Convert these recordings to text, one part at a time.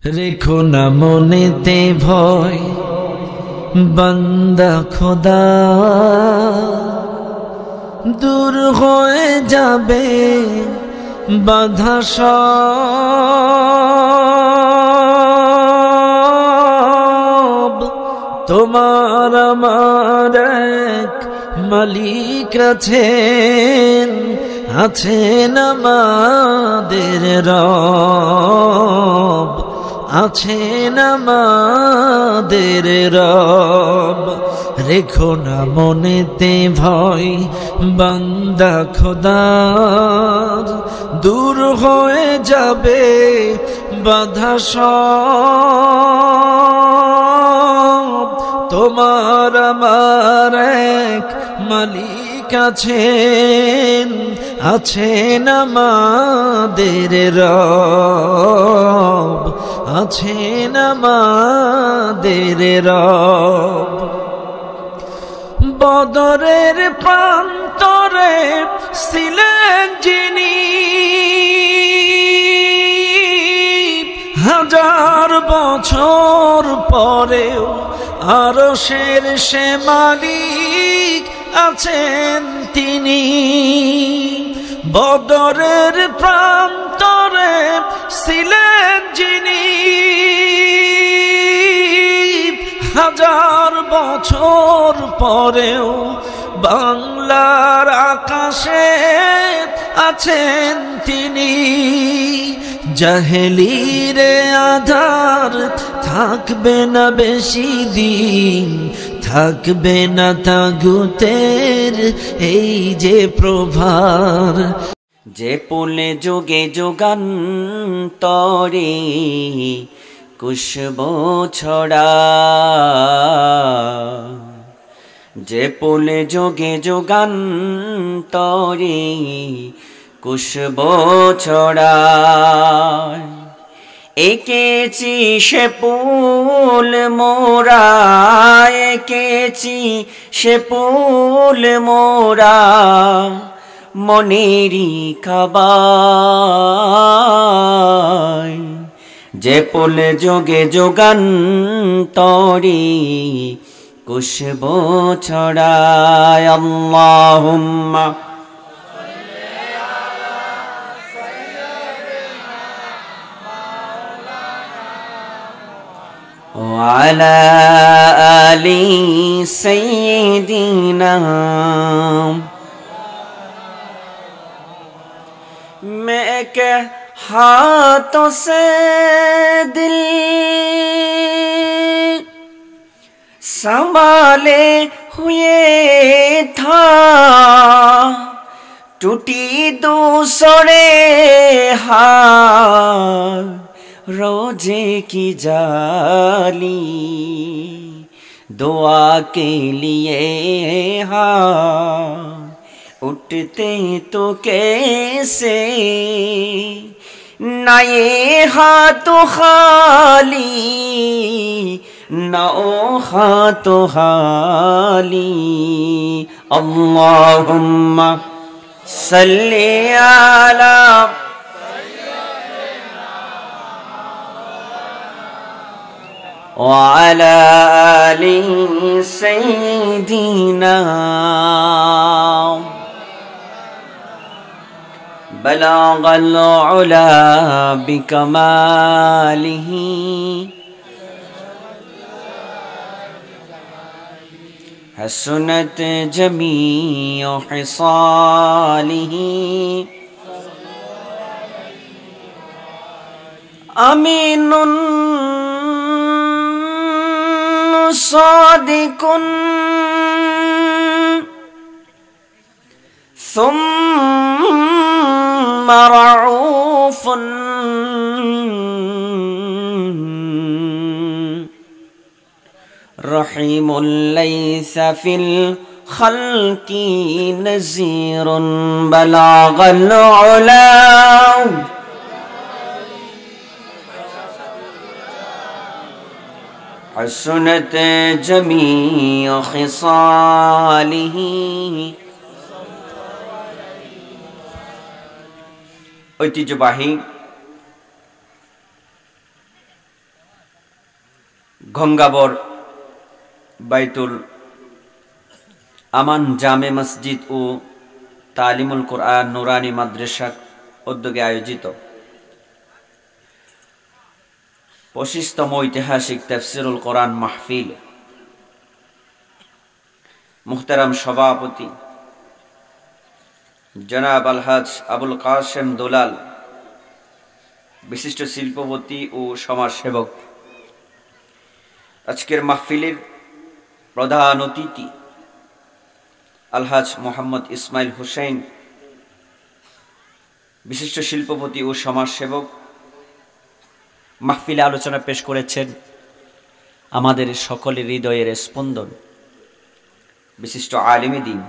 রেখো না মনেতে ভয় বান্দা খোদা, দূর হয়ে যাবে বাধা সব। তোমার আমার এক মালিক আছেন, আছেন আমাদের রব, আছেন আমাদের রব। রেখো না মনেতে ভয় বান্দা খোদার, দূর হয়ে যাবে বাধা সব। তোমার আমার এক মালিক আছেন, আছেন আমাদের রব, আছেন আমাদের রব। বদরের প্রান্তরে ছিলেন যিনি, হাজার বছর পরেও আরশের সে মালিক আছেন তিনি। বদরের প্রান্তরে ছিলেন যিনি, হাজার বছর পরেও বাংলার আকাশে আছেন তিনি। জাহেলিরে আধার থাকবে না বেশি দিন, থাকবে না তাগুতের এই যে প্রভার। যে পুলে যোগে যোগান্তরে কুশব ছড়া, যে পুলে যোগে যোগান্তরে কুশব ছড়া। এঁকেছি সে পুল মোরা, এঁকেছি সে পুল মোরা মনেরি কাবায়। যে পুলে যোগে যোগান্তরে কুশব ছড়ায়। আল্লাহুম্মা وعلى آل سيدنا। मैं के हाथों से दिल संभाले हुए था, टूटी दूसरे हाथ रोजे की जाली, दुआ के लिए हाँ उठते तो कैसे, ना ये हाथ खाली ना ओ हाथ खाली। अल्लाहुम्मा सल्ली अला وعلى آل سيدنا। بلغ العلا بكماله حسنت جميع خصاله أمين صادق ثم رعوف رحيم ليس في الخلق نذير بلغ العلا حسنت جميع خصاله। ঐতিহ্যবাহী গঙ্গাবর বাইতুল আমান জামে মসজিদ ও তালিমুল কোরআন নুরানি মাদ্রাসা উদ্যোগে আয়োজিত 25তম ঐতিহাসিক তাফসীরুল কোরআন মাহফিল মুহতারাম সভাপতি জনাব আলহাজ আবুল কাসেম দুলাল, বিশিষ্ট শিল্পপতি ও সমাজসেবক, আজকের মাহফিলের প্রধান অতিথি আলহাজ মোহাম্মদ ইসমাইল হুসাইন, বিশিষ্ট শিল্পপতি ও সমাজসেবক, মাহফিলে আলোচনা পেশ করেছেন আমাদের সকলের হৃদয়ের স্পন্দন বিশিষ্ট আলেমে দ্বীন,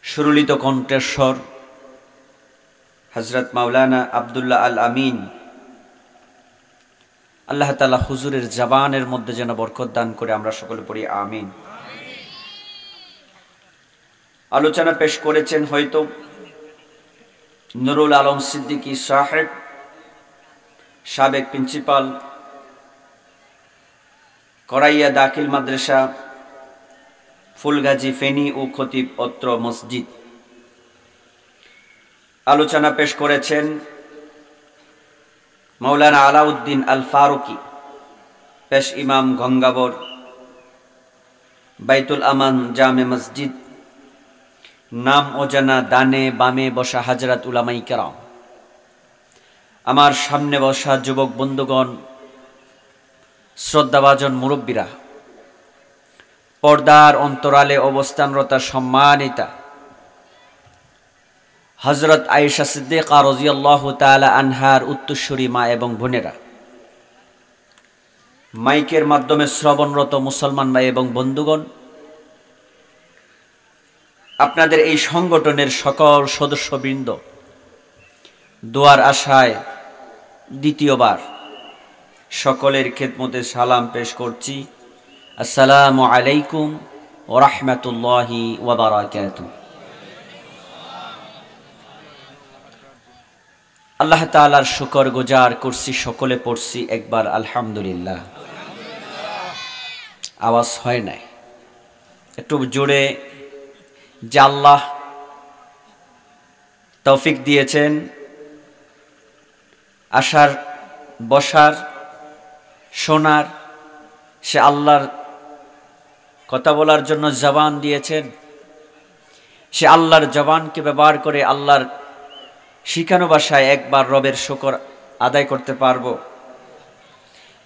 সুরলিত কণ্ঠস্বর হযরত মাওলানা আব্দুল্লাহ আল আমিন। আল্লাহ তাআলা হুজুরের জবানের মধ্যে যেন বরকত দান করে, আমরা সকলে পড়ি আমিন। আলোচনা পেশ করেছেন হয়তো নুরুল আলম সিদ্দিকী সাহেব, সাবেক প্রিন্সিপাল, করাইয়া দাখিল মাদ্রাসা, ফুলগাজী ফেনী ও খতিব অত্র মসজিদ। আলোচনা পেশ করেছেন মাওলানা আলাউদ্দিন আল ফারুকি, পেশ ইমাম, গঙ্গাবর বাইতুল আমান জামে মসজিদ। নাম অজানা ডানে বামে বসা হাজরাত উলামায়ে কেরাম, আমার সামনে বসা যুবক বন্ধুগণ, শ্রদ্ধাভাজন মুরব্বীরা, পর্দার অন্তরালে অবস্থানরত সম্মানিতা হযরত আয়েশা সিদ্দিকা রাদিয়াল্লাহু তাআলা আনহার উত্তরসূরি মা এবং বোনেরা, মাইকের মাধ্যমে শ্রবণরত মুসলমান ভাই এবং বন্ধুগণ, আপনাদের এই সংগঠনের সকল সদস্যবৃন্দ, দোয়ার আশায় দ্বিতীয়বার সকলের খেদমতে সালাম পেশ করছি। আসসালামু আলাইকুম ওয়া রাহমাতুল্লাহি ওয়া বারাকাতুহু। আল্লাহ তাআলার শুকর গুজার করছি, সকলে পড়ছি একবার আলহামদুলিল্লাহ। আওয়াজ হয় নাই, একটু জোরে। যে আল্লাহ তৌফিক দিয়েছেন আসার, বসার, শোনার, সে আল্লাহর কথা বলার জন্য জবান দিয়েছেন, সে আল্লাহর জবানকে ব্যবহার করে আল্লাহর শিখানো ভাষায় একবার রবের শুকর আদায় করতে পারবো।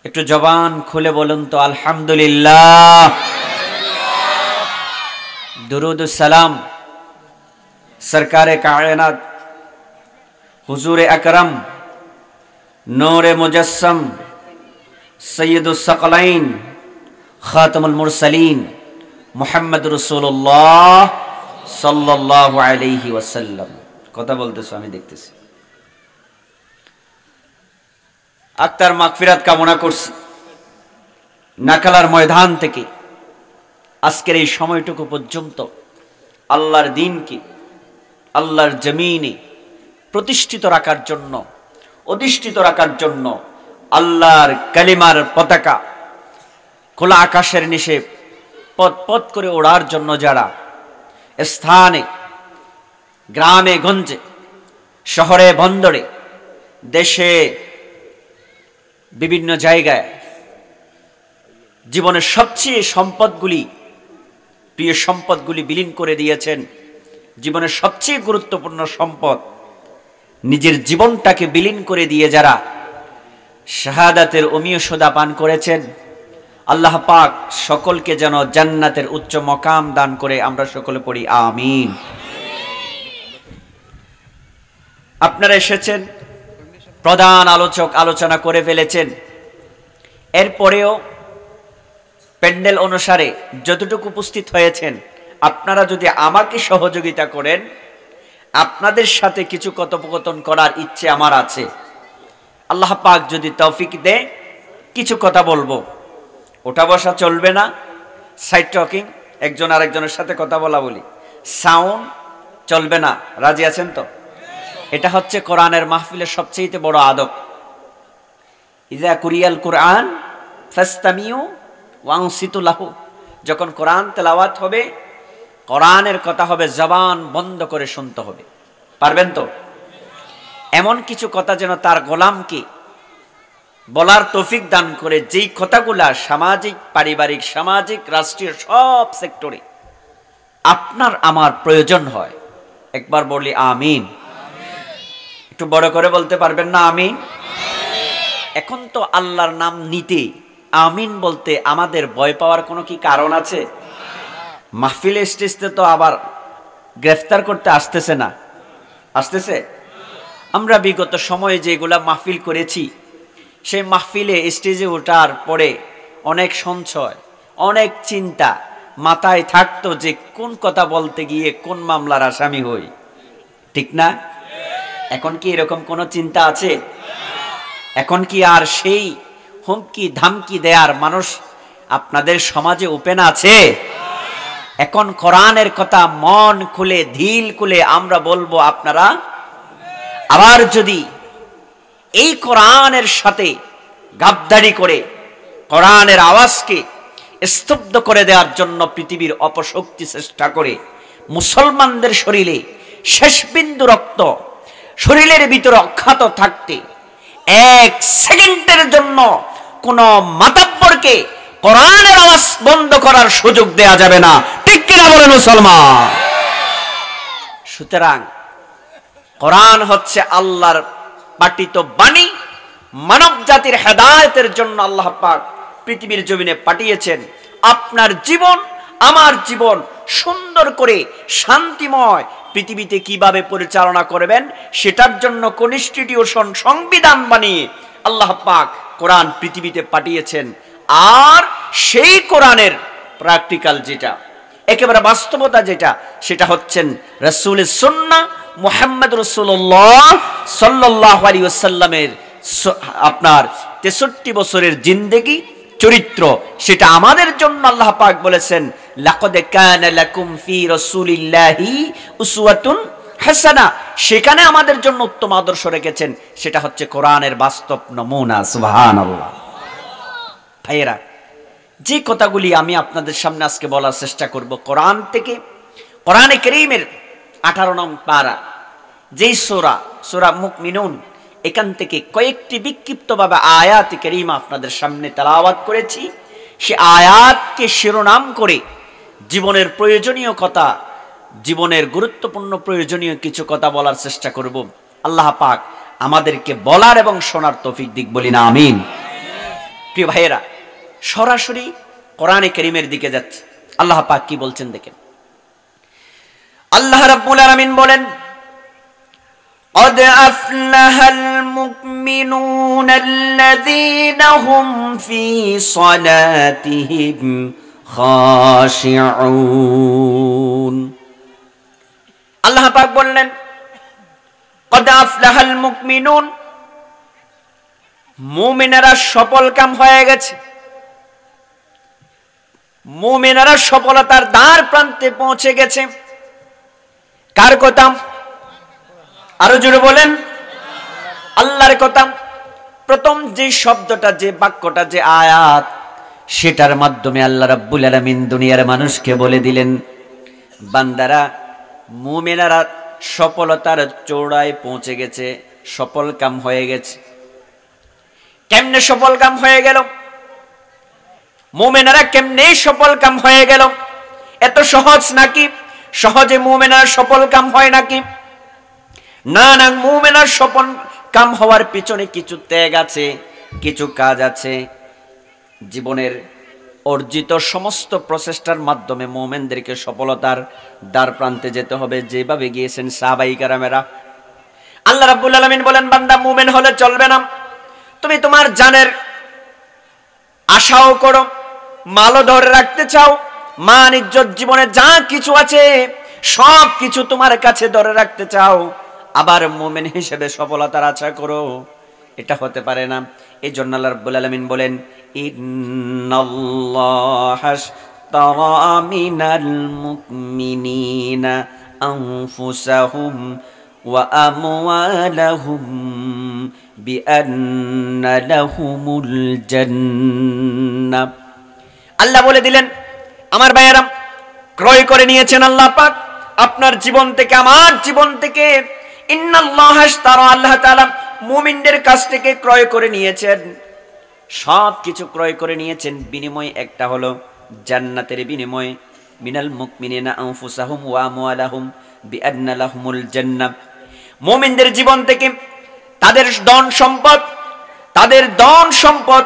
একটু জবান খুলে বলুন তো আলহামদুলিল্লাহ। दुरूद सलाम सरकार कायनात हुजूर अकरम नूर मुजस्सम सय्यदुस सकलैन खातमुल मुरसलीन मुहम्मद रसूलुल्लाह सल्लल्लाहु अलैहि वसल्लम। কথা বলতেছো, আমি দেখতেছি। আক্তার মাগফিরাত কামনা করছি। নাকালার ময়দান থেকে আজকের এই সময়টুকু পর্যন্ত আল্লাহর দ্বীনকে আল্লাহর জমিনে প্রতিষ্ঠিত রাখার জন্য, অধিষ্ঠিত রাখার জন্য, আল্লাহর কালিমার পতাকা খোলা আকাশের নিচে পথ পথ করে ওড়ার জন্য যারা স্থানে, গ্রামে গঞ্জে, শহরে বন্দরে, দেশে বিভিন্ন জায়গায় জীবনের সবচেয়ে সম্পদগুলি, প্রিয় সম্পদগুলি বিলীন করে দিয়েছেন, জীবনের সবচেয়ে গুরুত্বপূর্ণ সম্পদ নিজের জীবনটাকে বিলীন করে দিয়ে যারা শাহাদাতের অমীয় সোদা পান করেছেন, আল্লাহ পাক সকলকে যেন জান্নাতের উচ্চ মকাম দান করে, আমরা সকলে পড়ি আমিন। আপনারা এসেছেন, প্রধান আলোচক আলোচনা করে ফেলেছেন, এরপরেও প্যান্ডেল অনুসারে যতটুকু উপস্থিত হয়েছেন, আপনারা যদি আমাকে সহযোগিতা করেন, আপনাদের সাথে কিছু কথোপকথন করার ইচ্ছে আমার আছে। আল্লাহ পাক যদি তৌফিক দেয় কিছু কথা বলবো। ওঠা বসা চলবে না, সাইড টকিং, একজন আরেকজনের সাথে কথা বলা বলি, সাউন্ড চলবে না। রাজি আছেন তো? এটা হচ্ছে কোরআনের মাহফিলের সবচেয়ে বড় আদব। ইজা কুরিয়াল কুরআন ফাস্তামিউ ওয়ানসিতু লাহু। যখন কোরআন তেলাওয়াত হবে, কোরআনের কথা হবে, জবান বন্ধ করে শুনতে হবে। পারবেন তো? এমন কিছু কথা যেন তার গোলামকে বলার তৌফিক দান করে, যেই কথাগুলা সামাজিক, পারিবারিক, সামাজিক, রাষ্ট্রীয় সব সেক্টরে আপনার আমার প্রয়োজন হয়। একবার বলি আমিন। একটু বড় করে বলতে পারবেন না আমিন? এখন তো আল্লাহর নাম নিতে আমিন বলতে আমাদের ভয় পাওয়ার কোনো কি কারণ আছে? মাহফিলে স্টেজে তো আবার গ্রেফতার করতে আসতেছে না? আসতেছে? আমরা বিগত সময়ে যেগুলা মাহফিল করেছি, সেই মাহফিলে স্টেজে ওঠার পরে অনেক সঞ্চয়, অনেক চিন্তা মাথায় থাকতো যে কোন কথা বলতে গিয়ে কোন মামলার আসামি হই, ঠিক না? এখন কি এরকম কোনো চিন্তা আছে? এখন কি আর সেই হুমকি ধামকি দেয়ার মানুষ আপনাদের সমাজে ওপেন আছে? এখন কোরআনের কথা মন খুলে, দিল খুলে আমরা বলবো আপনারা। আবার যদি এই কোরআনের সাথে গাদ্দারি করে কোরআনের আওয়াজকে স্তব্ধ করে দেওয়ার জন্য পৃথিবীর অপশক্তি চেষ্টা করে, মুসলমানদের শরীরে শেষ বিন্দু রক্ত শরীরের ভিতরে অক্ষত থাকতে এক সেকেন্ডের জন্য কোন মাতাব্বরকে কোরআনের আওয়াজ বন্ধ করার সুযোগ দেয়া যাবে না, ঠিক কিনা বলেন মুসলমান? সুতরাং কোরআন হচ্ছে আল্লাহর পাঠিত বাণী, মানব জাতির হেদায়েতের জন্য আল্লাহ পাক পৃথিবীর জমিনে পাঠিয়েছেন। আপনার জীবন, আমার জীবন সুন্দর করে শান্তিময় পৃথিবীতে কিভাবে পরিচালনা করবেন সেটার জন্য কনস্টিটিউশন, সংবিধান বানিয়ে আল্লাহ পাক কোরআন পৃথিবীতে পাঠিয়েছেন। আর সেই কোরআনের প্র্যাকটিক্যাল যেটা, একেবারে বাস্তবতা যেটা, সেটা হচ্ছেন রাসূলের সুন্নাহ, মুহাম্মদ রাসূলুল্লাহ সাল্লাল্লাহু আলাইহি ওয়াসাল্লামের আপনার 63 বছরের জিন্দেগি, চরিত্র। সেটা আমাদের জন্য আল্লাহ পাক বলেছেন, লাকাদ কানা লাকুম ফি রাসূলিল্লাহি উসওয়াতুন হাসানা। সেখানে আমাদের জন্য উত্তম আদর্শ রেখেছেন, সেটা হচ্ছে কোরআনের বাস্তব নমুনা। সুবহানাল্লাহ। ভাইয়েরা, যে কথাগুলি আমি আপনাদের সামনে আজকে বলার চেষ্টা করব কোরআন থেকে, কোরআনে কারীমের 18 নং পারা, যেই সূরা মুমিনুন, এখান থেকে কয়েকটি বিক্ষিপ্তভাবে আয়াত কারীমা আপনাদের সামনে তেলাওয়াত করেছি। সে আয়াতকে শিরোনাম করে জীবনের প্রয়োজনীয় কথা, জীবনের গুরুত্বপূর্ণ প্রয়োজনীয় কিছু কথা বলার চেষ্টা করব। আল্লাহ পাক আমাদেরকে বলার এবং শোনার তৌফিক দিক, বলি না আমিন। প্রিয় ভাইয়েরা, সরাসরি কোরআনে কারীমের দিকে যাচ্ছে। আল্লাহ পাক কি বলছেন দেখেন। আল্লাহ রাব্বুল আলামিন বলেন, قد أفلح المؤمنون الذين هم في صلاتهم خاشعون। আল্লাহ পাক বললেন, قد أفلح المؤمنون, মুমিনেরা সফল কাম হয়ে গেছে, মুমিনেরা সফলতার দ্বার প্রান্তে পৌঁছে গেছে। কার কথা? আরো জোরে বলেন, আল্লাহর কথা। প্রথম যে শব্দটা, যে বাক্যটা, যে আয়াত, সেটার মাধ্যমে আল্লাহ রাব্বুল আলামিন দুনিয়ার মানুষকে বলে দিলেন, বান্দারা, মুমিনেরা সফলতার চূড়ায় পৌঁছে গেছে, সফল কাম হয়ে গেছে। কেমনে সফল কাম হয়ে গেল? মুমিনেরা কেমনে সফল কাম হয়ে গেল? এত সহজ নাকি? সহজে মুমিনেরা সফল কাম হয় নাকি? না না, মুমিনের সফল কাম হওয়ার পিছনে কিছু ত্যাগ আছে, কিছু কাজ আছে। জীবনের অর্জিত সমস্ত প্রচেষ্টার মাধ্যমে মুমিনদেরকে সফলতার দ্বার প্রান্তে যেতে হবে, যেভাবে গিয়েছেন সাহাবায়ে কেরামেরা। আল্লাহ রাব্বুল আলামিন বলেন, বান্দা, মুমিন হলে চলবে না। তুমি তোমার জানের আশাও করো, মালও ধরে রাখতে চাও, মান ইজ্জত, জীবনে যা কিছু আছে সব কিছু তোমার কাছে ধরে রাখতে চাও, আবার মুমিন হিসেবে সফলতার আশা করো, এটা হতে পারে না। এই জন্য আল্লাহ রাব্বুল আলামিন বলেন, ইন্নাল্লাহা আশতারা মিনাল মুমিনিনা আনফুসাহুম ওয়া আমওয়ালাহুম বিআন্না লাহুমুল জান্নাহ। আল্লাহ বলে দিলেন, আমার ভাইয়েরা, ক্রয় করে নিয়েছেন আল্লাহ পাক আপনার জীবন থেকে, আমার জীবন থেকে। ইন্নাল্লাহা আশতারা, আল্লাহ তাআলা মুমিনদের কাছ থেকে ক্রয় করে নিয়েছেন, সব কিছু ক্রয় করে নিয়েছেন। বিনিময় একটা হলো জান্নাতের বিনিময়। মিনাল মুমিনিনা আনফুসাহুম ওয়া আমওয়ালাহুম বিআন্না লাহুমুল জান্নাহ। মুমিনদের জীবন থেকে তাদের ধন সম্পদ,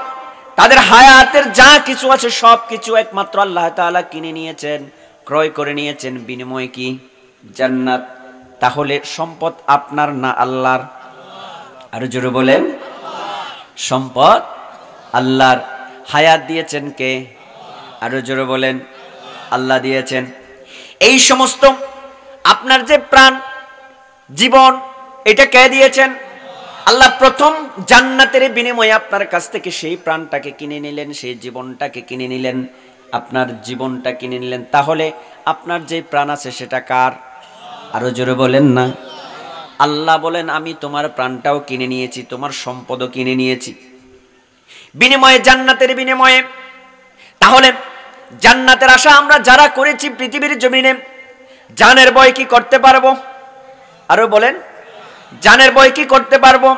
তাদের হায়াতের যা কিছু আছে সব কিছু একমাত্র আল্লাহ তাআলা কিনে নিয়েছেন, ক্রয় করে নিয়েছেন। বিনিময় কি? জান্নাত। তাহলে সম্পদ আপনার না আল্লাহর? আরো জোরে বলেন, সম্পদ আল্লাহর। হায়াত দিয়েছেন কে? আরো জোরে বলেন, আল্লাহ দিয়েছেন। এই সমস্ত আপনার যে প্রাণ, জীবন, এটা কে দিয়েছেন? আল্লাহ। প্রথম জান্নাতের বিনিময়ে আপনার কাছ থেকে সেই প্রাণটাকে কিনে নিলেন, সেই জীবনটাকে কিনে নিলেন, আপনার জীবনটা কিনে নিলেন। তাহলে আপনার যে প্রাণ আছে সেটা কার? আরো জোরে বলেন না। আল্লাহ বলেন, আমি তোমার প্রাণটাও কিনে নিয়েছি, তোমার সম্পদও কিনে নিয়েছি বিনিময়ে, জান্নাতের বিনিময়ে। তাহলে জান্নাতের আশা আমরা যারা করেছি পৃথিবীর জমিনে, জানের ভয় কি করতে পারবো? আরো বলেন, জানের ভয় কি করতে পারবো?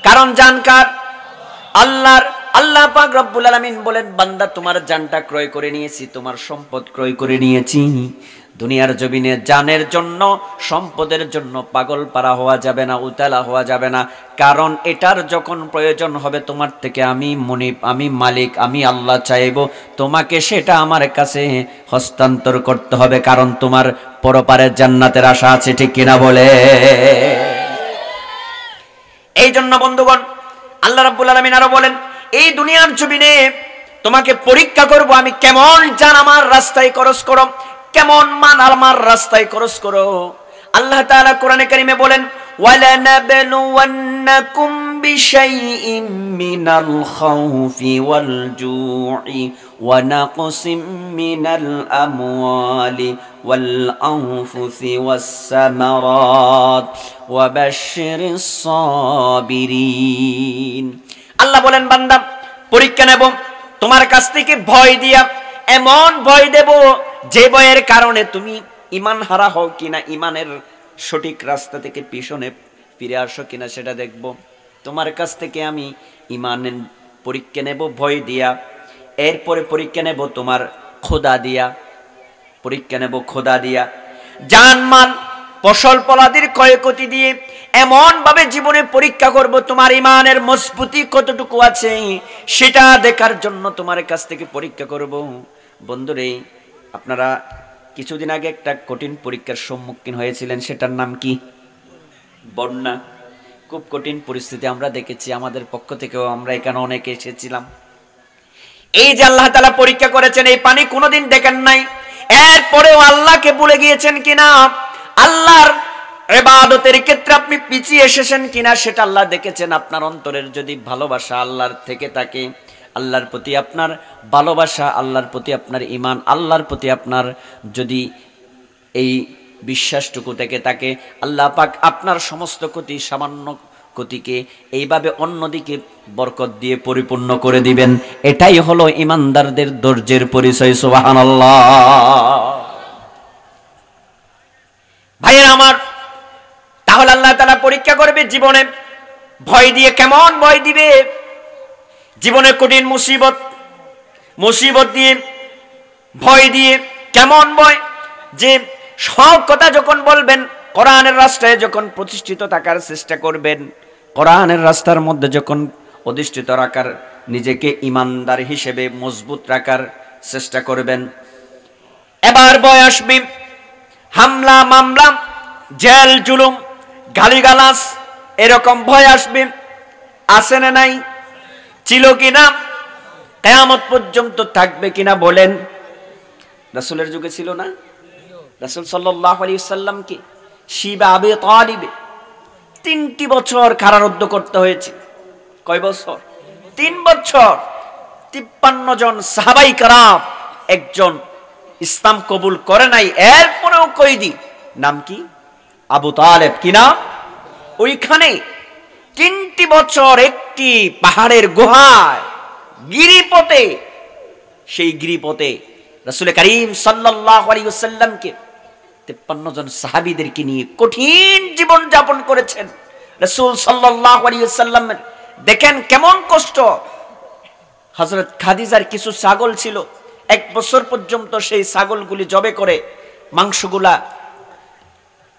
কারণ জান কার? আল্লাহর। আল্লাহ পাক রব্বুল আলামিন বলেন, বান্দা তোমার জানটা ক্রয় করে নিয়েছি, তোমার সম্পদ ক্রয় করে নিয়েছি। দুনিয়ার জমিনে জানের জন্য, সম্পদের জন্য পাগল পারা হওয়া যাবে না, উতালা হওয়া যাবে না। কারণ এটার যখন প্রয়োজন হবে তোমার থেকে আমি মুনিব, আমি মালিক, আমি আল্লাহ চাইবো, তোমাকে সেটা আমার কাছে হস্তান্তর করতে হবে। কারণ তোমার পরপারের জান্নাতের আশা আছে, ঠিক কিনা বলে? এই জন্য বন্ধুগণ, আল্লাহ রাব্বুল আলামিন আরো বলেন, এই দুনিয়ার জমিনে তোমাকে পরীক্ষা করব আমি, কেমন জান আমার রাস্তায় খরচ করো, কেমন মান আমার রাস্তায় খরচ করো। আল্লাহ তাআলা কোরআনে কারিমে বলেন, ওয়ালানাবলুওয়ান্নাকুম বিশাইইম মিনাল খাউফি ওয়াল জু'i ওয়া নাকসিম মিনাল আমওয়ালি ওয়াল আনফুসি ওয়াস সামারাত ওয়া বাশশিরিস সাবিরিন। আল্লাহ বলেন, বান্দা পরীক্ষা নেব তোমার কাছ থেকে ভয় দিয়া, এমন ভয় দেব যে ভয়ের কারণে তুমি ঈমান হারা হও কিনা, ঈমানের সঠিক রাস্তা থেকে পিছনে ফিরে আসো কিনা সেটা দেখব। তোমার কাছ থেকে আমি ঈমানের পরীক্ষা নেব ভয় দিয়া, এরপরে পরীক্ষা নেব তোমার খোদা দিয়া, পরীক্ষা নেব খোদা দিয়া। জানমাল ফসল ফলাদির ক্ষয়ক্ষতি দিয়ে এমন ভাবে জীবনে পরীক্ষা করব তোমার ঈমানের মজবুতি কতটুকু আছে সেটা দেখার জন্য তোমার কাছ থেকে পরীক্ষা করব। বন্ধুরে, আপনারা কিছুদিন আগে একটা কঠিন পরীক্ষার সম্মুখীন হয়েছিলেন, সেটার নাম কি? বন্যা। খুব কঠিন পরিস্থিতি আমরা দেখেছি, আমাদের পক্ষ থেকেও আমরা এখানে অনেকে এসেছিলাম। এই যে আল্লাহ তাআলা পরীক্ষা করেছেন, এই পানি কোনোদিন দেখেন নাই, এরপরেও আল্লাহকে ভুলে গিয়েছেন কিনা, আল্লাহর ইবাদতের ক্ষেত্রে আপনি পিছিয়ে এসেছেন কিনা সেটা আল্লাহ দেখেছেন। আপনার অন্তরের যদি ভালোবাসা আল্লাহর থেকে থাকে, আল্লাহর প্রতি আপনার ভালোবাসা, আল্লাহর প্রতি আপনার ঈমান, আল্লাহর প্রতি আপনার যদি এই বিশ্বাসটুকু থেকে থাকে, আল্লাহ পাক আপনার সমস্ত ক্ষতি, সামান্য ক্ষতিকে এইভাবে অন্যদিকে বরকত দিয়ে পরিপূর্ণ করে দিবেন। এটাই হলো ঈমানদারদের ধৈর্যের পরিচয়। সুবহানাল্লাহ। ভাইয়েরা আমার, তাহলে আল্লাহ তাআলা পরীক্ষা করবে জীবনে ভয় দিয়ে। কেমন ভয় দিবে? জীবনে কঠিন মুসিবত দিয়ে, ভয় দিয়ে। কেমন ভয়? যে সব কথা যখন বলবেন, কোরআনের রাস্তায় যখন প্রতিষ্ঠিত থাকার চেষ্টা করবেন, কোরআনের রাস্তার মধ্যে যখন অধিষ্ঠিত রাখার, নিজেকে ঈমানদার হিসেবে মজবুত রাখার চেষ্টা করবেন, এবার ভয় আসবে হামলা মামলা, জেল জুলুম, গালিগালাজ, এরকম ভয় আসবে। আছে না নাই? ছিল কিনা? কিয়ামত পর্যন্ত থাকবে কিনা বলেন? রাসূলের যুগে ছিল না? রাসূল সাল্লাল্লাহু আলাইহি ওয়াসাল্লাম কি শিবা আবি তালিবে 3টি বছর কারারুদ্ধ করতে হয়েছে। কয় বছর? 3 বছর। 53 জন সাহাবায়ে কেরাম একজন ইসলাম কবুল করে নাই, এরপরেও কয়েদি। নাম কি? আবু তালেব। কি নাম? ওইখানে 3টি বছর একটি পাহাড়ের গুহায় গিরিপথে, সেই গিরিপথে রাসূল করিম সাল্লাল্লাহু আলাইহি ওয়াসাল্লামকে 53 জন সাহাবীদেরকে নিয়ে কঠিন জীবন যাপন করেছেন রাসূল সাল্লাল্লাহু আলাইহি ওয়াসাল্লাম। দেখেন কেমন কষ্ট। হযরত খাদিজার কিছু ছাগল ছিল, 1 বছর পর্যন্ত সেই ছাগলগুলি জবে করে মাংসগুলা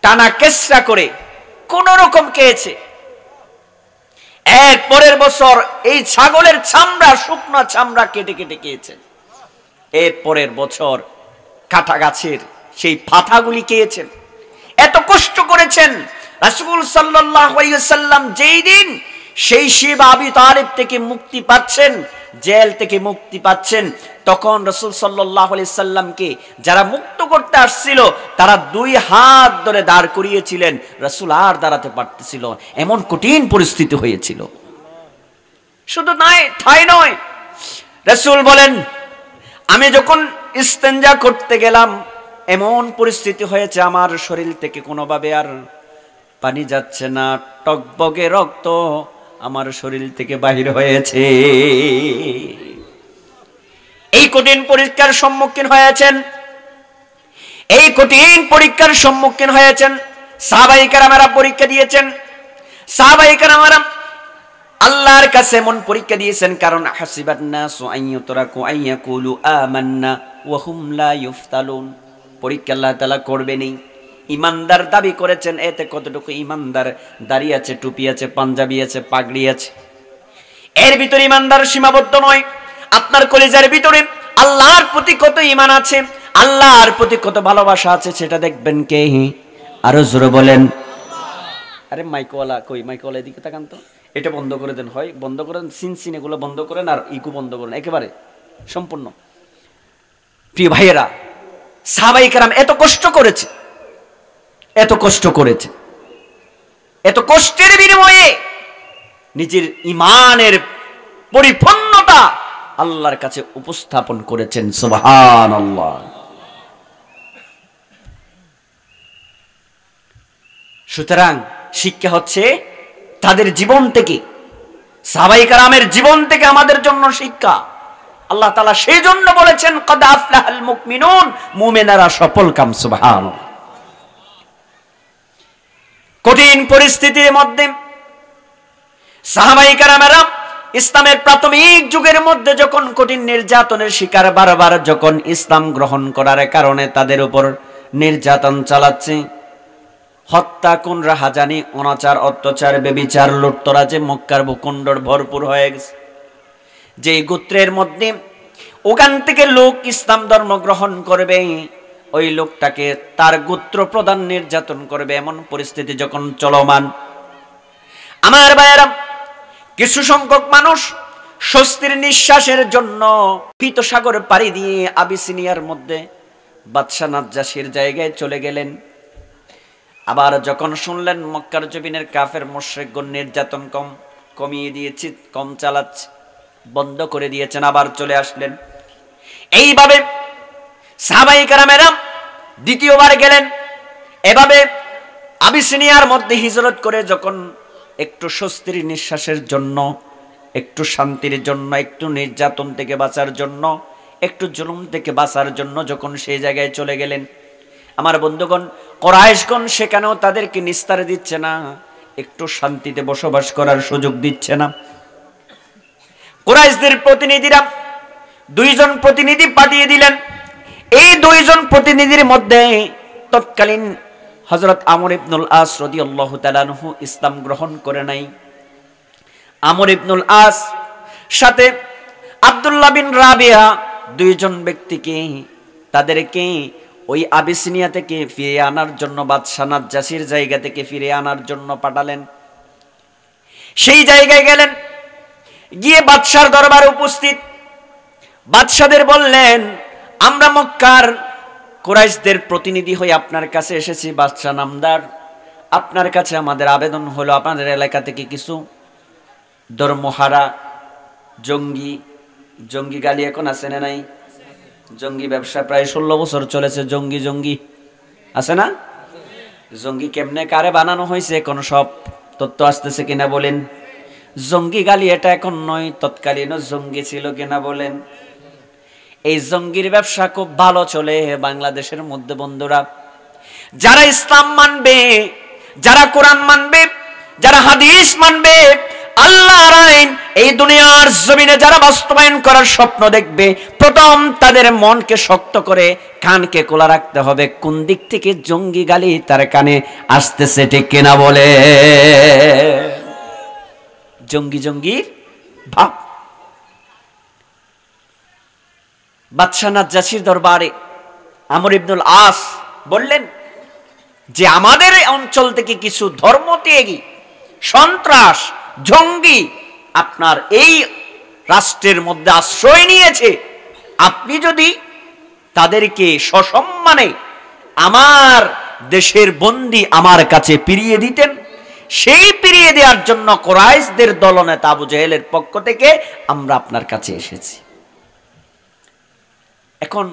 টানা কেসরা করে কোন রকম খেয়েছে। এর পরের বছর এই ছাগলের চামড়া, শুকনো চামড়া কেটে কেটে খেয়েছে। এর পরের বছর কাঁটা গাছের সেই পাতাগুলি খেয়েছেন। এত কষ্ট করেছেন রাসূল সাল্লাল্লাহু আলাইহি ওয়াসাল্লাম। যেই দিন সেই শিব আবি তালিব থেকে মুক্তি পাচ্ছেন, জেল থেকে মুক্তি পাচ্ছেন, তখন রাসূল সাল্লাল্লাহু আলাইহি সাল্লামকে যারা মুক্ত করতে আসছিল তারা 2 হাত ধরে দাঁড় করিয়েছিলেন। রাসূল আর দাঁড়াতে পারতেছিল, এমন কঠিন পরিস্থিতি হয়েছিল। শুধু ঠাই নয়, রাসূল বলেন আমি যখন ইস্তেঞ্জা করতে গেলাম এমন পরিস্থিতি হয়েছে আমার শরীর থেকে কোনোভাবে আর পানি যাচ্ছে না, টকবগে রক্ত আমার শরীর থেকে বাহির হয়েছে। এই কঠিন পরীক্ষার সম্মুখীন হয়েছেন, এই কঠিন পরীক্ষার সম্মুখীন হয়েছেন। সাহাবায়ে কেরামেরা পরীক্ষা দিয়েছেন, সাহাবায়ে কেরামেরা আল্লাহর কাছে এমন পরীক্ষা দিয়েছেন, কারণ হাসিবান নাসু আইয়ুতরাকু আইয়াকুলু আমান্না ওয়া হুম লা ইফতালুন। পরীক্ষা আল্লাহ তাআলা করবেনই। ইমানদার দাবি করেছেন, এতে কতটুকু ইমানদার? দাড়ি আছে, টুপি আছে, পাঞ্জাবি আছে, পাগড়ি আছে। এর ভিতরে ইমানদার সীমাবদ্ধ নয়। আপনার কলিজার ভিতরে আল্লাহর প্রতি কত ঈমান আছে, আল্লাহর প্রতি কত ভালোবাসা আছে, সেটা দেখবেন কে? আরো জোরে বলেন। আরে মাইকওয়ালা কই? মাইকওয়ালা এদিকে তাকান তো। এটা বন্ধ করে দেন, হয় বন্ধ করেন, সিন এগুলো বন্ধ করেন, আর ইকু বন্ধ করেন, একেবারে সম্পূর্ণ। প্রিয় ভাইয়েরা, সাহাবায়ে কেরাম এত কষ্ট করেছে, এত কষ্ট করেছে, এত কষ্টের বিনিময়ে নিজের ঈমানের পরিপূর্ণতা আল্লাহর কাছে উপস্থাপন করেছেন। সুবহানাল্লাহ। সুতরাং শিক্ষা হচ্ছে তাদের জীবন থেকে, সাহাবায়ে কেরামের জীবন থেকে আমাদের জন্য শিক্ষা। আল্লাহ তাআলা সেই জন্য বলেছেন কদ আফলাহাল মুমিনুন, মুমিনেরা সফল কাম। সুবহানাল্লাহ। কঠিন পরিস্থিতির মধ্যে সাহাবায়ে কেরামেরা ইসলামের প্রাথমিক যুগের মধ্যে যখন কঠিন নির্যাতনের শিকার, বারবার যখন ইসলাম গ্রহণ করার কারণে তাদের উপর নির্যাতন চালাচ্ছে, হত্যা, খুন, রাহাজানি, অনাচার, অত্যাচার, ব্যভিচার, লুটতরাজে মক্কার ভূখণ্ডর ভরপুর হয়ে গেছে। যে গোত্রের মধ্যে ওখান থেকে লোক ইসলাম ধর্ম গ্রহণ করবে, ওই লোকটাকে তার গোত্র প্রধান নির্যাতন করবে, এমন পরিস্থিতি যখন চলমান, আমার ভাইয়েরা, কিছু সংখ্যক মানুষ স্বস্তির নিঃশ্বাসের জন্য পীত সাগর পাড়ি দিয়ে আবিসিনিয়ার মধ্যে বাদশা নাজ্জাশীর জায়গায় চলে গেলেন। আবার যখন শুনলেন মক্কার জমিনের কাফের মুশরিকগণ নির্যাতন কমিয়ে দিয়েছে, কম চালাচ্ছে, বন্ধ করে দিয়েছেন, আবার চলে আসলেন। এইভাবে সাহাবায়ে কেরামেরা দ্বিতীয়বার গেলেন। এভাবে আবিসিনিয়ার মধ্যে হিজরত করে যখন একটু স্বস্তির নিঃশ্বাসের জন্য, একটু শান্তির জন্য, একটু নির্যাতন থেকে বাঁচার জন্য, একটু জুলুম থেকে বাঁচার জন্য যখন সেই জায়গায় চলে গেলেন, আমার বন্ধুগণ, কুরাইশগণ সেখানেও তাদেরকে নিস্তার দিচ্ছে না, একটু শান্তিতে বসবাস করার সুযোগ দিচ্ছে না। কুরাইশদের প্রতিনিধিরা 2 জন প্রতিনিধি পাঠিয়ে দিলেন। এই 2 জন প্রতিনিধির মধ্যে তৎকালীন হযরত আমর ইবনুল আস রাদিয়াল্লাহু তাআলা আনহু ইসলাম গ্রহণ করে নাই। আমর ইবনুল আস সাথে আব্দুল্লাহ বিন রাবিয়া, 2 জন ব্যক্তিকে তাদেরকে ওই আবিসিনিয়া থেকে ফিরে আনার জন্য, বাদশা নাজ্জাশীর জায়গা থেকে ফিরে আনার জন্য পাঠালেন। সেই জায়গায় গেলেন, গিয়ে বাদশার দরবারে উপস্থিত বাদশাদের বললেন, আমরা মক্কার কুরাইশদের প্রতিনিধি হয়ে আপনার কাছে এসেছি বাদশা নামদার। আপনার কাছে আমাদের আবেদন হলো, আপনাদের এলাকা থেকে কিছু ধর্মহারা জঙ্গি গালি এখন আছে না নাই? জঙ্গি ব্যবসা প্রায় 16 বছর চলেছে। জঙ্গি আছে না? জঙ্গি কেমনে কারে বানানো হয়েছে এখন সব তথ্য আসতেছে কিনা বলেন? জঙ্গি গালি এটা এখন নয়, তৎকালীন জঙ্গি ছিল কিনা বলেন? এই জঙ্গির ব্যবসা খুব ভালো চলে বাংলাদেশের মধ্যে। বন্ধুরা, যারা ইসলাম মানবে, যারা কোরআন মানবে, যারা হাদিস মানবে, আল্লাহর আইন এই দুনিয়ার জমিনে যারা বাস্তবায়ন করার স্বপ্ন দেখবে, প্রথম তাদের মনকে শক্ত করে কানকে খোলা রাখতে হবে কোন দিক থেকে জঙ্গি গালি তার কানে আসতেছে, ঠিক কিনা বলে? জঙ্গি জঙ্গির ভাব। বাদশাহ নাজ্জাশীর দরবারে আমর ইবনুল আস বললেন যে আমাদের অঞ্চল থেকে কিছু ধর্মত্যাগী সন্ত্রাস জঙ্গি আপনার এই রাষ্ট্রের মধ্যে আশ্রয় নিয়েছে, আপনি যদি তাদেরকে সসম্মানে আমার দেশের বন্দী আমার কাছে ফিরিয়ে দিতেন, সেই ফিরিয়ে দেওয়ার জন্য কুরাইশদের দলনেতা আবু জেহেলের পক্ষ থেকে আমরা আপনার কাছে এসেছি। এখন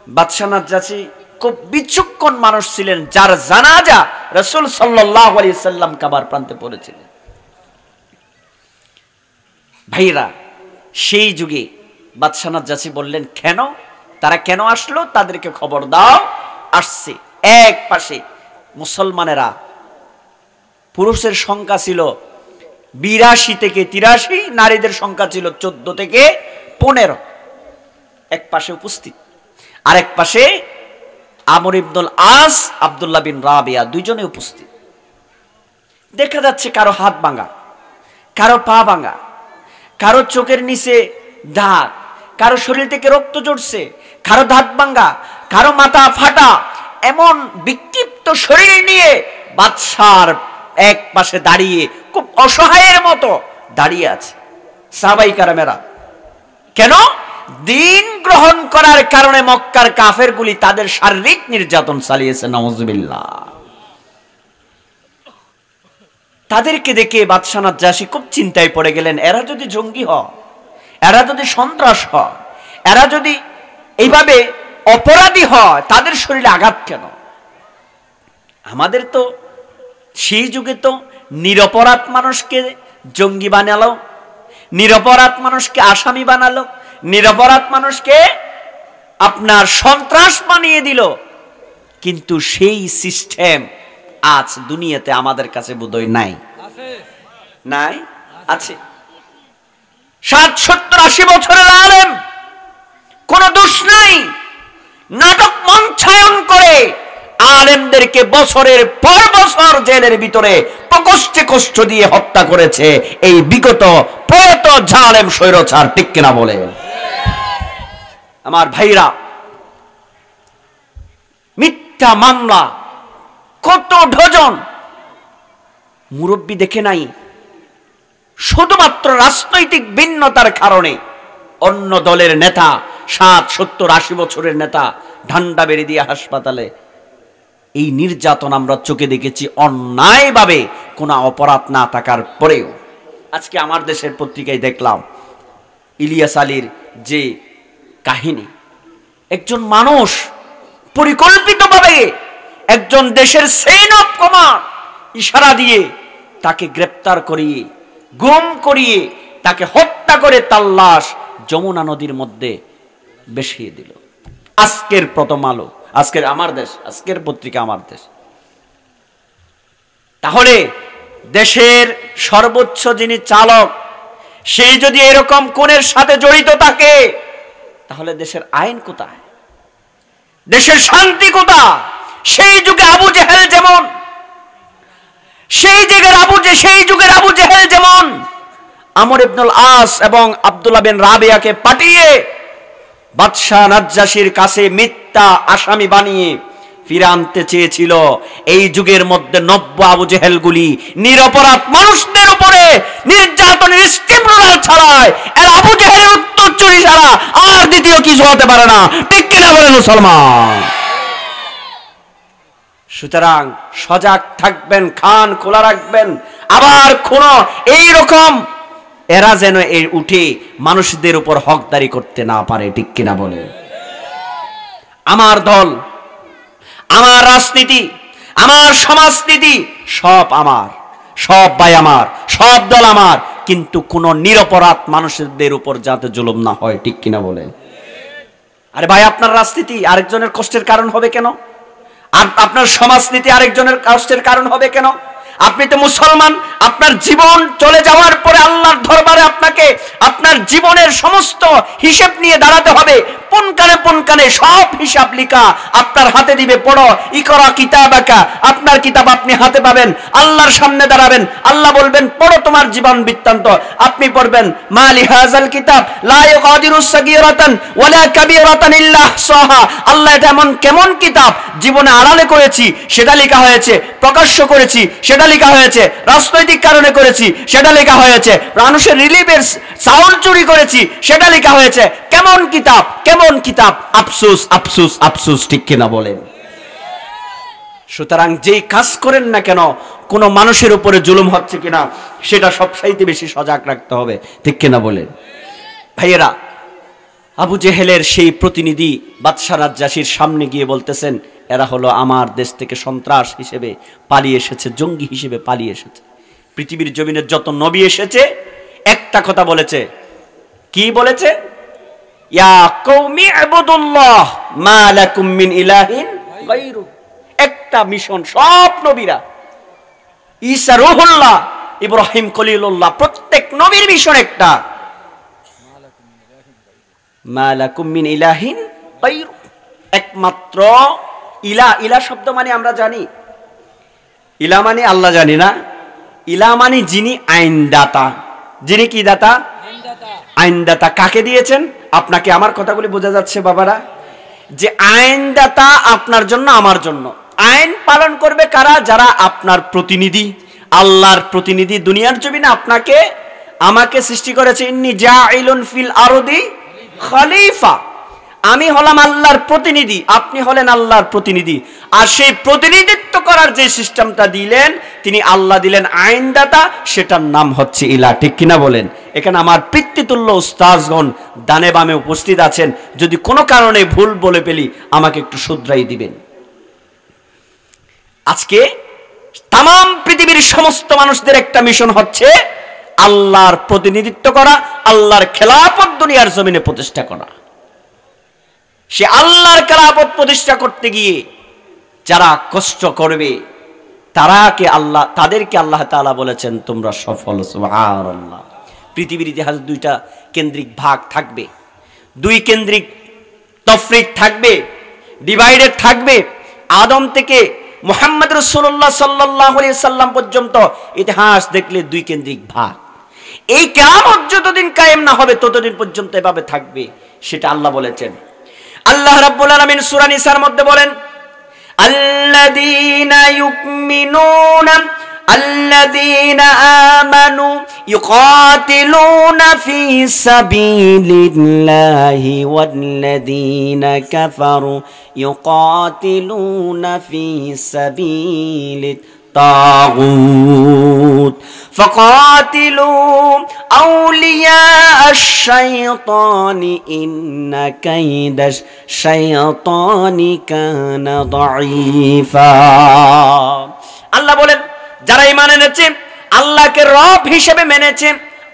বাদশাহ নাজ্জাশী খুব বিচক্ষণ মানুষ ছিলেন, যার জানাজা রাসূল সাল্লাল্লাহু আলাইহি সাল্লাম কাবার প্রান্তে পড়েছিলেন। ভাইরা, সেই যুগে বাদশাহ নাজ্জাশী বললেন কেন, তারা কেন আসলো, তাদেরকে খবর দাও। আসছে। এক পাশে মুসলমানেরা, পুরুষের সংখ্যা ছিল 82 থেকে 83, নারীদের সংখ্যা ছিল 14 থেকে 15, এক পাশে উপস্থিত। আরেক পাশে আমর ইবনুল আস, আব্দুল্লাহ বিন রাবিয়া দুইজনে উপস্থিত। দেখা যাচ্ছে কারো হাত ভাঙা, কারো পা ভাঙা, কারো চোখের নিচে দাগ, কারো শরীর থেকে রক্ত ঝরছে, কারো দাঁত ভাঙা, কারো মাথা ফাটা, এমন বিক্ষিপ্ত শরীর নিয়ে বাদশার এক পাশে দাঁড়িয়ে খুব অসহায়ের মতো দাঁড়িয়ে আছে সাহাবায়ে কেরামেরা। কেন? দিন গ্রহণ করার কারণে মক্কার কাফেরগুলি তাদের শারীরিক নির্যাতন চালিয়েছে, নাউজুবিল্লাহ। তাদেরকে দেখে বাদশাহ নাজ্জাশী খুব চিন্তায় পড়ে গেলেন, এরা যদি জঙ্গি হয়, এরা যদি সন্ত্রাস হয়, এরা যদি এইভাবে অপরাধী হয়, তাদের শরীরে আঘাত কেন? আমাদের তো সেই যুগে তো নিরপরাধ মানুষকে জঙ্গি বানালো, নিরপরাধ মানুষকে আসামি বানালো, নিরপরাধ মানুষকে আপনার সন্ত্রাস বানিয়ে দিল। কিন্তু সেই সিস্টেম আজ দুনিয়াতে আমাদের কাছে বোধহয় নাই। নাই? আছে। 60, 70, 80 বছরের আলেম, কোন দোষ নাই, নাটক মঞ্চায়ন করে আলেমদেরকে বছরের পর বছর জেলের ভিতরে প্রকোষ্ঠে কষ্ট দিয়ে হত্যা করেছে এই বিগত প্রয়াত জালেম স্বৈরাচার, ঠিক কিনা বলে? আমার ভাইরা, মিথ্যা মামলা কত ডজন, মুরব্বী দেখে নাই, শুধুমাত্র রাজনৈতিক ভিন্নতার কারণে অন্য দলের নেতা, 60, 70, 80 বছরের নেতা ঠান্ডা বেড়ে দিয়ে হাসপাতালে। এই নির্যাতন আমরা চোখে দেখেছি অন্যায়ভাবে, কোনো অপরাধ না থাকার পরেও। আজকে আমার দেশের পত্রিকায় দেখলাম ইলিয়াস আলীর যে কাহিনী, একজন মানুষ পরিকল্পিতভাবে একজন দেশের চেইন অফ কমান্ড ইশারা দিয়ে তাকে গ্রেপ্তার করিয়ে, গুম করিয়ে, তাকে হত্যা করে তার লাশ যমুনা নদীর মধ্যে বেশিয়ে দিল। আজকের প্রথম আলো, আজকের আমার দেশ, আজকের পত্রিকা আমার দেশ। তাহলে দেশের সর্বোচ্চ যিনি চালক, সেই যদি এরকম খুনের সাথে জড়িত থাকে, তাহলে দেশের আইন কোথায়, দেশের শান্তি কোথায়? সেই যুগে আবু জেহেল যেমন, সেই যুগের আবু জেহেল যেমন আমর ইবনুল আস এবং আব্দুল্লাহ বিন রাবিয়াকে পাঠিয়ে বাদশাহ নাজ্জাশীর কাছে মিথ্যা আসামি বানিয়ে ফিরে আনতে চেয়েছিল, এই যুগের মধ্যে নব্য আবু জেহেলগুলি নিরপরাধ মানুষদের উপরে নির্যাতনের স্টিম রোলার ছাড়ায়, এর আবু জেহেলের উত্তরসূরি ছাড়া আর দ্বিতীয় কিছু হতে পারে না, ঠিক কিনা বলেন মুসলমান? সুতরাং সজাগ থাকবেন, কান খোলা রাখবেন। আবার কোন এইরকম এরা যেন এই উঠে মানুষদের উপর হকদারি করতে না পারে, ঠিক কিনা বলে? আমার দল, আমার রাজনীতি, আমার সমাজনীতি সব আমার, সব ভাই আমার, সব দল আমার, কিন্তু কোন নিরপরাধ মানুষদের উপর যাতে জুলুম না হয়, ঠিক কিনা বলেন? আরে ভাই, আপনার রাজনীতি আরেকজনের কষ্টের কারণ হবে কেন? আর আপনার সমাজনীতি আরেকজনের কষ্টের কারণ হবে কেন? আপনি তো মুসলমান, আপনার জীবন চলে যাওয়ার পরে আল্লাহর দরবারে আপনাকে আপনার জীবনের সমস্ত হিসাব নিয়ে দাঁড়াতে হবে। পুনকানে সব হিসাব লিখা আপনার হাতে দিবে, পড়ো ইকরা কিতাবাকা, আপনার কিতাব আপনি হাতে পাবেন, আল্লাহর সামনে দাঁড়াবেন, আল্লাহ বলবেন পড়ো তোমার জীবন বৃত্তান্ত, আপনি পড়বেন মালি হাযাল কিতাব লা ইউগাদিরু সাগীরাতান ওয়ালা কাবীরাতান ইল্লা আহসাহা। আল্লাহ এটা এমন কেমন কিতাব, জীবনে আড়ালে করেছি সেটা লেখা হয়েছে, প্রকাশ্য করেছি সেটা লেখা হয়েছে, রাজনৈতিক কারণে করেছি সেটা লেখা হয়েছে, মানুষের রিলিফের চাউল চুরি করেছি সেটা লেখা হয়েছে। কেমন কিতাব, কেমন কিতাব! আফসোস আফসোস আফসোস, ঠিক কিনা বলেন? সুতরাং যেই কাজ করেন না কেন, কোন মানুষের উপরে জুলুম হচ্ছে কিনা সেটা সবচাইতে বেশি সজাগ রাখতে হবে, ঠিক কিনা বলেন? ভাইয়েরা, আবু জেহেলের সেই প্রতিনিধি বাদশা নাজ্জাশীর সামনে গিয়ে বলতেছেন, এরা হলো আমার দেশ থেকে সন্ত্রাস হিসেবে পালিয়ে এসেছে, জঙ্গি হিসেবে পালিয়ে এসেছে। পৃথিবীর জমিনের যত নবী এসেছে একটা কথা বলেছে। কি বলেছে? ইয়া কওমি ইবুদুল্লাহ মা লাকুম মিন ইলাহিন গায়রু। একটা মিশন সব নবীরা, ঈসা রূহুল্লাহ, ইব্রাহিম খলিলুল্লাহ, প্রত্যেক নবীর মিশন একটা, মা লাকুম মিন ইলাহিন গায়রু। একমাত্র ইলা, ইলা শব্দ মানে আমরা জানি, ইলা মানে আল্লাহ জানি না, ইলা মানে যিনি আইনদাতা। যিনি কি দাতা? আইনদাতা। কাকে দিয়েছেন? আপনাকে। আমার কথাগুলি বোঝা যাচ্ছে বাবারা? যে আইনদাতা আপনার জন্য, আমার জন্য। আইন পালন করবে কারা? যারা আপনার প্রতিনিধি, আল্লাহর প্রতিনিধি। দুনিয়ার জমিনে আপনাকে আমাকে সৃষ্টি করেছে, ইন্নী জাইলুন ফিল আরদি খলিফা। আমি হলাম আল্লাহর প্রতিনিধি, আপনি হলেন আল্লাহর প্রতিনিধি। আর সেই প্রতিনিধিত্ব করার যে সিস্টেমটা দিলেন, তিনি আল্লাহ দিলেন আইনদাতা, সেটার নাম হচ্ছে ইলা, ঠিক কিনা বলেন? এখানে আমার পিতৃতুল্য উস্তাজগণ ডানে বামে উপস্থিত আছেন, যদি কোনো কারণে ভুল বলে ফেলি আমাকে একটু শুধরাই দিবেন। আজকে তাম পৃথিবীর সমস্ত মানুষদের একটা মিশন হচ্ছে আল্লাহর প্রতিনিধিত্ব করা, আল্লাহর খেলাফত দুনিয়ার জমিনে প্রতিষ্ঠা করা। সে আল্লাহর খেলাফত প্রতিষ্ঠা করতে গিয়ে যারা কষ্ট করবে তাদেরকে আল্লাহ তাআলা বলেছেন তোমরা সফল। সুবহানাল্লাহ। পৃথিবীর ইতিহাসে দুইটা কেন্দ্রিক ভাগ থাকবে, দুই কেন্দ্রিক তফরিক থাকবে, ডিভাইডেড থাকবে। আদম থেকে মুহাম্মদ রাসূলুল্লাহ সাল্লাল্লাহু আলাইহি সাল্লাম পর্যন্ত ইতিহাস দেখলে দুই কেন্দ্রিক ভাগ। এই কিয়ামত যতদিন কায়েম না হবে ততদিন পর্যন্ত এভাবে থাকবে, সেটা আল্লাহ বলেছেন। আল্লাহ রাব্বুল আলামিন সূরা নিসার মধ্যে বলেন, আল্লাযীনা ইউমিনুনা الذين آمنوا يقاتلون في سبيل الله والذين كفروا يقاتلون في سبيل الطاغوت فقاتلوا أولياء الشيطان إن كيد الشيطان كان ضعيفا। আল্লাহ বলেন, যারা ঈমান এনেছে, আল্লাহকে রব হিসেবে মেনেছে,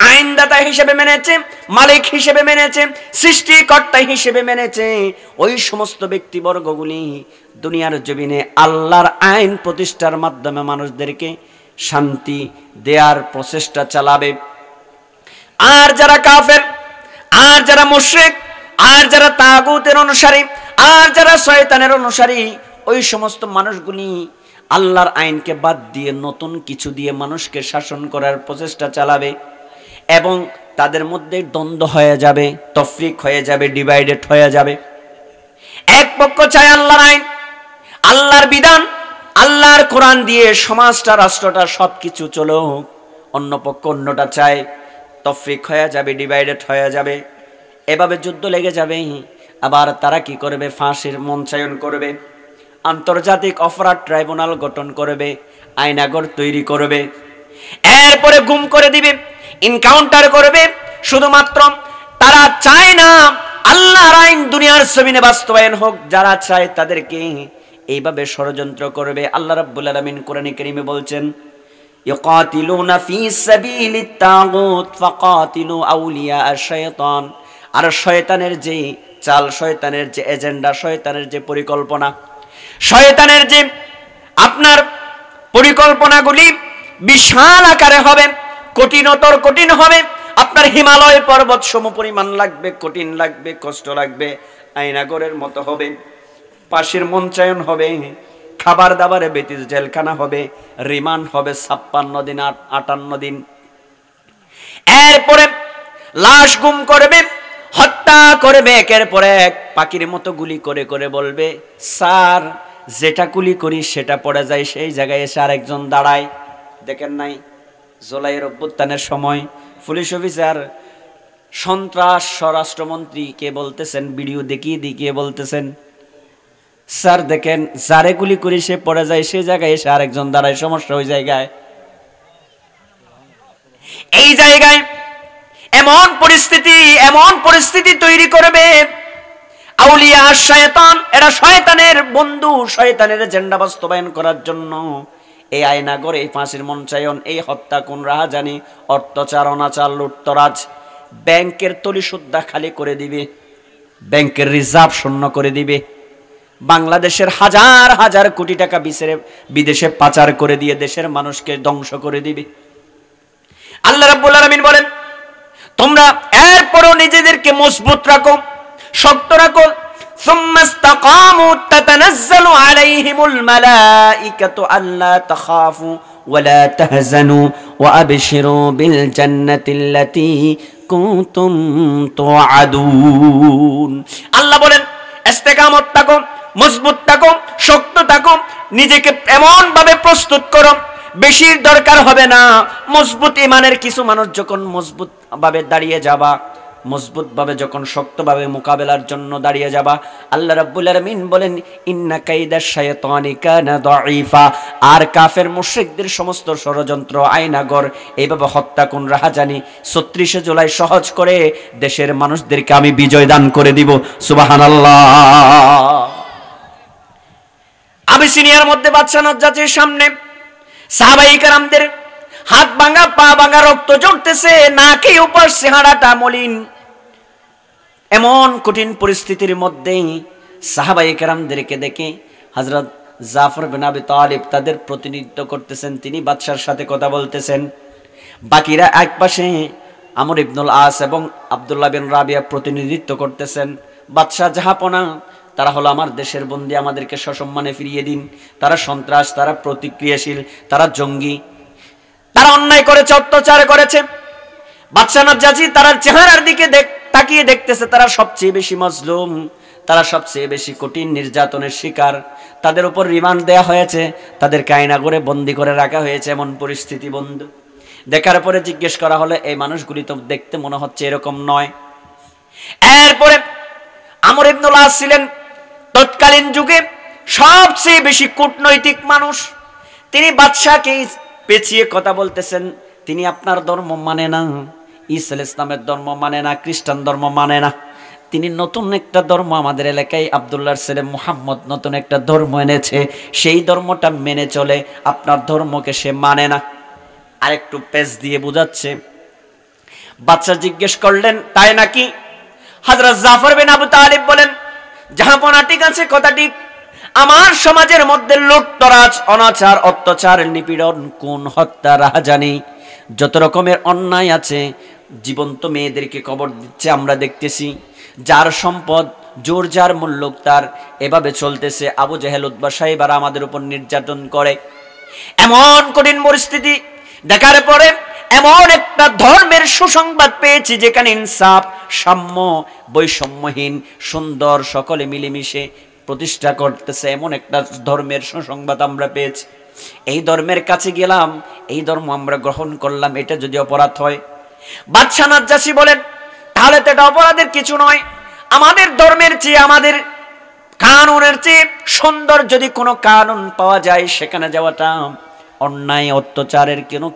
আইনদাতা হিসেবে মেনেছে, মালিক হিসেবে মেনেছে, সৃষ্টিকর্তা হিসেবে মেনেছে, ওই সমস্ত ব্যক্তিবর্গগুলি দুনিয়ার জমিনে আল্লাহর আইন প্রতিষ্ঠার মাধ্যমে মানুষদেরকে শান্তি দেওয়ার প্রচেষ্টা চালাবে। আর যারা কাফের, আর যারা মুশরিক, আর যারা তাগুতের অনুসারী, আর যারা শয়তানের অনুসারী, ওই সমস্ত মানুষগুলি আল্লাহর আইনকে বাদ দিয়ে নতুন কিছু দিয়ে মানুষকে শাসন করার প্রচেষ্টা চালাবে এবং তাদের মধ্যে দ্বন্দ্ব হয়ে যাবে, তফরিক হয়ে যাবে, ডিভাইডেড হয়ে যাবে। এক পক্ষ চায় আল্লাহর আইন, আল্লাহর বিধান, আল্লাহর কোরআন দিয়ে সমাজটা, রাষ্ট্রটা সবকিছু চলো, অন্য পক্ষ অন্যটা চায়, তফরিক হয়ে যাবে, ডিভাইডেড হয়ে যাবে, এভাবে যুদ্ধ লেগে যাবে। আবার তারা কি করবে? ফাঁসির মঞ্চায়ন করবে, আন্তর্জাতিক অপরাধ ট্রাইব্যুনাল গঠন করবে, আইনাগর তৈরি করবে, এরপরে গুম করে দিবে, এনকাউন্টার করবে। শুধুমাত্র তারা চায় না আল্লাহর আইন দুনিয়ার জমিনে বাস্তবায়ন হোক, যারা চায় তাদেরকে এইভাবে ষড়যন্ত্র করবে। আল্লাহ রাব্বুল আলামিন কোরআনে কারীমে বলছেন, ইউকাতিলুনা ফি সাবিলিত তাগুত ফাকাতিলু আউলিয়া আশ-শাইতান। আর শয়তানের যে চাল, শয়তানের যে এজেন্ডা, শয়তানের যে পরিকল্পনা, শয়তানের যে আপনার পরিকল্পনাগুলি বিশাল আকারে হবে, কঠিনতর কঠিন হবে। আপনার হিমালয় পর্বত সমপরিমাণ লাগবে, কঠিন লাগবে, কষ্ট লাগবে, আয়নাগরের মতো হবে, পাশের মঞ্চায়ন হবে, খাবার দাবারে ব্যতীত জেলখানা হবে, রিমান্ড হবে 56 দিন 58 দিন। এরপরে লাশ গুম করবে, হত্যা করবে, একের পর এক পাখির মতো গুলি করে করে বলবে, স্যার যেটা গুলি করি সেটা পড়ে যায়, সেই জায়গায় এসে আরেকজন দাঁড়ায়। দেখেন নাই জুলাইয়ের অভ্যুত্থানের সময় পুলিশ অফিসার সন্ত্রাস স্বরাষ্ট্রমন্ত্রী কে বলতেছেন, ভিডিও দেখিয়ে বলতেছেন, স্যার দেখেন যারে গুলি করি সে পড়ে যায়, সেই জায়গায় এসে আরেকজন দাঁড়ায়, সমস্যা ওই জায়গায়। এই জায়গায় এমন পরিস্থিতি তৈরি করবে আউলিয়া শয়তান, এরা শয়তানের বন্ধু, শয়তানের এজেন্ডা বাস্তবায়ন করার জন্য এই আয়নাগর, এই ফাঁসির মঞ্চায়ন, এই হত্যা, খুন, রাহাজানি, অত্যাচার, অনাচার, লুটতরাজ, ব্যাংকের তলি সুদ্ধা খালি করে দিবে, ব্যাংকের রিজার্ভ শূন্য করে দিবে, বাংলাদেশের হাজার হাজার কোটি টাকা বিদেশে পাচার করে দিয়ে দেশের মানুষকে ধ্বংস করে দিবে। আল্লাহ রাব্বুল আলামিন বলেন, তোমরা এরপরও নিজেদেরকে মজবুত রাখো, শক্ত রাখো। সুম্মা ইসতাকামু তাতানাজ্জালু আলাইহিমুল মালাইকাতু আল্লা তাখাফু ওয়া লা তাহজানু ওয়া আবশিরু বিল জান্নাতিল্লাতী কুনতুম তুআদুন। আল্লাহ বলেন, ইস্তেকামত থাকো, মজবুত থাকো, শক্ত থাকো, নিজেকে এমন ভাবে প্রস্তুত করো, বেশির দরকার হবে না। মজবুত ইমানের কিছু মানুষ যখন মজবুত ভাবে দাঁড়িয়ে যাবা, মজবুত ভাবে যখন শক্তভাবে মোকাবেলার জন্য দাঁড়িয়ে যাবা, আল্লাহ রাব্বুল আলামিন বলেন, ইন্না কাইদাশ শাইতানি কানা দাঈফা। আর কাফের মুশরিকদের সমস্ত ষড়যন্ত্র, আয়নাগর, এইভাবে হত্যা, খুন, রাহাজানি 36 জুলাই সহজ করে দেশের মানুষদেরকে আমি বিজয় দান করে দিব। সুবহানাল্লাহ। আবিসিনিয়ার মধ্যে বাদশা নজ্জাতির সামনে সাহাবায়ে কেরামদের হাত ভাঙা, পা ভাঙা, রক্ত ঝরতেছে, নাকে উপর চেহারাটা মলিন। এমন কঠিন পরিস্থিতির মধ্যেই সাহাবায়ে কেরামদেরকে দেখে হযরত জাফর বিন আবি তালিব তাদের প্রতিনিধিত্ব করতেছেন, তিনি বাদশার সাথে কথা বলতেছেন। বাকিরা একপাশে আমর ইবনুল আস এবং আব্দুল্লাহ বিন রাবিয়া প্রতিনিধিত্ব করতেছেন। বাদশা জাহাপনা, তারা হলো আমার দেশের বন্দী, আমাদেরকে সসম্মানে ফিরিয়ে দিন। তারা সন্ত্রাস, তারা প্রতিক্রিয়াশীল, তারা জঙ্গি, তারা অন্যায় করেছে, অত্যাচার করেছে। বাদশা নজ্জাশী তার চেহারার দিকে তাকিয়ে দেখতেছে, তারা সবচেয়ে বেশি মজলুম, তারা সবচেয়ে বেশি কঠিন নির্যাতনের শিকার, তাদের উপর রিমান্ড দেয়া হয়েছে, তাদেরকে আয়নাগরে বন্দি করে রাখা হয়েছে, এমন পরিস্থিতি। বন্ধু দেখার পরে জিজ্ঞেস করা হলে এই মানুষগুলি তো দেখতে মনে হচ্ছে এরকম নয়। এরপরে আমর ইবনুল আস ছিলেন তৎকালীন যুগে সবচেয়ে বেশি কূটনৈতিক মানুষ। তিনি বাদশাকে পেঁচিয়ে কথা বলতেছেন, তিনি আপনার ধর্ম মানে না, ঈসা ইসলামের ধর্ম মানে না, খ্রিস্টান ধর্ম মানে না, তিনি নতুন একটা ধর্ম আমাদের এলাকায়, আব্দুল্লাহর ছেলে মুহাম্মদ নতুন একটা ধর্ম এনেছে, সেই ধর্মটা মেনে চলে, আপনার ধর্মকে সে মানে না। আরেকটু পেঁচ দিয়ে বুঝাচ্ছে। বাদশা জিজ্ঞেস করলেন, তাই নাকি? হযরত জাফর বিন আবু তালিব বলেন, জাহাপনা ঠিক আছে, কথা ঠিক। আমার সমাজের মধ্যে লুটতরাজ, অনাচার, অত্যাচার, নিপীড়ন, খুন, হত্যা, রাহাজানি, যত রকমের অন্যায় আছে, জীবন্ত মেয়েদেরকে কবর দিচ্ছে আমরা দেখতেছি, যার সম্পদ জোর যার মুল্লুক তার, এভাবে চলতেছে। আবু জেহেল, উতবা, সাইবারা আমাদের উপর নির্যাতন করে। এমন কঠিন পরিস্থিতি দেখার পরে এমন একটা ধর্মের সুসংবাদ পেয়েছি যেখানে ইনসাফ, সাম্য, বৈষম্যহীন, সুন্দর, সকলে মিলেমিশে প্রতিষ্ঠা করতেছে, এমন একটা ধর্মের সুসংবাদ আমরা পেয়েছি। এই ধর্মের কাছে গেলাম, এই ধর্ম আমরা গ্রহণ করলাম, এটা যদি অপরাধ হয়? বাদশা নজ্জাশী বলেন, তাহলে তো এটা অপরাধের কিছু নয়। আমাদের ধর্মের চেয়ে, আমাদের কানুনের চেয়ে সুন্দর যদি কোনো কানুন পাওয়া যায়, সেখানে যাওয়াটা অন্যায়, অত্যাচারের, কোনো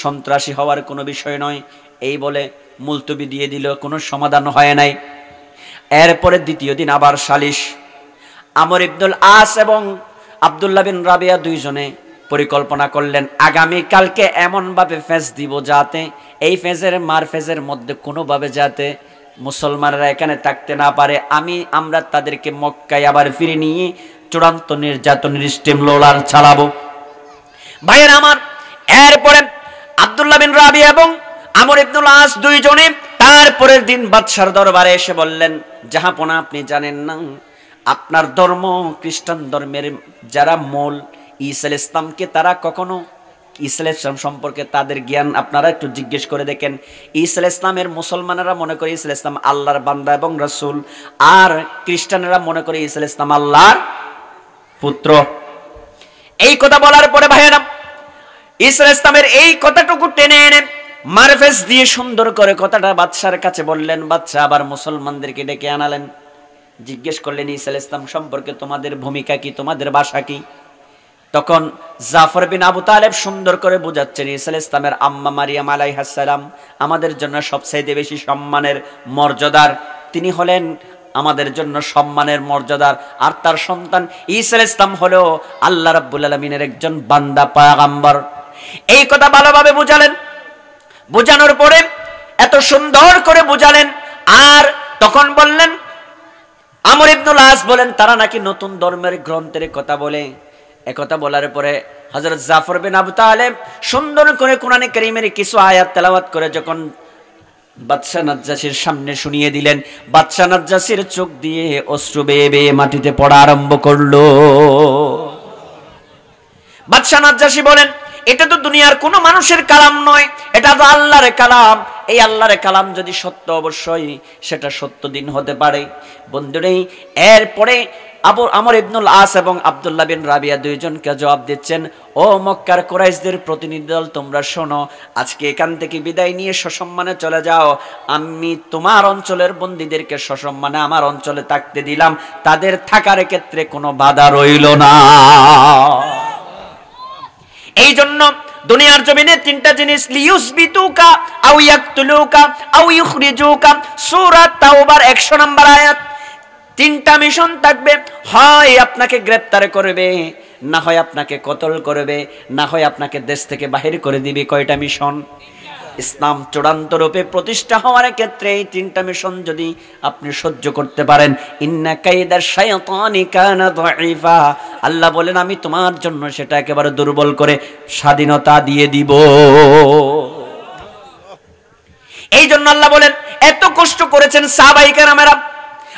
সন্ত্রাসী হওয়ার কোনো বিষয় নয়। এই বলে মুলতবি দিয়ে দিল, কোনো সমাধান হয় নাই। এরপরে দ্বিতীয় দিন আবার সালিশ। আমর ইবনুল আস এবং আব্দুল্লাহ বিন রাবিয়া দুইজনে পরিকল্পনা করলেন আগামী কালকে এমন ভাবে ফেজ দিব যাতে এই ফেজের ফেজের মধ্যে কোনোভাবে যাতে মুসলমানরা এখানে থাকতে না পারে, আমরা তাদেরকে মক্কায় আবার ফিরে নিয়ে চূড়ান্ত নির্যাতনের স্টিম রোলার চালাবো। ভাইয়ের আমার, এরপরে আব্দুল্লাহ বিন রাবি এবং আমর ইবনুল আস দুইজনে তারপরের দিন বাদশার দরবারে এসে বললেন, জাহাপনা আপনি জানেন না আপনার ধর্ম খ্রিস্টান ধর্মের যারা মূল ঈসা আলাইহিস সালামকে তারা কখনো ঈসা আলাইহিস সালাম সম্পর্কে তাদের জ্ঞান আপনারা একটু জিজ্ঞেস করে দেখেন। ঈসা আলাইহিস সালামের মুসলমানেরা মনে করে ঈসা আলাইহিস সালাম আল্লাহর বান্দা এবং রাসূল, আর খ্রিস্টানেরা মনে করে ঈসা আলাইহিস সালাম আল্লাহর পুত্র। এই কথা বলার পরে ভাইয়েরা ঈসা আলাইহিস সালামের এই কথাটুকু টেনে এনে মারফেজ দিয়ে সুন্দর করে কথাটা বাদশার কাছে বললেন। বাদশা আবার মুসলমানদেরকে ডেকে আনালেন, জিজ্ঞেস করলেন ঈসা আলাইহিস সালাম সম্পর্কে তোমাদের ভূমিকা কি, তোমাদের ভাষা কি? তখন জাফর বিন আবু তালেব সুন্দর করে বোঝাচ্ছেন ঈসা আলাইহিস সালামের আম্মা মারিয়াম আলাইহিস সালাম আমাদের জন্য সবচেয়ে বেশি সম্মানের মর্যাদার, তিনি হলেন আমাদের জন্য সম্মানের মর্যাদার, আর তার সন্তান ঈসা আলাইহিস সালাম হলো আল্লাহ রাব্বুল আলামিনের একজন বান্দা পয়গম্বর। এই কথা ভালোভাবে বুঝালেন। বুঝানোর পরে এত সুন্দর করে বুঝালেন, আর তখন বললেন আমর ইবনুল আস বলেন তারা নাকি নতুন ধর্মের গ্রন্থের কথা বলে। একথা বলার পরে হযরত জাফর বিন আবু তালেব সুন্দর করে কোরআনে কারীমের কিছু আয়াত তেলাওয়াত করে যখন বাদশা নাজ্জাশীর সামনে শুনিয়ে দিলেন, বাদশা নাজ্জাশীর চোখ দিয়ে অশ্রু বেয়ে বেয়ে মাটিতে পড়া আরম্ভ করলো। বাদশা নাজ্জাশী বলেন, এটা তো দুনিয়ার কোনো মানুষের কালাম নয়, এটা তো আল্লাহর কালাম। এই আল্লাহর কালাম যদি সত্য, অবশ্যই সেটা সত্য দিন হতে পারে। বন্ধুরে, এরপরে আমর ইবনুল আস এবং আব্দুল্লাহ বিন রাবিয়া দুইজনকে জবাব দিচ্ছেন, ও মক্কার কুরাইশদের প্রতিনিধি দল, তোমরা শোনো, আজকে এখান থেকে বিদায় নিয়ে সসম্মানে চলে যাও। আমি তোমার অঞ্চলের বন্দীদেরকে সসম্মানে আমার অঞ্চলে থাকতে দিলাম, তাদের থাকার ক্ষেত্রে কোনো বাধা রইল না। এই জন্য দুনিয়ার জমিনে তিনটা জিনিস, লিয়ুসবিতুকা আও ইয়াকতুলুকা আও ইখরিজুকা, সূরা তাওবার 100 নম্বর আয়াত। তিনটা মিশন থাকবে, হয় আপনাকে গ্রেফতার করবে, না হয় আপনাকে কতল করবে, না হয় আপনাকে দেশ থেকে বাহির করে দিবে। কয়টা মিশন? ইসলাম চূড়ান্ত রূপে প্রতিষ্ঠা হওয়ার ক্ষেত্রে এই তিনটা মিশন যদি আপনি সহ্য করতে পারেন, ইন্না কাইদাশ শাইতানি কানা দাঈফা, আল্লাহ বলেন আমি তোমার জন্য সেটা একেবারে দুর্বল করে স্বাধীনতা দিয়ে দিব। এই জন্য আল্লাহ বলেন এত কষ্ট করেছেন সাহাবায়ে কেরামেরা,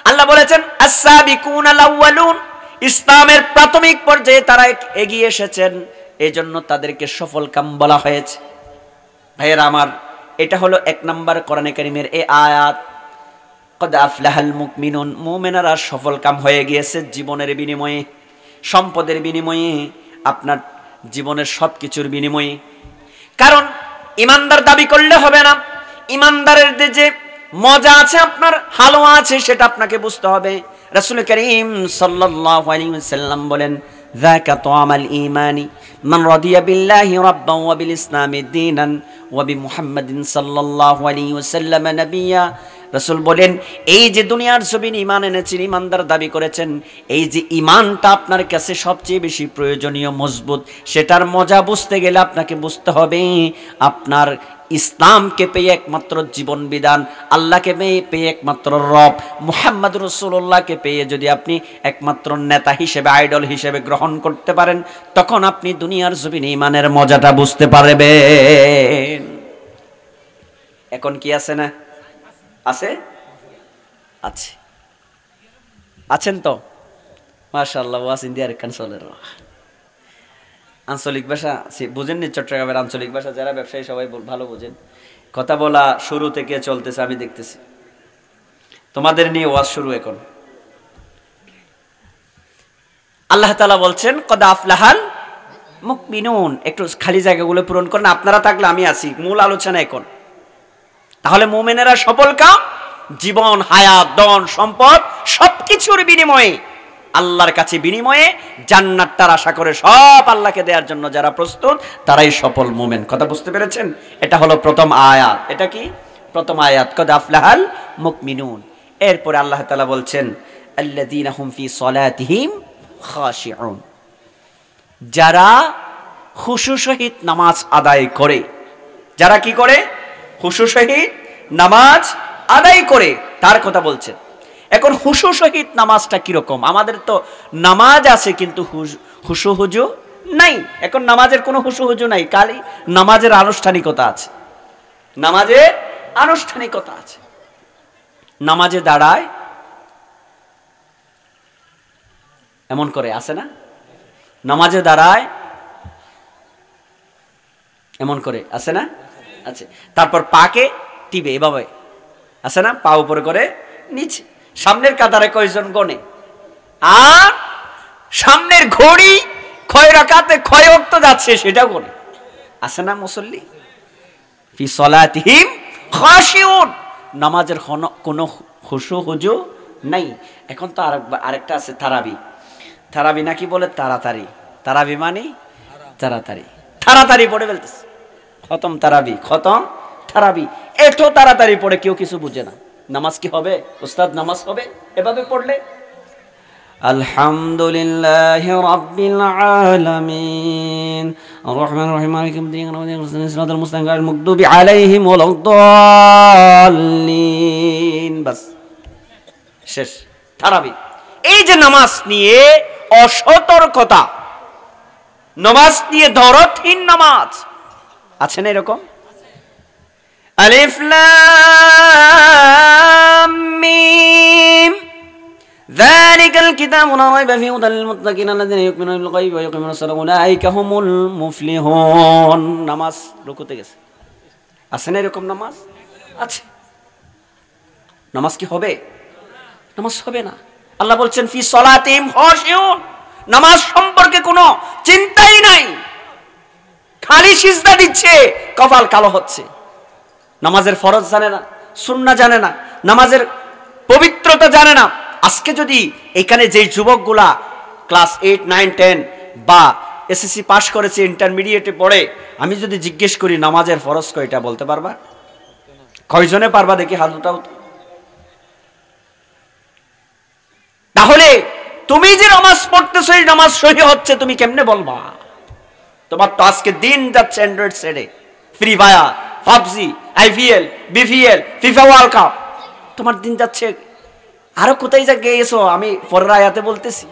আল্লাহ বলেছেন আস-সাবিকুনাল আউয়ালুন, ইসলামের প্রাথমিক পর্যায়ে তারা এগিয়ে এসেছেন, এজন্য তাদেরকে সফলকাম বলা হয়েছে। ভাইয়েরা আমার, এটা হলো 1 নম্বর কোরআনে কারীমের এই আয়াত, কদ আফলাহাল মুমিনুন, মুমিনারা সফলকাম হয়ে গিয়েছে জীবনের বিনিময়ে, সম্পদের বিনিময়ে, আপনার জীবনের সবকিছুর বিনিময়ে। কারণ ইমানদার দাবি করলে হবে না, ইমানদারের যে মজা আছে, আপনার হালুয়া আছে, সেটা আপনাকে বুঝতে হবে। রাসূল করিম সাল্লাল্লাহু আলাইহি ওয়াসাল্লাম বলেন, যাকা তুআমাল ঈমানি মান রাদিয়া বিল্লাহি রাব্বান ওয়া বিল ইসলামি দীনান ওয়া বিমুহাম্মাদিন সাল্লাল্লাহু আলাইহি ওয়াসাল্লাম নাবিয়্যা। রাসূল বলেন, এই যে দুনিয়ার জমিনে ঈমান এনেছেন, ঈমানদার দাবি করেছেন, এই যে ঈমানটা আপনার কাছে সবচেয়ে বেশি প্রয়োজনীয়, মজবুত, সেটার মজা বুঝতে গেলে আপনাকে বুঝতে হবে আপনার ইসলামকে পেয়ে একমাত্র জীবন বিধান, আল্লাহকে পেয়ে একমাত্র রব, মুহাম্মদ রাসূলুল্লাহকে পেয়ে যদি আপনি একমাত্র নেতা হিসেবে, আইডল হিসেবে গ্রহণ করতে পারেন, তখন আপনি দুনিয়ার জমিনে ঈমানের মজাটা বুঝতে পারবেন। এখন কি আছে না? আছে? আছে, আছেন তো? মাশাআল্লাহ, ওয়াজ ইন্ডিয়ার কানসলের আঞ্চলিক ভাষা বুঝেননি? চট্টগ্রামের আঞ্চলিক ভাষা যারা ব্যবসায়ী সবাই ভালো বুঝেন। কথা বলা শুরু থেকে চলতেছে, আমি দেখতেছি। তোমাদের নিয়ে ওয়াজ শুরু এখন। আল্লাহ তাআলা বলছেন, কদ আফলাহাল মুমিনুন। একটু খালি জায়গাগুলো পূরণ করেন, আপনারা থাকলে আমি আছি, মূল আলোচনা এখন। তাহলে মুমিনেরা সফলকাম, জীবন, হায়াত, ধন, সম্পদ সবকিছুর বিনিময়ে, আল্লাহর কাছে বিনিময়ে জান্নাতটার আশা করে সব আল্লাহকে দেওয়ার জন্য যারা প্রস্তুত, তারাই সফল মুমিন। কথা বুঝতে পেরেছেন? এটা হলো প্রথম আয়াত। এটা কি? প্রথম আয়াত, কদ আফলাহাল মুমিনুন। এরপরে আল্লাহ তাআলা বলছেন, আল্লাযীনা হুম ফি সলাতিহিম খাশিউন, যারা খুশু সহিত নামাজ আদায় করে, যারা কি করে? খুশু সহিত নামাজ আদায় করে, তার কথা বলছেন। এখন খুশু সহিত নামাজটা কিরকম? আমাদের তো নামাজ আছে কিন্তু খুশু হুজু নাই। এখন নামাজের কোনো খুশু হুজু নাই, খালি নামাজের আনুষ্ঠানিকতা আছে। নামাজের আনুষ্ঠানিকতা আছে। নামাজে দাঁড়ায় এমন করে, আছে না? নামাজে দাঁড়ায় এমন করে, আছে না? আছে। তারপর পাকে টিবে এভাবে, আছে না? পা উপরে করে নিচে। সামনের কাতারে কয়জন গনে? আর সামনের ঘড়ি কয় রাকাতে কয় ওয়াক্ত যাচ্ছে সেটাও গনে, আছে না? মুসল্লি ফি সলাতিহিম খাশিউন, নামাজের কোনো খুশু হুজু নাই। এখন তো আরেকটা আছে তারাবি। তারাবি নাকি বলে তাড়াতাড়ি, তারাবি মানে তাড়াতাড়ি, তাড়াতাড়ি পড়ে ফেলতেছে। খতম তারাবি, খতম তারাবি, এত তাড়াতাড়ি পড়ে কেউ কিছু বুঝে না। নামাজ কি হবে উস্তাদ? নামাজ হবে এভাবে পড়লে? আলহামদুলিল্লাহি রাব্বিল আলামিন আর রহমানির রহিম মালিকি ইয়াউমিদ্দিন সিরাতাল মুস্তাকিম গায়রিল মাগদুবি আলাইহিম ওয়ালাদ-দাল্লিন, বাস শেষ তারাবি। এই যে নামাজ নিয়ে অসতর্কতা, নামাজ নিয়ে দরদহীন নামাজ, আছে না এরকম? আলিফ লাম মিম যালিকাল কিতাবু লা রাইবা ফীহি হুদাল লিল মুত্তাকিন আল্লাযীনা ইউমিনুনা বিল গায়বি ওয়া ইয়াকিমুনাস সালাতা উলাইকা হুমুল মুফলিহুন। নামাজ রুকুতে গেছে, আছে না এরকম নামাজ? আছে। নামাজ কি হবে? নামাজ হবে না। আল্লাহ বলছেন ফি সলাতিহিম খাশিউন, নামাজ সম্পর্কে কোনো চিন্তাই নাই, খালি সিজদা দিচ্ছে, কপাল কালো হচ্ছে। নামাজের ফরজ জানে না, সুন্নাহ জানে না, নামাজের পবিত্রতা জানে না। আজকে যদি এখানে যে যুবকগুলা ক্লাস 8, 9, 10 বা এসএসসি পাস করেছে, ইন্টারমিডিয়েটে পড়ে, আমি যদি জিজ্ঞেস করি নামাজের ফরজ কয়টা, বলতে পারবা? কয়জনে পারবা দেখি হাত উঠাও তো। তাহলে তুমি যে নামাজ পড়তেছো এই নামাজ সহি হচ্ছে তুমি কেমনে বলবা? তোমার তো আজকে দিন যাচ্ছে অ্যান্ড্রয়েড সেটে, free fire, PUBG, IPL, BPL, FIFA world cup, তোমার দিন যাচ্ছে। আরো কোথায় যা গিয়েছো আমি পরের আয়াতে বলতেছি,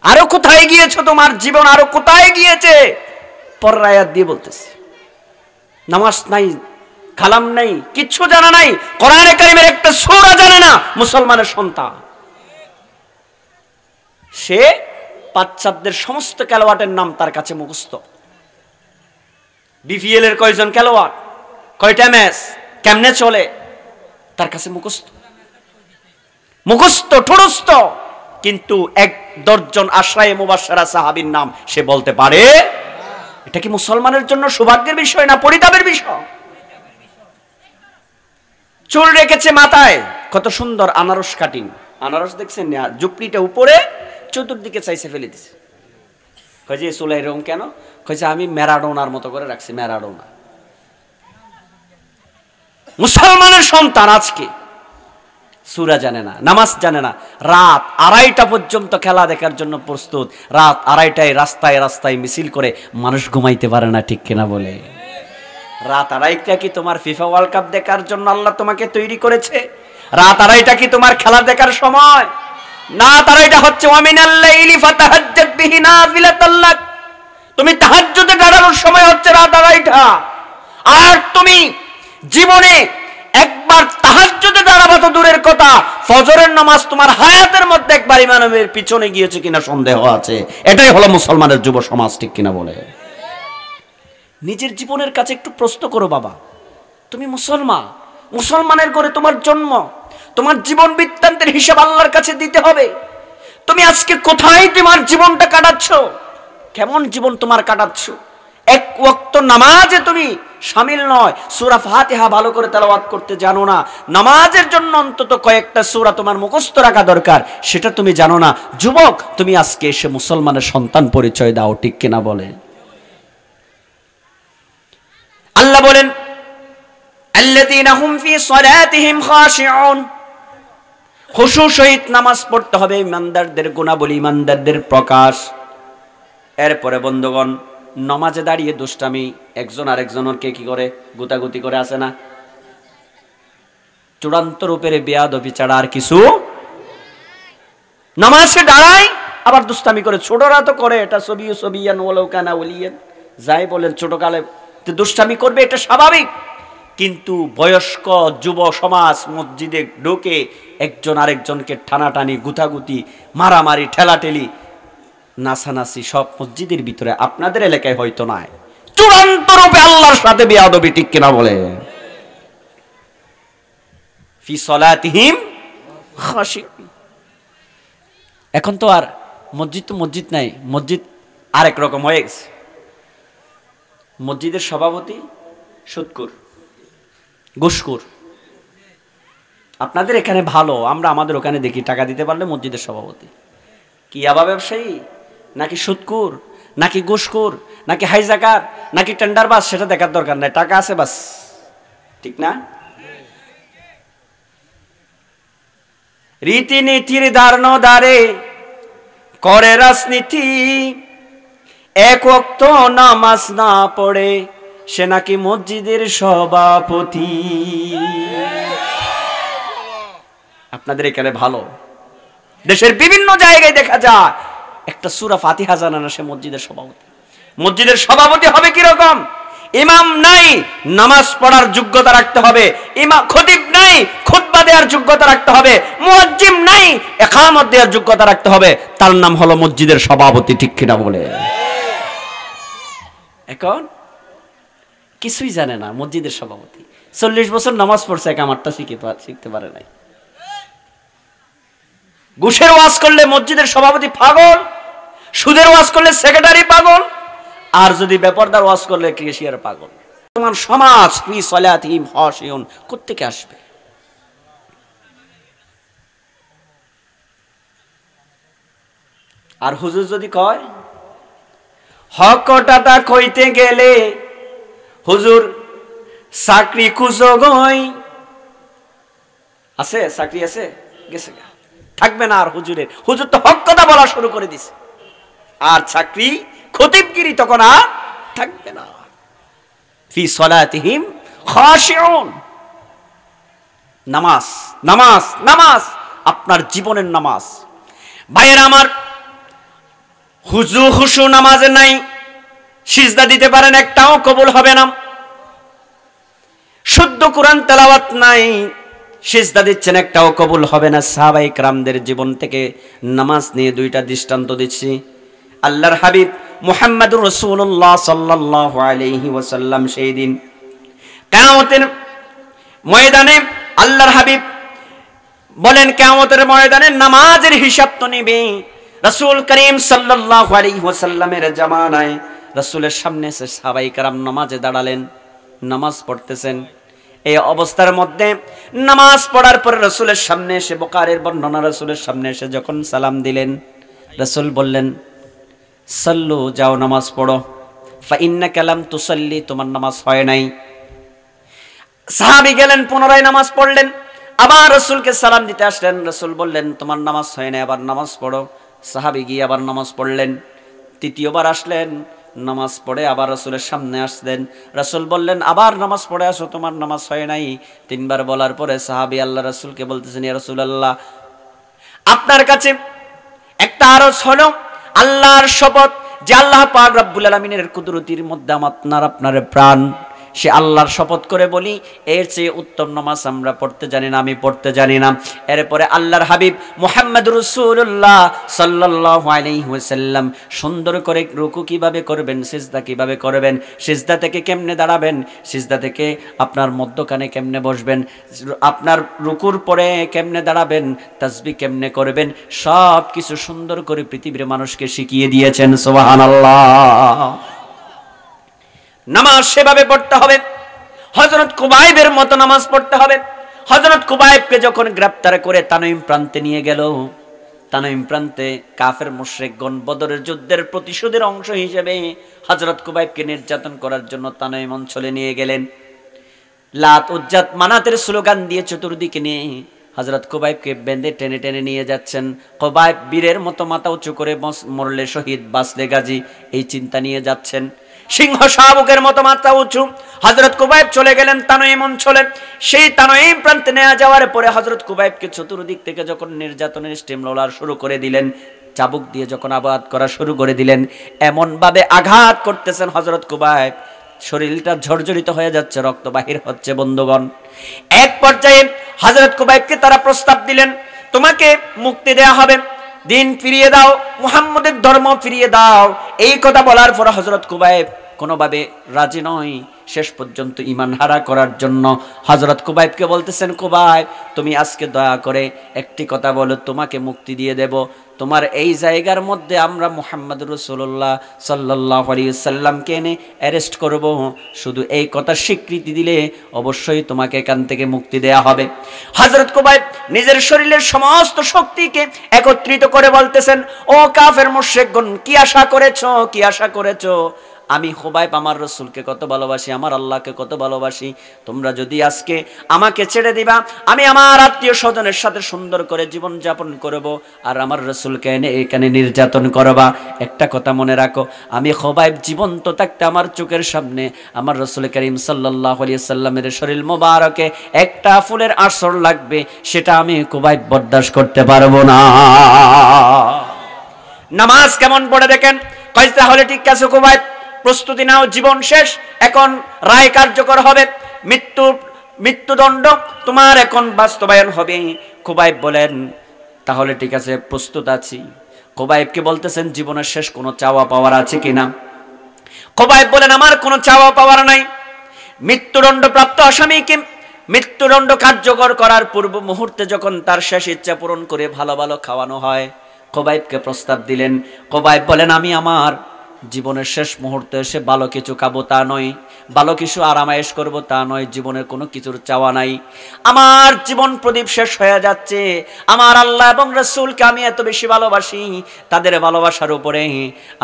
আরো কোথায় গিয়েছো, তোমার জীবন আরো কোথায় গিয়েছে পরের আয়াত দিয়ে বলতেছি। নামাজ নাই, কালাম নাই, কিচ্ছু জানা নাই, কোরআনে কারীমের একটা সূরা জানে না মুসলমানের সন্তান। সে পাশ্চাত্যের সমস্ত খেলোয়াড়ের নাম তার কাছে মুখস্থ। বিপিএল এর কয়জন খেলোয়াড়, কয়টা ম্যাচ, কেমনে চলে, তার কাছে মুখস্থ, মুখস্থ ঠুরস্থ। কিন্তু 1 দর্জন আশরায়ে মুবাশশারা সাহাবীর নাম সে বলতে পারে। এটা কি মুসলমানের জন্য সৌভাগ্যের বিষয় না পরিতাপের বিষয়? চুল রেখেছে মাথায়, কত সুন্দর আনারস কাটিং, আনারস দেখছেন না, জুপড়িটা উপরে, চতুর্দিকে চাইছে ফেলে দিছে। কয় যে চুল এরকম কেন? কইছে আমি ম্যারাডোনার মতো করে রাখছি, ম্যারাডোনা। মুসলমানের সন্তান আজকে সূরা জানে না, নামাজ জানে না, রাত 2:30 পর্যন্ত খেলা দেখার জন্য প্রস্তুত। রাত 2:30টায় রাস্তায় রাস্তায় মিছিল করে, মানুষ ঘুমাইতে পারে না, ঠিক কিনা বলে? রাত 2:30টা কি তোমার ফিফা ওয়ার্ল্ড কাপ দেখার জন্য আল্লাহ তোমাকে তৈরি করেছে? রাত 2:30টা কি তোমার খেলা দেখার সময়? না, 2:30টা হচ্ছে ওয়ামিনাল লাইলি ফাতাহাজ্জাত বিহি নাফিলাতাল লাক, তুমি তাহাজ্জুদে দাঁড়ানোর সময় হচ্ছে রাত 2:30টা। আর তুমি জীবনে একবার তাহাজ্জুদে দাঁড়াবা তো দূরের কথা, ফজরের নামাজ তোমার হায়াতের মধ্যে একবার ইমামের পিছনে গিয়েছে কিনা সন্দেহ আছে। এটাই হলো মুসলমানের যুব সমাজ, ঠিক কিনা বলে? নিজের জীবনের কাছে একটু প্রশ্ন করো বাবা, তুমি মুসলমান, মুসলমানের ঘরে তোমার জন্ম, তোমার জীবন বৃত্তান্তের হিসাব আল্লাহর কাছে দিতে হবে। তুমি আজকে কোথায় তোমার জীবনটা কাটাচ্ছ, কেমন জীবন তোমার কাটাচ্ছ? 1 ওয়াক্ত নামাজে তুমি শামিল নয়, সূরা ফাতিহা ভালো করে তেলাওয়াত করতে জানো না, নামাজের জন্য অন্তত কয়েকটা সূরা তোমার মুখস্থ রাখা দরকার, সেটা তুমি জানো না। যুবক, তুমি আজকে এসে মুসলমানের সন্তান পরিচয় দাও, ঠিক কিনা বলে? আল্লাহ বলেন আল্লাযীনা হুম ফি সলাতিহিম খাশিউন, খুশু সহিত নামাজ পড়তে হবে। ইমানদারদের গুণাবলী, ইমানদারদের প্রকাশ। এরপরে বন্ধুগণ, নামাজে দাঁড়িয়ে দুষ্টামি, একজন আরেকজনকে কি করে গুতাগুতি করে, আসে না? চূড়ান্ত রূপের বেয়াদবি ছাড়া আর কিছু। নামাজে দাঁড়ায় আবার দুষ্টামি করে, ছোটরা তো করে এটা, ছবিয়ান ওয়ালাউ কানা ওলিয়ান, যাই বলেন ছোটকালে দুষ্টামি করবে, এটা স্বাভাবিক। কিন্তু বয়স্ক যুব সমাজ মসজিদে ঢোকে একজন আরেকজনকে টানাটানি, গুতাগুতি, মারামারি, ঠেলাঠেলি, নাচানাচি সব মসজিদের ভিতরে। আপনাদের এলাকায় হয়তো নাই, চূড়ান্ত রূপে আল্লাহর সাথে বেয়াদবি, ঠিক কিনা বলে? ফি সলাতিহিম খাশিউন। এখন তো আর মসজিদ তো মসজিদ নাই, মসজিদ আরেক রকম হয়ে গেছে। মসজিদের সভাপতি সুদখোর, ঘুষখোর। আপনাদের এখানে ভালো, আমরা আমাদের ওখানে দেখি টাকা দিতে পারলে মসজিদের সভাপতি কি ইয়াবা ব্যবসায়ী, নাকি সুদখোর, নাকি ঘুষখোর, নাকি হাইজাকার, নাকি টেন্ডারবাজ, সেটা দেখার দরকার নাই, টাকা আছে বাস, ঠিক না? রীতিনীতির দাঁড়ে করে রাজনীতি, এক ওয়াক্ত নামাজ না পড়ে সে নাকি মসজিদের সভাপতি। আপনাদের এখানে ভালো, দেশের বিভিন্ন জায়গায় দেখা যায় একটা সূরা ফাতিহা জানে না, সে মসজিদের সভাপতি। মসজিদের সভাপতি হবে কিরকম? ইমাম নাই, নামাজ পড়ার যোগ্যতা রাখতে হবে। ইমাম খতিব নাই, খুতবা দেওয়ার যোগ্যতা রাখতে হবে। মুয়াজ্জিম নাই, ইকামত দেওয়ার যোগ্যতা রাখতে হবে। তার নাম হলো মসজিদের সভাপতি, ঠিক কিনা বলে? এখন কিছুই জানে না, মসজিদের সভাপতি। 40 বছর নামাজ পড়ছে, ইকামতটা শিখতে পারে নাই। ঘুষের ওয়াজ করলে মসজিদের সভাপতি পাগল, সুদের ওয়াজ করলে সেক্রেটারি পাগল, আর যদি বেপরদার ওয়াজ করলে কেশিয়ার পাগল। তোমার সমাজ ফি সলাতিহিম খাশিউন কোত্থেকে আসবে? আর হুজুর যদি কয় হক কথাটা কইতে গেলে হুজুর চাকরি খুঁজো গই, আছে চাকরি আছে, গেছে থাকবে না। আর হুজুর তো হক কথা বলা শুরু করে দিছে, আর চাকরি খতিবগিরি তখন আর থাকবে না। ফি সলাতিহিম খাশিউন। নামাজ, নামাজ, নামাজ, আপনার জীবনের নামাজ। ভাইয়েরা আমার, হুজু নামাজে নাই, সিজদা দিতে পারেন, একটাও কবুল হবে না। শুদ্ধ কোরআন তেলাওয়াত নাই, সিজদা দিচ্ছেন, একটাও কবুল হবে না। সাহাবায়ে কেরামদের জীবন থেকে নামাজ নিয়ে দুইটা দৃষ্টান্ত দিচ্ছি। আল্লাহর হাবিব মুহাম্মদুর রাসূলুল্লাহ সাল্লাল্লাহু আলাইহি ওয়াসাল্লাম সেই দিন কিয়ামতের ময়দানে আল্লাহর হাবিব বলেন, কিয়ামতের ময়দানে নামাজের হিসাব তো নেবে। রাসূল করিম সাল্লাল্লাহু আলাইহি ওয়াসাল্লামের জামানায় রাসূলের সামনে এসে সাহাবায়ে কেরাম নামাজে দাঁড়ালেন, নামাজ পড়তেছেন। এই অবস্থার মধ্যে নামাজ পড়ার পরে রাসূলের সামনে এসে, বুখারীর বর্ণনা, রাসূলের সামনে এসে যখন সালাম দিলেন, রাসূল বললেন সাল্লু, যাও নামাজ পড়ো, ফা ইন্নাকা লাম তুসাল্লি, তোমার নামাজ হয় নাই। সাহাবী গেলেন, পুনরায় নামাজ পড়লেন, আবার রাসূলকে সালাম দিতে আসলেন, রাসূল বললেন তোমার নামাজ হয় নাই, আবার নামাজ পড়ো। সাহাবী গিয়ে আবার নামাজ পড়লেন। তৃতীয়বার আসলেন, নামাজ পড়ে আবার রাসূলের সামনে আসলেন, রাসূল বললেন আবার নামাজ পড়ে আসো, তোমার নামাজ হয় নাই। তিনবার বলার পরে সাহাবী আল্লাহ রাসূলকে বলতেছেন, ইয়া রাসূলুল্লাহ, আপনার কাছে একটা আরজ হলো, আল্লাহর শপথ যে আল্লাহ পাক রব্বুল আলামিনের কুদরতির মধ্যে আপনার প্রাণ, সে আল্লাহর শপথ করে বলি, এর চেয়ে উত্তম নামাজ আমরা পড়তে জানি না, আমি পড়তে জানি না। এরপরে আল্লাহর হাবিব মুহাম্মদুর রাসূলুল্লাহ সাল্লাল্লাহু আলাইহি ওয়াসাল্লাম সুন্দর করে রুকু কিভাবে করবেন, সিজদা কিভাবে করবেন, সিজদা থেকে কেমনে দাঁড়াবেন, সিজদা থেকে আপনার মধ্যখানে কেমনে বসবেন, আপনার রুকুর পরে কেমনে দাঁড়াবেন, তাসবিহ কেমনে করবেন, সব কিছু সুন্দর করে পৃথিবীর মানুষকে শিখিয়ে দিয়েছেন। সুবহানাল্লাহ। নামাজ সেভাবে পড়তে হবে, হযরত কুবাইবের মতো নামাজ পড়তে হবে। হযরত কুবাইবকে যখন গ্রেফতার করে তানঈম প্রান্তে নিয়ে গেল, তানঈম প্রান্তে কাফের মুশরিকগণ বদরের যুদ্ধের প্রতিশোধের অংশ হিসেবে হযরত কুবাইবকে নির্যাতন করার জন্য তানঈম অঞ্চলে নিয়ে গেলেন। লাত উজ্জাত মানাতের স্লোগান দিয়ে চতুর্দিকে নিয়ে হযরত কুবাইবকে বেঁধে টেনে টেনে নিয়ে যাচ্ছেন। কুবাইব বীরের মতো মাথা উঁচু করে মরলে শহীদ, বাঁচলে গাজী, এই চিন্তা নিয়ে যাচ্ছেন। সিংহ শাবকের মতো মাথা উঁচু হযরত কুবাইব চলে গেলেন তানঈম অঞ্চলে। সেই তানঈম প্রান্তে নিয়ে যাওয়ার পরে হযরত কুবাইবকে চতুর্দিক থেকে যখন নির্যাতনের স্টিম রোলার শুরু করে দিলেন, চাবুক দিয়ে যখন আঘাত করা শুরু করে দিলেন, এমন ভাবে আঘাত করতেছেন হযরত কুবাইব, শরীরটা ঝরঝরিত হয়ে যাচ্ছে, রক্ত বাহির হচ্ছে। বন্ধুগণ, এক পর্যায়ে হযরত কুবাইবকে তারা প্রস্তাব দিলেন, তোমাকে মুক্তি দেয়া হবে, দিন ফিরিয়ে দাও, মুহাম্মদের ধর্ম ফিরিয়ে দাও। এই কথা বলার পর হযরত কুবাইব কোনোভাবে রাজি নয়। শেষ পর্যন্ত ঈমান হারা করার জন্য হযরত কুবাইবকে বলতেছেন, কুবাইব তুমি আজকে দয়া করে একটি কথা বলো, তোমাকে মুক্তি দিয়ে দেব। তোমার এই জায়গার মধ্যে আমরা মুহাম্মদ রাসূলুল্লাহ সাল্লাল্লাহু আলাইহি ওয়াসাল্লামকে এনে অ্যারেস্ট করব, শুধু এই কথা স্বীকৃতি দিলে অবশ্যই তোমাকে এখান থেকে মুক্তি দেয়া হবে। হযরত কুবাইব নিজের শরীরের সমস্ত শক্তিকে একত্রিত করে বলতেছেন, ও কাফের মুশরিকগণ, কি আশা করেছো, কি আশা করেছো? আমি কুবাইব আমার রাসূলকে কত ভালোবাসি, আমার আল্লাহকে কত ভালোবাসি। তোমরা যদি আজকে আমাকে ছেড়ে দিবা, আমি আমার আত্মীয় স্বজনের সাথে সুন্দর করে জীবন যাপন করব, আর আমার রাসূলকে এনে এখানে নির্যাতন করবা। একটা কথা মনে রাখো, আমি কুবাইব জীবন্ত থাকতে আমার চোখের সামনে আমার রাসূল করিম সাল্লাল্লাহু আলাইহি ওয়াসাল্লামের শরীর মোবারকে একটা ফুলের আসর লাগবে, সেটা আমি কুবাইব বরদাস্ত করতে পারবো না। নামাজ কেমন পড়ে দেখেন। কয় তাহলে ঠিক আছে কুবাইব, প্রস্তুতি নাও, জীবন শেষ, এখন রায় কার্যকর হবে, মৃত্যুদণ্ড তোমার এখন বাস্তবায়ন হবে। কুবাইব বলেন, তাহলে ঠিক আছে, প্রস্তুত আছি। কুবাইবকে বলতেছেন, জীবনের শেষ কোনো চাওয়া পাওয়ার আছে কিনা? কুবাইব বলেন, আমার কোনো চাওয়া পাওয়ার নাই। মৃত্যুদণ্ড প্রাপ্ত আসামিকে মৃত্যুদণ্ড কার্যকর করার পূর্ব মুহূর্তে যখন তার শেষ ইচ্ছা পূরণ করে ভালো ভালো খাওয়ানো হয়, কুবাইবকে প্রস্তাব দিলেন। কুবাইব বলেন, আমি আমার জীবনের শেষ মুহূর্তে এসে ভালো কিছু খাবো তা নয়, ভালো কিছু আরামায়েশ করবো তা নয়, জীবনের কোনো কিছুর চাওয়া নাই। আমার জীবন প্রদীপ শেষ হয়ে যাচ্ছে, আমার আল্লাহ এবং রাসূলকে আমি এত বেশি ভালোবাসি, তাদের ভালোবাসার উপরে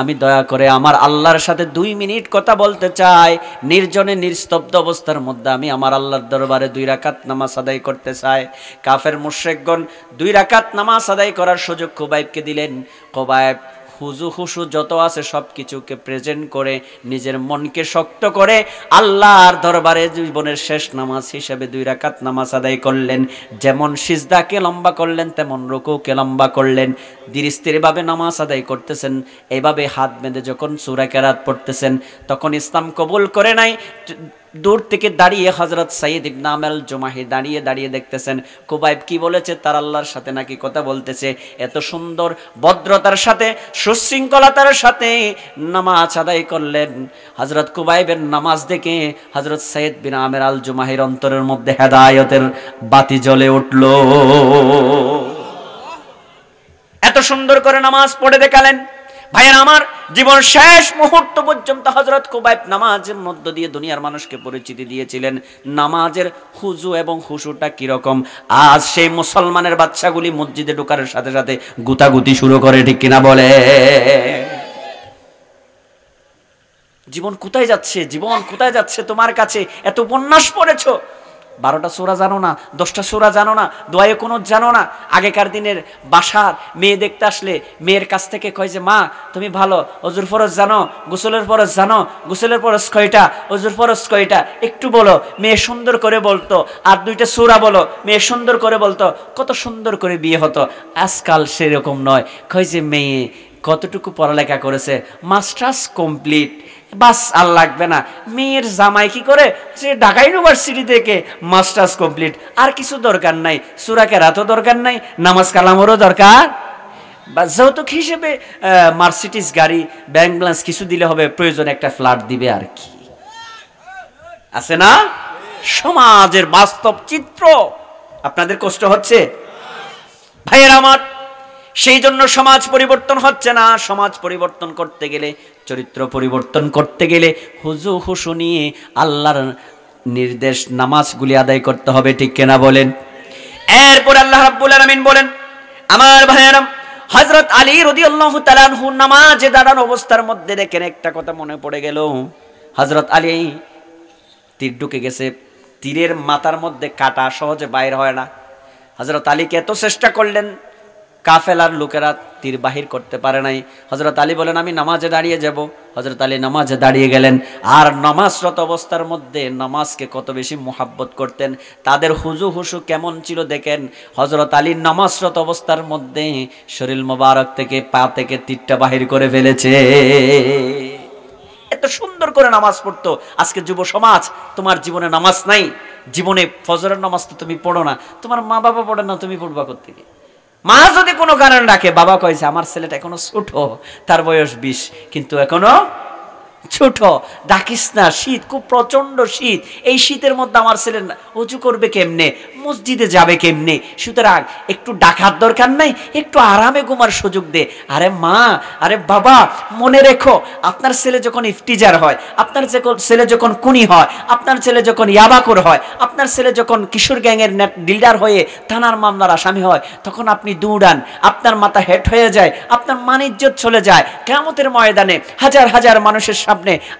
আমি দয়া করে আমার আল্লাহর সাথে 2 মিনিট কথা বলতে চাই। নির্জনে নিস্তব্ধ অবস্থার মধ্যে আমি আমার আল্লাহর দরবারে 2 রাকাত নামাজ আদায় করতে চাই। কাফের মুশরিকগণ 2 রাকাত নামাজ আদায় করার সুযোগ কুবাইবকে দিলেন। কুবাইব হুজু হুসু যত আছে সব কিছুকে প্রেজেন্ট করে নিজের মনকে শক্ত করে আল্লাহর দরবারে জীবনের শেষ নামাজ হিসেবে 2 রাকাত নামাজ আদায় করলেন। যেমন সিজদাকে লম্বা করলেন, তেমন রুকুকে লম্বা করলেন। ধীরে স্থিরভাবে নামাজ আদায় করতেছেন। এভাবে হাত বেঁধে যখন সূরা কেরাত পড়তেছেন, তখন ইসলাম কবুল করে নাই। দূর থেকে দাঁড়িয়ে হযরত সাইদ ইবনে আমাল জুমাহি দাঁড়িয়ে দাঁড়িয়ে দেখতেছেন কুবাইব কি বলেছে, তার আল্লাহর সাথে নাকি কথা বলতেছে। এত সুন্দর ভদ্রতার সাথে, সুশৃঙ্খলতার সাথে নামাজ আদায় করলেন। হযরত কুবাইবের নামাজ দেখে হযরত সাইদ বিন আমের আল জুমাহির অন্তরের মধ্যে হেদায়েতের বাতি জ্বলে উঠল। এত সুন্দর করে নামাজ পড়ে দেখালেন। ভাইয়ের আমার, জীবন শেষ মুহূর্ত পর্যন্ত হযরত কুবাইব নামাজের মধ্য দিয়ে দুনিয়ার মানুষকে পরিচিতি দিয়েছিলেন নামাজের হুজু এবং হুসুটা কিরকম। আজ সেই মুসলমানের বাচ্চাগুলি মসজিদে ঢোকার সাথে সাথে গুতাগুতি শুরু করে, ঠিক কিনা বলে? জীবন কোথায় যাচ্ছে, জীবন কোথায় যাচ্ছে? তোমার কাছে এত উপন্যাস পড়েছো, 12টা সূরা জানো না, 10টা সূরা জানো না, দোয়ায়ে কুনুত জানো না। আগেকার দিনের বাসার মেয়ে দেখতে আসলে মেয়ের কাছ থেকে কয় যে, মা তুমি ভালো, ওযুর ফরজ জানো, গোসলের ফরজ জানো, গোসলের ফরজ কয়টা, ওযুর ফরজ কয়টা, একটু বলো। মেয়ে সুন্দর করে বলতো। আর 2টা সূরা বলো, মেয়ে সুন্দর করে বলতো। কত সুন্দর করে বিয়ে হতো। আজকাল সেরকম নয়। কয় যে মেয়ে কতটুকু পড়ালেখা করেছে, মাস্টার্স কমপ্লিট, বাস আর লাগবে না। মেয়ের জামাই কি করে, সে ঢাকা ইউনিভার্সিটি থেকে মাস্টার্স কমপ্লিট, আর কিছু দরকার নাই, সূরা কেরাতও দরকার নাই, নামাজ কালামেরও দরকার। বা যৌতুক হিসেবে মার্সিডিজ গাড়ি, ব্যাংক ব্যালেন্স কিছু দিলে হবে, প্রয়োজন একটা ফ্ল্যাট দিবে, আর কি আছে না? সমাজের বাস্তব চিত্র। আপনাদের কষ্ট হচ্ছে ভাইয়ের আমার? সেই জন্য সমাজ পরিবর্তন হচ্ছে না। সমাজ পরিবর্তন করতে গেলে, চরিত্র পরিবর্তন করতে গেলে হুজু হুসু নিয়ে আল্লাহর নির্দেশ নামাজগুলি আদায় করতে হবে, ঠিক কিনা বলেন? এরপর আল্লাহ রাব্বুল আলামিন বলেন, আমার ভাইয়েরা, হযরত আলী রাদিয়াল্লাহু তাআলা আনহু নামাজে দাঁড়ানো অবস্থার মধ্যে দেখেন একটা কথা মনে পড়ে গেল। হযরত আলী তীর ঢুকে গেছে, তীরের মাথার মধ্যে কাটা সহজে বাইর হয় না। হযরত আলীকে এত চেষ্টা করলেন, কাফেলার লোকেরা তীর বাহির করতে পারে নাই। হযরত আলী বলেন আমি নামাজে দাঁড়িয়ে যাব। হযরত আলী নামাজে দাঁড়িয়ে গেলেন। আর নামাজরত অবস্থার মধ্যে নামাজকে কত বেশি মুহাব্বত করতেন, তাদের হুজু হুসু কেমন ছিল দেখেন। হযরত আলী নামাজরত অবস্থার মধ্যে শরীর মোবারক থেকে পা থেকে তীরটা বাহির করে ফেলেছে। এত সুন্দর করে নামাজ পড়তো। আজকে যুব সমাজ, তোমার জীবনে নামাজ নাই, জীবনে ফজরের নামাজ তো তুমি পড়ো না, তোমার মা বাবা পড়ে না, তুমি পড়বা কোত্থেকে? মা যদি কোনো কারণ রাখে, বাবা কয়েছে আমার ছেলেটা এখনো ছোট, তার বয়স 20, কিন্তু এখনো ছোট, ডাকিস না, শীত খুব প্রচন্ড শীত, এই শীতের মধ্যে আমার ছেলে উঁচু করবে কেমনে, মসজিদে যাবে কেমনে, সুতরাং একটু ডাকার দরকার নাই, একটু আরামে ঘুমার সুযোগ দে। আরে মা, আরে বাবা, মনে রেখো আপনার ছেলে যখন ইফতিজার হয়, আপনার ছেলে যখন কুনি হয়, আপনার ছেলে যখন ইয়াবাকর হয়, আপনার ছেলে যখন কিশোর গ্যাংয়ের ডিল্ডার হয়ে থানার মামলার আসামি হয়, তখন আপনি দৌড়ান, আপনার মাথা হেট হয়ে যায়, আপনার মান ইজ্জত চলে যায়। কিয়ামতের ময়দানে হাজার হাজার মানুষের সামনে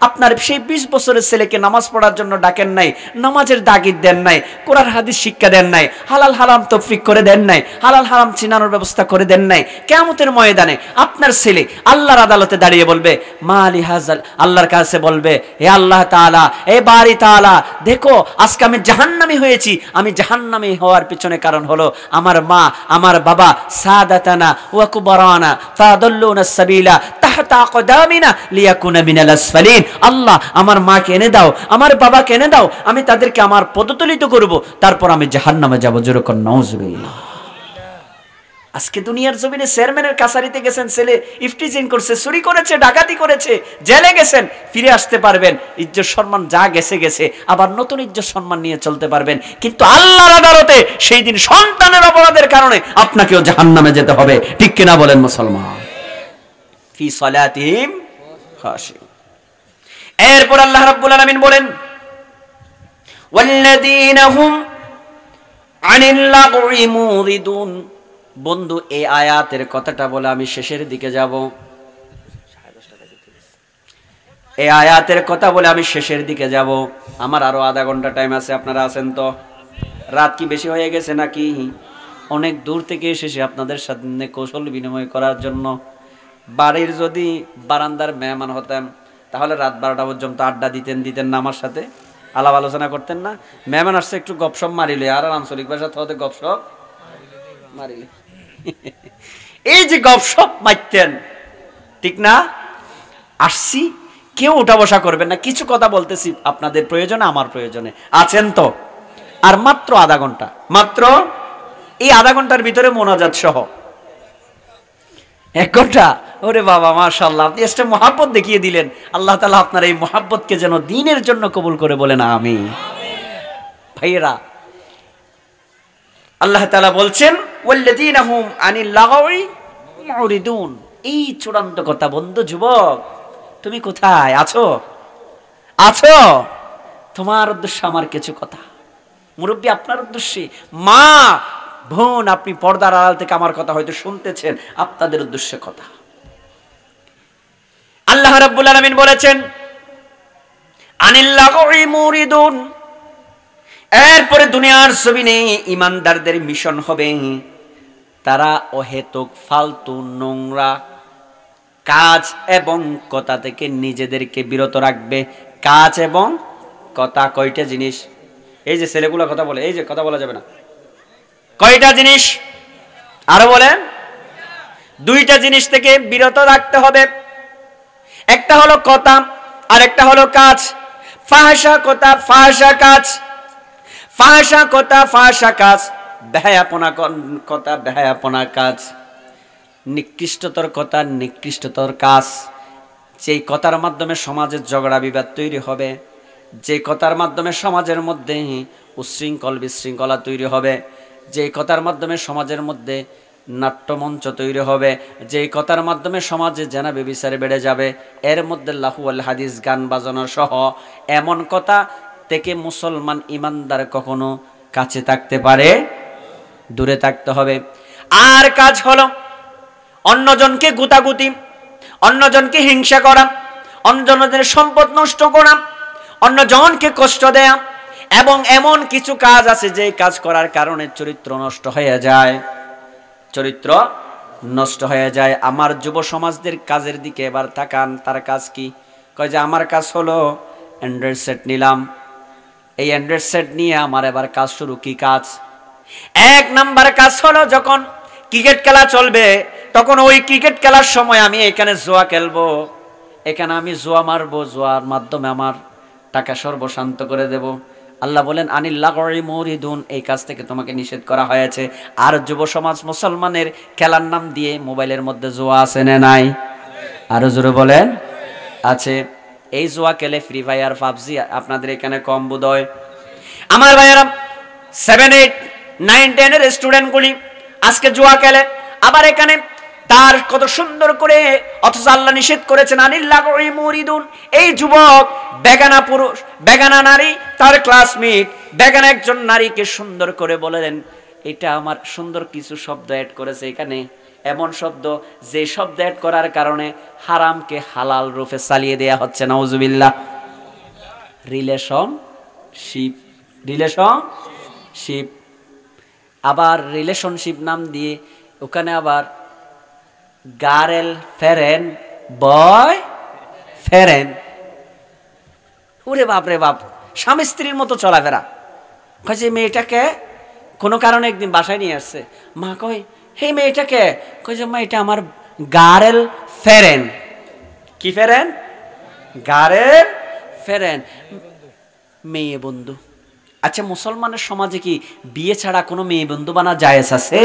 আপনার সেই 20 বছরের ছেলেকে নামাজ পড়ার জন্য ডাকেন নাই, নামাজের তাগিদ দেন নাই, কোরআন হাদিস শিক্ষা দেন নাই, হালাল হারাম তৌফিক করে দেন নাই, হালাল হারাম চিনানোর ব্যবস্থা করে দেন নাই। কিয়ামতের ময়দানে আপনার ছেলে আল্লাহর আদালতে দাঁড়িয়ে বলবে মালি হাজাল, আল্লাহর কাছে বলবে হে আল্লাহ তাআলা, হে বারি তাআলা, দেখো আজকে আমি জাহান্নামী হয়েছি, আমি জাহান্নামী হওয়ার পিছনে কারণ হলো আমার মা, আমার বাবা সাদাতানা ওয়া কুবরানা ফাদাল্লুনা সাবিলা তাহতা আকদামিনা লিয়াকুনা মিনাল আসফালিন। আল্লাহ আমার মাকে এনে দাও, আমার বাবাকে এনে দাও, আমি তাদেরকে আমার পদতলিত করব, তারপর আমি জাহান্নামে যাব। যেরকম নাউজুবিল্লাহ। আজকে দুনিয়ার জমিনে চেয়ারম্যানের কাছারিতে গেছেন, ছেলে ইফটিজিং করছে, চুরি করেছে, ডাকাতি করেছে, জেলে গেছেন, ফিরে আসতে পারবেন, ইজ্জত সম্মান যা গেছে গেছে, আবার নতুন ইজ্জত সম্মান নিয়ে চলতে পারবেন। কিন্তু আল্লাহর আদালতে সেই দিন সন্তানের অপরাধের কারণে আপনাকেও জাহান্নামে যেতে হবে। ঠিক কিনা বলেন মুসলমান? ফি সালাতিহিম খাশিউন। এরপর আল্লাহ রাব্বুল আলামিন বলেন ওয়াল্লাযীনা হুম আনিল লাগwi মুরিদুন। বন্ধু, এই আয়াতের কথাটা বলে আমি শেষের দিকে যাব। এই আয়াতের কথা বলে আমি শেষের দিকে যাব। আমার আরো আধা ঘন্টা টাইম আছে, আপনারা আছেন তো? রাত কি বেশি হয়ে গেছে নাকি? অনেক দূর থেকে এসেছি আপনাদের সাথে কৌশল বিনিময় করার জন্য। বাড়ির যদি বারান্দার মেহমান হতাম, তাহলে রাত 12টা পর্যন্ত আড্ডা দিতেন না, আমার সাথে আলাপ আলোচনা করতেন না। মেহমান আসছে, একটু গপসপ মারিলে, আর আঞ্চলিক ভাষা তো গপসপ মারিলে, এই যে গপসপ মারতেন, ঠিক না? আসছি, কেউ উঠা বসা করবেন না, কিছু কথা বলতেছি আপনাদের প্রয়োজনে, আমার প্রয়োজনে, আছেন তো? আর মাত্র আধা ঘন্টা, মাত্র এই আধা ঘন্টার ভিতরে মোনাজাত সহ 1 ঘন্টা। ওরে বাবা, মাশাআল্লাহ, আপনি একটা মহাব্বত দেখিয়ে দিলেন। আল্লাহ তাআলা আপনার এই মহাব্বতকে যেন দ্বীনের জন্য কবুল করে বলেন আমিন। ভাইয়েরা, আল্লাহ তাআলা বলছেন ওয়াল্লাযীনা হুম আনিল লাগwi মুরিদুন। এই চূড়ান্ত কথা। বন্ধু, যুবক, তুমি কোথায় আছো? আছো? তোমার উদ্দেশ্যে আমার কিছু কথা। মুরব্বী, আপনার উদ্দেশ্যে, মা বোন, আপনি পর্দার আড়াল থেকে আমার কথা হয়তো শুনতেছেন, আপনাদের উদ্দেশ্যে কথা। আল্লাহ রাব্বুল আলামিন বলেছেন আনিল লাগwi মুরিদুন। এরপরে দুনিয়ার জমিনে ইমানদারদের মিশন হবে, তারা অহেতুক ফালতু নোংরা কাজ এবং কথা থেকে নিজেদেরকে বিরত রাখবে। কাজ এবং কথা কয়টা জিনিস? এই যে ছেলেগুলো কথা বলে, এই যে কথা বলা যাবে না, কয়টা জিনিস? আরো বলেন। 2টা জিনিস থেকে বিরত রাখতে হবে। একটা হলো কথা, আর একটা হলো কাজ। ফাহশা কথা, ফাহশা কাজ। ফাহশা কথা, ফাহশা কাজ। বেহায়াপনা কথা, বেহায়াপনা কাজ। নিকৃষ্টতর কথা, নিকৃষ্টতর কাজ। যেই কথার মাধ্যমে সমাজের ঝগড়া বিবাদ তৈরি হবে, যে কথার মাধ্যমে সমাজের মধ্যে উশৃঙ্খল বিশৃঙ্খলা তৈরি হবে, যে কথার মাধ্যমে সমাজের মধ্যে নাট্যমঞ্চ তৈরি হবে, যে কথার মাধ্যমে সমাজে জেনা ব্যভিচার বেড়ে যাবে, এর মধ্যে লাহু আল হাদিস, গান বাজনা সহ এমন কথা থেকে মুসলমান ইমানদার কখনো কাছে থাকতে পারে, দূরে থাকতে হবে। আর কাজ হলো অন্যজনকে গুতাগুতি, অন্যজনকে হিংসা করা, অন্যজনের সম্পদ নষ্ট করা, অন্যজনকে কষ্ট দেয়া, এবং এমন কিছু কাজ আছে যে কাজ করার কারণে চরিত্র নষ্ট হয়ে যায়, চরিত্র নষ্ট হয়ে যায়। আমার যুব সমাজদের কাজের দিকে এবার তাকান, তার কাজ কি? কয় যে আমার কাজ হলো অ্যান্ড্রয়েড সেট নিলাম, এই অ্যান্ড্রয়েড সেট নিয়ে আমার এবার কাজ শুরু। কি কাজ? এক নাম্বার কাজ হলো যখন ক্রিকেট খেলা চলবে তখন ওই ক্রিকেট খেলার সময় আমি এখানে জুয়া খেলবো, এখানে আমি জুয়া মারবো, জুয়ার মাধ্যমে আমার টাকা সর্বশান্ত করে দেব। আল্লাহ বলেন আনিল্লাহি মুরিদুন, এই কাজ থেকে তোমাকে নিষেধ করা হয়েছে। আর যুব সমাজ মুসলমানের খেলার নাম দিয়ে মোবাইলের মধ্যে জুয়া আছে না নাই? আরো জোরে বলেন আছে। এই জুয়া খেলে ফ্রি ফায়ার, পাবজি আপনাদের এখানে কম বোধহয়। আমার ভাইয়েরা 7, 8, 9, 10 এর স্টুডেন্টগুলি আজকে জুয়া খেলে, আবার এখানে তার কত সুন্দর করে, অথচ আল্লাহ নিষেধ করেছেন আনিল্লাহি মুরিদুন। এই যুবক বেগানা পুরুষ, বেগানা নারী, তার ক্লাসমেট বেগানা একজন নারীকে সুন্দর করে বলেন, এটা আমার সুন্দর কিছু শব্দ অ্যাড করেছে এখানে, এমন শব্দ যে শব্দ অ্যাড করার কারণে হারামকে হালাল রূপে চালিয়ে দেয়া হচ্ছে। নাউজুবিল্লাহ। রিলেশনশিপ, রিলেশনশিপ, আবার রিলেশনশিপ নাম দিয়ে ওখানে আবার গার্ল ফ্রেন্ড, বয় ফ্রেন্ড। ওরে বাপ রে বাপ, স্বামী স্ত্রীর মতো চলাফেরা। কয় যে মেয়েটাকে কোনো কারণে একদিন বাসায় নিয়ে আসছে, মা কয় হে মেয়েটাকে, কয় যে মা এটা আমার গার্ল ফ্রেন্ড। কি ফ্রেন্ড? গার্ল ফ্রেন্ড, মেয়ে বন্ধু। আচ্ছা মুসলমানের সমাজে কি বিয়ে ছাড়া কোনো মেয়ে বন্ধু বানা জায়েজ আছে?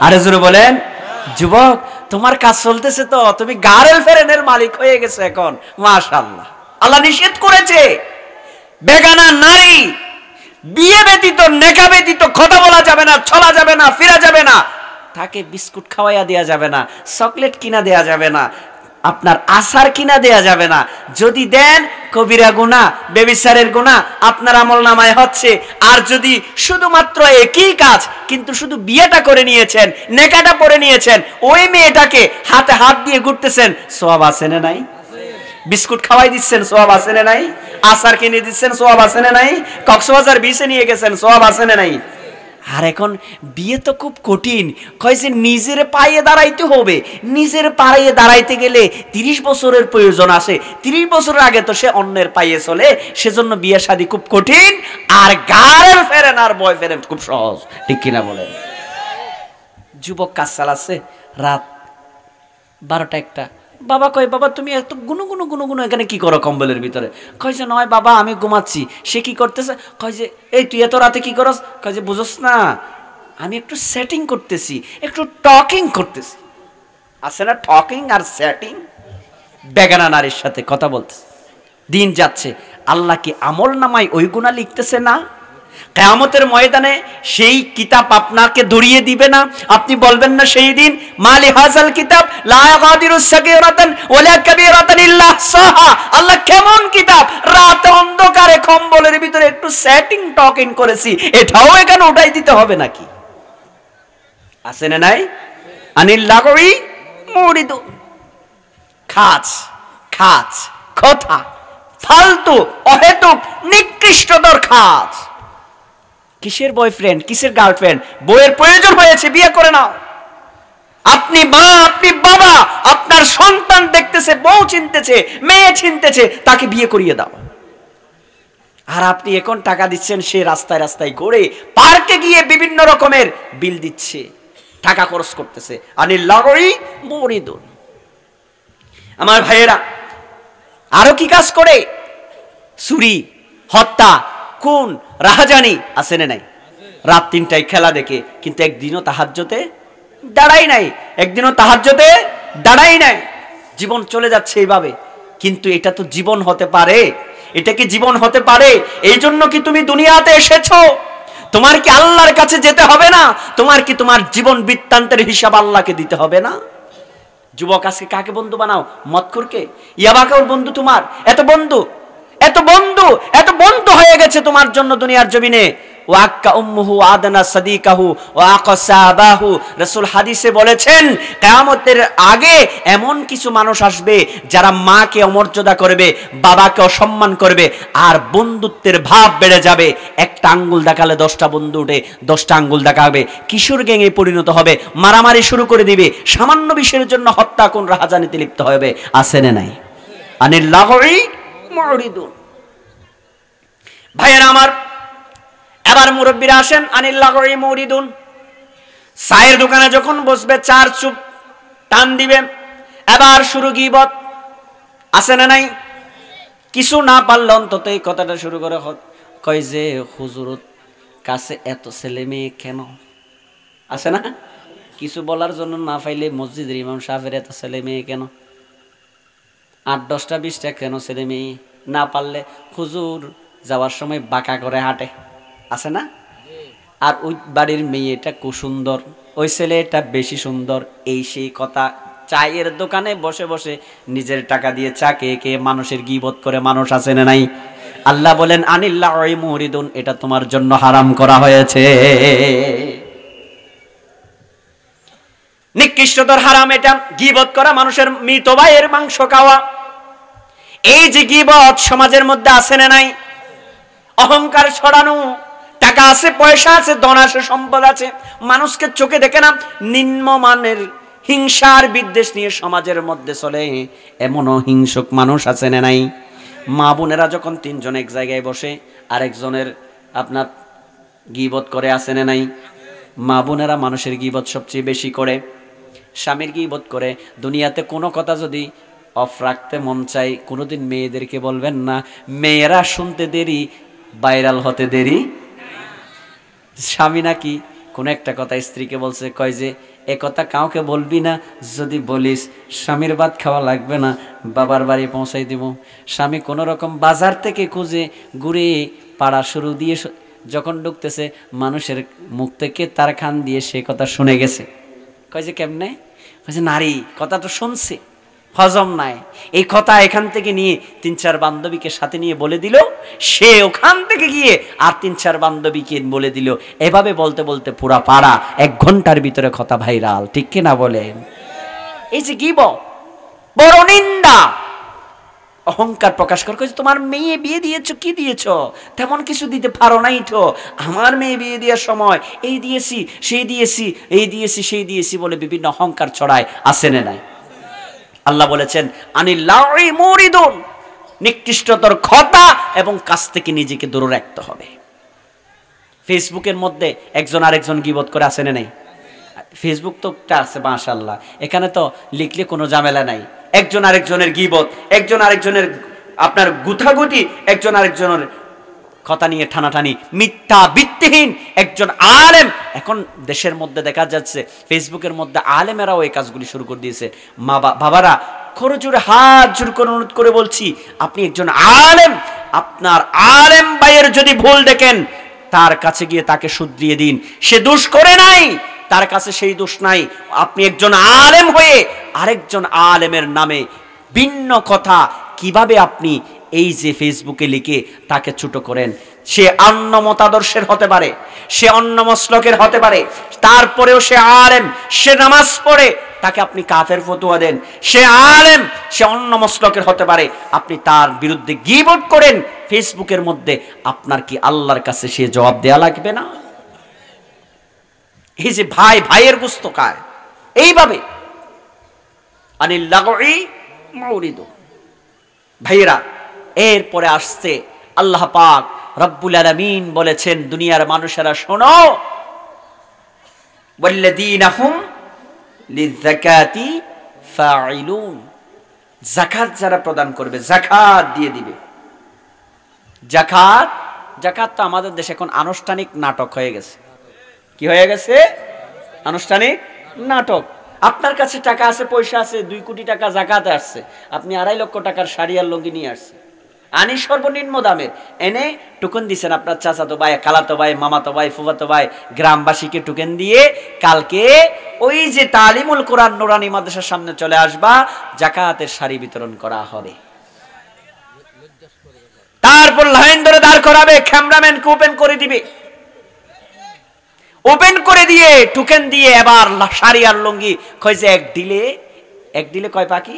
আরে জোরে বলেন। যুবক তোমার কাজ চলতেছে তো, তুমি গার্ল ফ্রেন্ডের মালিক হয়ে গেছে এখন, মাশাআল্লাহ। আল্লাহ নিষেধ করেছে বেগানা নারী বিয়ে ব্যতীত, নেকা ব্যতীত কথা বলা যাবে না, চলা যাবে না, ফিরা যাবে না, তাকে বিস্কুট খাওয়াইয়া দেয়া যাবে না, চকলেট কিনা দেয়া যাবে না, আপনার আচার কিনা দেয়া যাবে না। যদি দেন কবিরা গুনাহ, বেবিচারের গুনাহ আপনার আমলনামায় হচ্ছে। আর যদি শুধুমাত্র একই কাজ কিন্তু শুধু বিয়েটা করে নিয়েছেন, নেকাটা পরে নিয়েছেন, ওই মেয়েটাকে হাতে হাত দিয়ে ঘুরতেছেন, সওয়াব আছে না নাই? বিস্কুট খাওয়াই দিচ্ছেন, সওয়াব আছে না নাই? আচার কিনে দিচ্ছেন, সওয়াব আছে না নাই? কক্সবাজার বিচে নিয়ে গেছেন, সওয়াব আছে না নাই? আর এখন বিয়ে তো খুব কঠিন, কয়েছে নিজের পায়ে দাঁড়াইতে হবে। নিজের পায়ে দাঁড়াইতে গেলে 30 বছরের প্রয়োজন আসে। 30 বছরের আগে তো সে অন্যের পায়ে চলে, সেজন্য বিয়ে শাদী খুব কঠিন। আর গার্ল ফ্রেন্ড আর বয় ফ্রেন্ড খুব সহজ, ঠিক কিনা বলেন? যুবক কাজ চালাচ্ছে, রাত 12টা 1টা, বাবা কয় বাবা তুমি এত গুনো গুনো গুনো গুনো এখানে কি করো কম্বলের ভিতরে? কয় যে নয় বাবা আমি ঘুমাচ্ছি। সে কি করতেছে? কয় যে এই তুই এত রাতে কি করস? কয় যে বুঝোস না আমি একটু সেটিং করতেছি, একটু টকিং করতেছি। আছে না টকিং আর সেটিং? বেগানা নারীর সাথে কথা বলতেছে। দিন যাচ্ছে, আল্লাহ কি আমল নামায় ওই গুনাহ লিখতেছে না? কিয়ামতের ময়দানে সেই কিতাব আপনাকে ধরিয়ে দিবে না? আপনি বলবেন না সেই দিন মালি হাযাল কিতাব লা ইয়াগাদিরু সাগীরাতান ওয়ালা কাবীরাতান ইল্লা সাহা। আল্লাহ কেমন কিতাব, রাত অন্ধকারে কম্বলের ভিতরে একটু সেটিং টকিং করেছি, এটাও এখানে উঠাই দিতে হবে নাকি? আছে না নাই? আনিল্লাহি মুরিদু, খাচ খাচ কথা, ফালতু অহেতুক নিকৃষ্টতর খাচ। কিসের বয়ফ্রেন্ড, কিসের গার্লফ্রেন্ড? বইয়ের প্রয়োজন হয়েছে, বিয়ে করে নাও। আপনি মা, আপনি বাবা, আপনার সন্তান দেখতেছে, বউ চিনতেছে, মেয়ে চিনতেছে, তাকে বিয়ে করিয়ে দাও। আর আপনি এখন টাকা দিচ্ছেন, সে রাস্তায় রাস্তায় ঘুরে, পার্কে গিয়ে বিভিন্ন রকমের বিল দিচ্ছে, টাকা খরচ করতেছে। আনিল্লাহি মুরিদুন। আমার ভাইয়েরা আরো কি কাজ করে? চুরি, হত্যা, খুন, রাহাজানি, আছে না নাই? রাত 3টায় খেলা দেখে কিন্তু একদিনও তাহাজ্জুদে দাঁড়াই নাই, একদিনও তাহাজ্জুদে দাঁড়াই নাই। জীবন চলে যাচ্ছে এইভাবে। কিন্তু এটা তো জীবন হতে পারে? এটা কি জীবন হতে পারে? এই জন্য কি তুমি দুনিয়াতে এসেছো? তোমার কি আল্লাহর কাছে যেতে হবে না? তোমার কি তোমার জীবন বৃত্তান্তের হিসাব আল্লাহকে দিতে হবে না? যুবক আজকে কাকে বন্ধু বানাও? মদখোরকে, ইয়াবাকার বন্ধু তোমার? এত বন্ধু, এত বন্ধু, এত বন্ধু হয়ে গেছে তোমার জন্য দুনিয়ার জমিনে। ওয়াক্কা উম্মুহু আদনা সাদিকাহু ওয়া আকাসাবাহু। রাসূল হাদিসে বলেছেন কিয়ামতের আগে এমন কিছু মানুষ আসবে যারা মাকে অমর্যাদা করবে, বাবাকে অসম্মান করবে, আর বন্ধুত্বের ভাব বেড়ে যাবে। একটা আঙ্গুল দেখালে 10টা বন্ধু উঠে 10টা আঙ্গুল দেখাবে, কিশোর গ্যাংয়ে পরিণত হবে, মারামারি শুরু করে দিবে, সামান্য বিষয়ের জন্য হত্যা কোন রাহাজানিতে লিপ্ত হবে। আছে না নাই? আনিল লাগহি মুরিদুন। ভাইয়েরা আমার, এবার মুরব্বীরা আসেন, আনিল লাগহি মুরিদুন। চায়ের দোকানে যখন বসবে, চার চুপ টান দিবে, এবার শুরু গীবত। আছে না নাই? কিছু না পারলে অন্তত এই কথাটা শুরু করে, কয় যে হুজুরত কাছে এত ছেলে মেয়ে কেন? আছে না? কিছু বলার জন্য না পাইলে মসজিদের ইমাম সাহেবের এত ছেলে মেয়ে কেন, 8, 10টা 20টা কেন ছেলে মেয়ে? না পারলে হুজুর যাওয়ার সময় বাঁকা করে হাঁটে। আছে না? আর ওই বাড়ির মেয়েটা খুব সুন্দর, ওই ছেলেটা বেশি সুন্দর, এই সেই কথা। চায়ের দোকানে বসে বসে নিজের টাকা দিয়ে চা খেয়ে খেয়ে মানুষের গীবত করে মানুষ। আছে না নাই? আল্লাহ বলেন আনিল্লাহি মুরিদুন, এটা তোমার জন্য হারাম করা হয়েছে। নিকৃষ্টতর হারাম এটা, গীবত করা, মানুষের মৃত ভাইয়ের মাংস খাওয়া। এই যে গীবত সমাজের মধ্যে আছে না নাই? অহংকার ছড়ানো, টাকা আছে, পয়সা আছে, ধন আছে, সম্পদ আছে, মানুষকে চোখে দেখে না, নিম্নমানের হিংসার বিদ্বেষ নিয়ে সমাজের মধ্যে চলে, এমনও হিংসুক মানুষ আছে না নাই? মা বোনেরা যখন 3 জন এক জায়গায় বসে আরেকজনের আপনার গীবত করে। আছে না নাই? মা বোনেরা মানুষের গীবত সবচেয়ে বেশি করে, স্বামীর গীবত করে। দুনিয়াতে কোনো কথা যদি অফ রাখতে মন চাই, কোনোদিন মেয়েদেরকে বলবেন না, মেয়েরা শুনতে দেরি, ভাইরাল হতে দেরি। স্বামী নাকি কোনো একটা কথা স্ত্রীকে বলছে, কয় যে এ কথা কাউকে বলবি না, যদি বলিস স্বামীর ভাত খাওয়া লাগবে না, বাবার বাড়ি পৌঁছাই দিব। স্বামী কোনো রকম বাজার থেকে খুঁজে ঘুরে পাড়া শুরু দিয়ে যখন ঢুকতেছে, মানুষের মুখ থেকে তার খান দিয়ে সে কথা শুনে গেছে। কয় যে কেমনে? কয় যে নারী কথা তো শুনছে, হজম নাই। এই কথা এখান থেকে নিয়ে 3-4 বান্ধবীকে সাথে নিয়ে বলে দিল, সে ওখান থেকে গিয়ে আর 3-4 বান্ধবীকে বলে দিল। এভাবে বলতে বলতে পুরা পাড়া 1 ঘন্টার ভিতরে কথা ভাইরাল। ঠিক কিনা বলেন? এই যে গীবত, বড় নিন্দা। অহংকার প্রকাশ করে, তোমার মেয়ে বিয়ে দিয়েছো, কি দিয়েছো? তেমন কিছু দিতে পারো নাই তো। আমার মেয়ে বিয়ে দেওয়ার সময় এই দিয়েছি, সেই দিয়েছি, এই দিয়েছি, সেই দিয়েছি বলে বিভিন্ন অহংকার ছড়ায়। আছে না নাই? আল্লাহ বলেছেন আনিল্লাহি মুরিদুন, নিকৃষ্টতর কথা এবং কাছ থেকে নিজেকে দূরে রাখতে হবে। ফেসবুকের মধ্যে একজন আরেকজন গীবত করে। আছে না নাই? ফেসবুক তো আছে মাশাআল্লাহ, এখানে তো লিখলে কোনো ঝামেলা নাই। একজন আরেকজনের গীবত, একজন আরেকজনের আপনার গুথাগুতি, একজন আরেকজনের কথা নিয়ে টানাটানি, মিথ্যা ভিত্তিহীন। একজন আলেম, এখন দেশের মধ্যে দেখা যাচ্ছে ফেসবুকের মধ্যে আলেমেরাও এই কাজগুলি শুরু করে দিয়েছে। বাবারা খরচুরে হাত জোর করে অনুরোধ করে বলছি, আপনি একজন আলেম, আপনার আলেম ভাইয়ের যদি ভুল দেখেন, তার কাছে গিয়ে তাকে শুধরিয়ে দিন। সে দোষ করে নাই, তার কাছে সেই দোষ নাই। আপনি একজন আলেম হয়ে আরেকজন আলেমের নামে ভিন্ন কথা কিভাবে আপনি এই যে ফেসবুকে লিখে তাকে ছোট করেন? সে অন্য মতাদর্শের হতে পারে, সে অন্য মসলকের হতে পারে, তারপরেও সে আলেম, সে নামাজ পড়ে, তাকে আপনি কাফের ফতোয়া দেন। সে আলেম, সে অন্য মসলকের হতে পারে, আপনি তার বিরুদ্ধে গীবত করেন ফেসবুকের মধ্যে, আপনার কি আল্লাহর কাছে সে জবাব দেয়া লাগবে না? এই যে ভাই ভাইয়ের গোশত খায়, এইভাবে আনিল্লাহি মুরিদুন। ভাইয়েরা, এরপরে আসছে আল্লাহ পাক রব্বুল আলামিন বলেছেন, দুনিয়ার মানুষেরা শোনো, ওয়াল্লাযীনা হুম লিযাকাতি ফাইলুন, যাকাত যারা প্রদান করবে, যাকাত দিয়ে দিবে। যাকাত, যাকাত তো আমাদের দেশে এখন আনুষ্ঠানিক নাটক হয়ে গেছে। কি হয়ে গেছে? আনুষ্ঠানিক নাটক। আপনার কাছে টাকা আছে, পয়সা আছে, 2 কোটি টাকা যাকাতে আসছে, আপনি 2.5 লক্ষ টাকার শাড়ি আর লুঙ্গি নিয়ে আসছে, আনি সর্বনিম্ন দামের, এনে টোকেন দিচ্ছেন আপনার চাচাতো ভাই, খালাতো ভাই, মামাতো ভাই, ফুফাতো ভাই, গ্রামবাসীকে টোকেন দিয়ে কালকে ওই যে তালিমুল কোরআন নুরানি মাদ্রাসার সামনে চলে আসবা, যাকাতের শাড়ি বিতরণ করা হবে। তারপর লাইন ধরে দাঁড় করাবে, ক্যামেরাম্যান ওপেন করে দিবে, ওপেন করে দিয়ে টোকেন দিয়ে এবার শাড়ি আর লুঙ্গি কয় যে এক দিলে কয় পাখি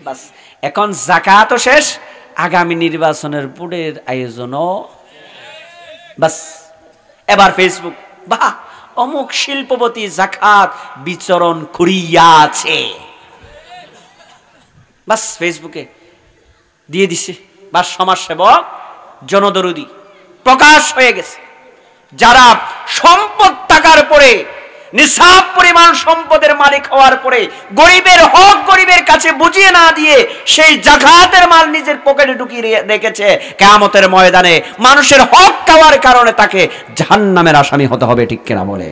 বাস। এখন যাকাতও শেষ, আগামী নির্বাচনের বোর্ডের আয়োজনও বাস। এবার ফেসবুক, বাহ অমুক শিল্পপতি যাকাত বিচরণ করিয়াছে, বাস ফেসবুকে দিয়ে দিছে। বা সমাজসেবক জনদরদি প্রকাশ হয়ে গেছে। যারা সম্পদ টাকার পরে নিসাব পরিমাণ সম্পদের মালিক হওয়ার পরে গরিবের হক গরিবের কাছে বুঝিয়ে না দিয়ে সেই যাকাতের মাল নিজের পকেটে ঢুকিয়ে রেখেছে, কিয়ামতের ময়দানে মানুষের হক খাওয়ার কারণে তাকে জাহান্নামের আসামি হতে হবে, ঠিক কিনা বলে?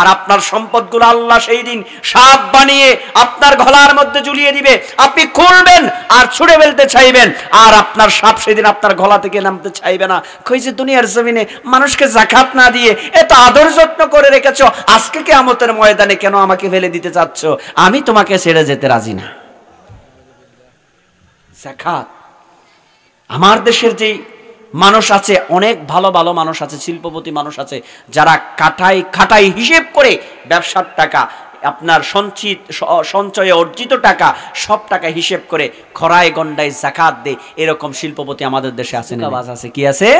আর আপনার সম্পদগুলো আল্লাহ সেই দিন সাপ বানিয়ে আপনার গলার মধ্যে ঝুলিয়ে দিবে, আপনি খুলবেন আর ছুঁড়ে ফেলতে চাইবেন, আর আপনার সাপ সেদিন আপনার গলা থেকে নামতে চাইবে না। কই যে দুনিয়ার জমিনে মানুষকে যাকাত না দিয়ে এত আদর যত্ন করে রেখেছো, আজকে কিয়ামতের ময়দানে কেন আমাকে ফেলে দিতে চাচ্ছ? আমি তোমাকে ছেড়ে যেতে রাজি না। যাকাত আমার দেশের যেই মানুষ আছে, অনেক ভালো ভালো মানুষ আছে, শিল্পপতি মানুষ আছে, যারা খাটাই হিসেব করে ব্যবসার টাকা, আপনার সঞ্চয়ে অর্জিত টাকা, সব টাকা হিসেব করে খরায় গন্ডায় যাকাত দেয়। এরকম শিল্পপতি আমাদের দেশে আছে না? আছে, কি আছে?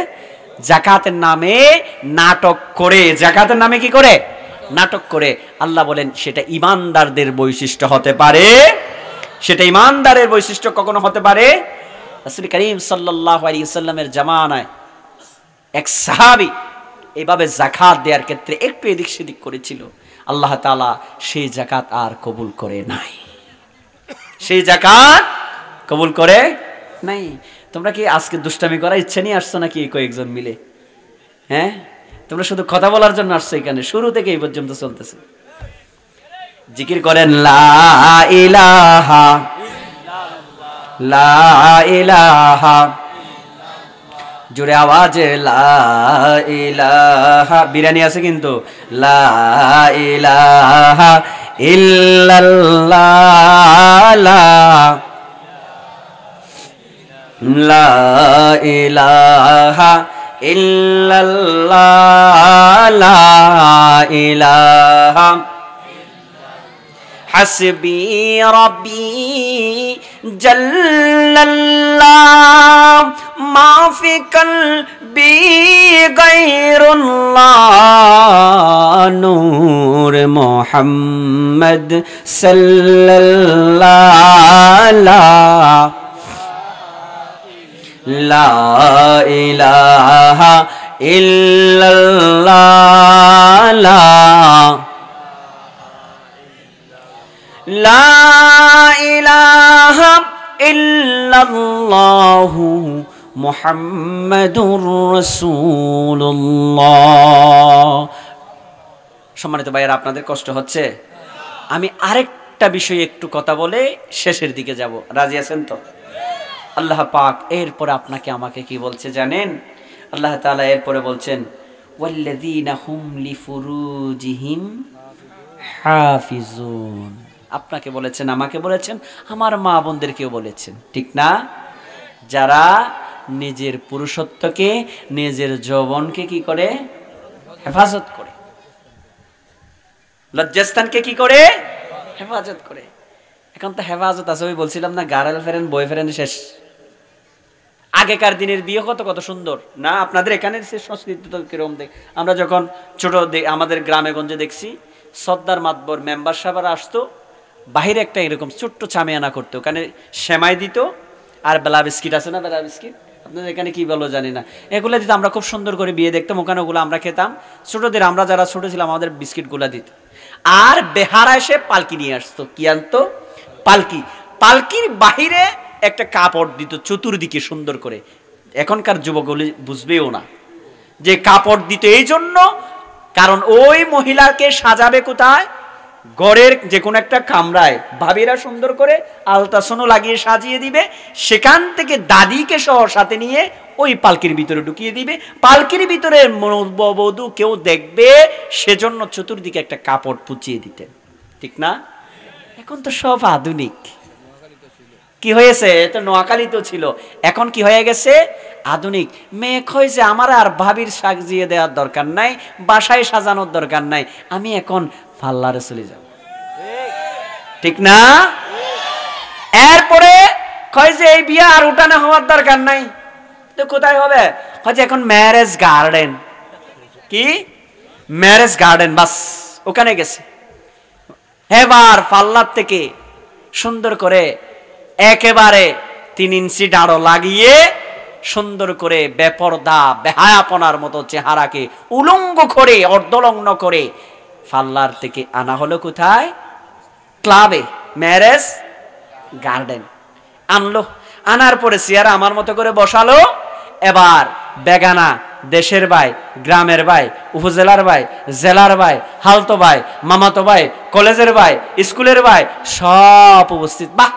যাকাতের নামে নাটক করে, যাকাতের নামে কি করে? নাটক করে। আল্লাহ বলেন সেটা ঈমানদারদের বৈশিষ্ট্য হতে পারে, সেটা ঈমানদারের বৈশিষ্ট্য কখনো হতে পারে। রাসূল করিম সাল্লাল্লাহু আলাইহি ওয়াসাল্লামের জামানায় এক সাহাবী এইভাবে যাকাত দেওয়ার ক্ষেত্রে একটু এদিক সেদিক করেছিল, আল্লাহ তাআলা সেই যাকাত আর কবুল করে নাই, সেই যাকাত কবুল করে নাই। তোমরা কি আজকে দুষ্টামি করার ইচ্ছা নিয়ে আসছো নাকি কয়েকজন মিলে? হ্যাঁ, তোমরা শুধু কথা বলার জন্য আসছো এখানে? শুরু থেকে এই পর্যন্ত চলতেছে। জিকির করেন লা ইলাহা লা ইলাহা, জোরে আওয়াজে লা ইলাহা। বিরিয়ানি আছে কিন্তু। লা ইলাহা ইল্লাল্লাহ, লা ইলাহা ইল্লাল্লাহ, লা ইলাহা হাসবি রব্বি জাল্লাল্লাহ মা ফি কলবি গায়রুল্লাহ নূর মুহাম্মদ সাল্লাল্লাহ, লা ইলাহা ইল্লাল্লাহ, লা ইলাহা ইল্লাল্লাহু মুহাম্মাদুর রাসূলুল্লাহ। সম্মানিত ভাইয়েরা, আপনাদের কষ্ট হচ্ছে? আমি আরেকটা বিষয়ে একটু কথা বলে শেষের দিকে যাব, রাজি আছেন তো? আল্লাহ পাক এরপরে আপনাকে আমাকে কি বলছে জানেন? আল্লাহ তাআলা এরপরে বলছেন ওয়াল্লাযীনা হুম লিফুরুজিহিম হাফিজুন। আপনাকে বলেছেন, আমাকে বলেছেন, আমার মা বোনদেরকেও বলেছেন, ঠিক না? যারা নিজের পুরুষত্বকে, নিজের যৌবনকে কি করে? হেফাজত করে। লজ্জাস্থানকে কি করে? হেফাজত করে। এখন তো হেফাজত আছে, ওই বলছিলাম না, গার্লফ্রেন্ড বয়ফ্রেন্ড শেষ। আগেকার দিনের বিয়ে কত কত সুন্দর না? আপনাদের এখানে সংস্কৃতি তো কিরকম দেখ, আমরা যখন ছোট আমাদের গ্রামে গঞ্জে দেখছি, সর্দার মাতবর মেম্বার সাহেবরা আসতো, বাহিরে একটা এরকম ছোট্ট চামিয়ানা করতো, ওখানে সেমাই দিত আর বেলা বিস্কিট আছে না, বেলা বিস্কিট আপনাদের এখানে কি বলো জানি না, এগুলো দিত। আমরা খুব সুন্দর করে বিয়ে দেখতাম, ওখানে ওগুলো আমরা খেতাম। ছোটদের, আমরা যারা ছোট ছিলাম, আমাদের বিস্কিটগুলো দিত। আর বেহারা এসে পালকি নিয়ে আসতো। কি আনতো? পালকি। পালকির বাহিরে একটা কাপড় দিত চতুর্দিকে সুন্দর করে। এখনকার যুবকগুলি বুঝবেও না যে কাপড় দিত এই জন্য, কারণ ওই মহিলাকে সাজাবে কোথায়? ঘরের যে কোনো একটা কামরায় ভাবিরা সুন্দর করে আলতাসনও লাগিয়ে সাজিয়ে দিবে, সেখান থেকে দাদিকে সহ সাথে নিয়ে ওই পালকির ভিতরে ঢুকিয়ে দিবে। পালকির ভিতরে নববধূ কেউ দেখবে, সেজন্য চতুর্দিকে একটা কাপড় পুচিয়ে দিতেন, ঠিক না? এখন তো সব আধুনিক। কি হয়েছে, তো নোয়াখালী তো ছিল, এখন কি হয়ে গেছে আধুনিক। মেয়ে হয়েছে, আমার আর ভাবির সাজিয়ে দেওয়ার দরকার নাই, বাসায় সাজানোর দরকার নাই, আমি এখন পার্লারে চলে যাব, ঠিক না? এরপরে কয় যে এই বিয়ে আর উঠানো হওয়ার দরকার নাই, তো কোথায় হবে? কয় যে এখন ম্যারেজ গার্ডেন। কি ম্যারেজ গার্ডেন, বাস ওখানে গেছে। এবার পার্লার থেকে সুন্দর করে একেবারে 3 ইঞ্চি দাঁড়ো লাগিয়ে সুন্দর করে বেপরদা বেহায়াপনার মতো চেহারাকে উলঙ্গ করে অর্ধলগ্ন করে পার্লার থেকে আনা হলো কোথায়? ক্লাবে, ম্যারেজ গার্ডেন আনলো। আনার পরে চেয়ারে আমার মতো করে বসালো। এবার বেগানা দেশের ভাই, গ্রামের ভাই, উপজেলার ভাই, জেলার ভাই, হালতো ভাই, মামাতো ভাই, কলেজের ভাই, স্কুলের ভাই সব উপস্থিত। বাহ,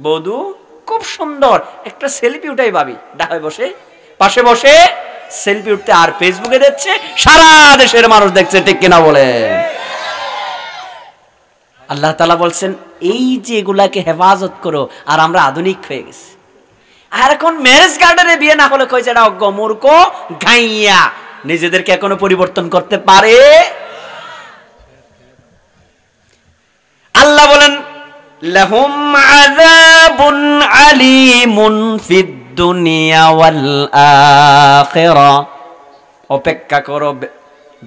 বধূ খুব সুন্দর, একটা সেলফি উঠাই ভাবি ডাকে বসে, পাশে বসে সেলফি উঠতে আর ফেসবুকে দিচ্ছে, সারা দেশের মানুষ দেখছে, ঠিক কিনা বলে? আল্লাহ তাআলা বলছেন এই যে এগুলাকে হেফাজত করো, আর আমরা আধুনিক হয়ে গেছি। আর এখন ম্যারেজ গার্ডেনে বিয়ে না হলে কই যেটা অজ্ঞ মূর্খ গাইয়া নিজেদেরকে এখনো পরিবর্তন করতে পারে। আল্লাহ বলেন লাহুম আযাবুন আলীমুন ফিদ দুনিয়া ওয়াল আখিরা, অপেক্ষা করো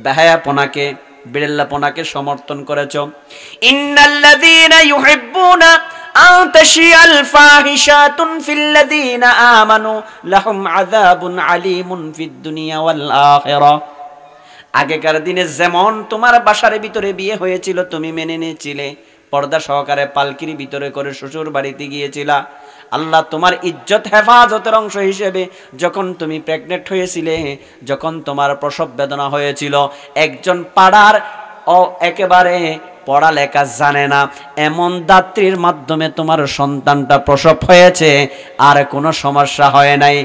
বেহায়াপনাকে, বিড়াল্লাপনাকে সমর্থন করেছ। ইন্নাল্লাযীনা ইউহিব্বুনা আন তাশিয়াল ফাহিশাতুন ফিল্লাযীনা আমানু লাহুম আযাবুন আলীমুন ফিদ দুনিয়া ওয়াল আখিরা। আগেকার দিনে যেমন তোমার বাসার ভিতরে বিয়ে হয়েছিল, তুমি মেনে নিয়েছিলে, পর্দা সহকারে পালকির ভিতরে করে শ্বশুর বাড়িতে গিয়েছিলা। আল্লাহ তোমার ইজ্জত হেফাজতের অংশ হিসেবে যখন তুমি প্রেগনেন্ট হয়েছিলে, যখন তোমার প্রসব বেদনা হয়েছিল, একজন পাড়ার একেবারে পড়ালেখা জানে না এমন দাত্রীর মাধ্যমে তোমার সন্তানটা প্রসব হয়েছে, আর কোনো সমস্যা হয় নাই।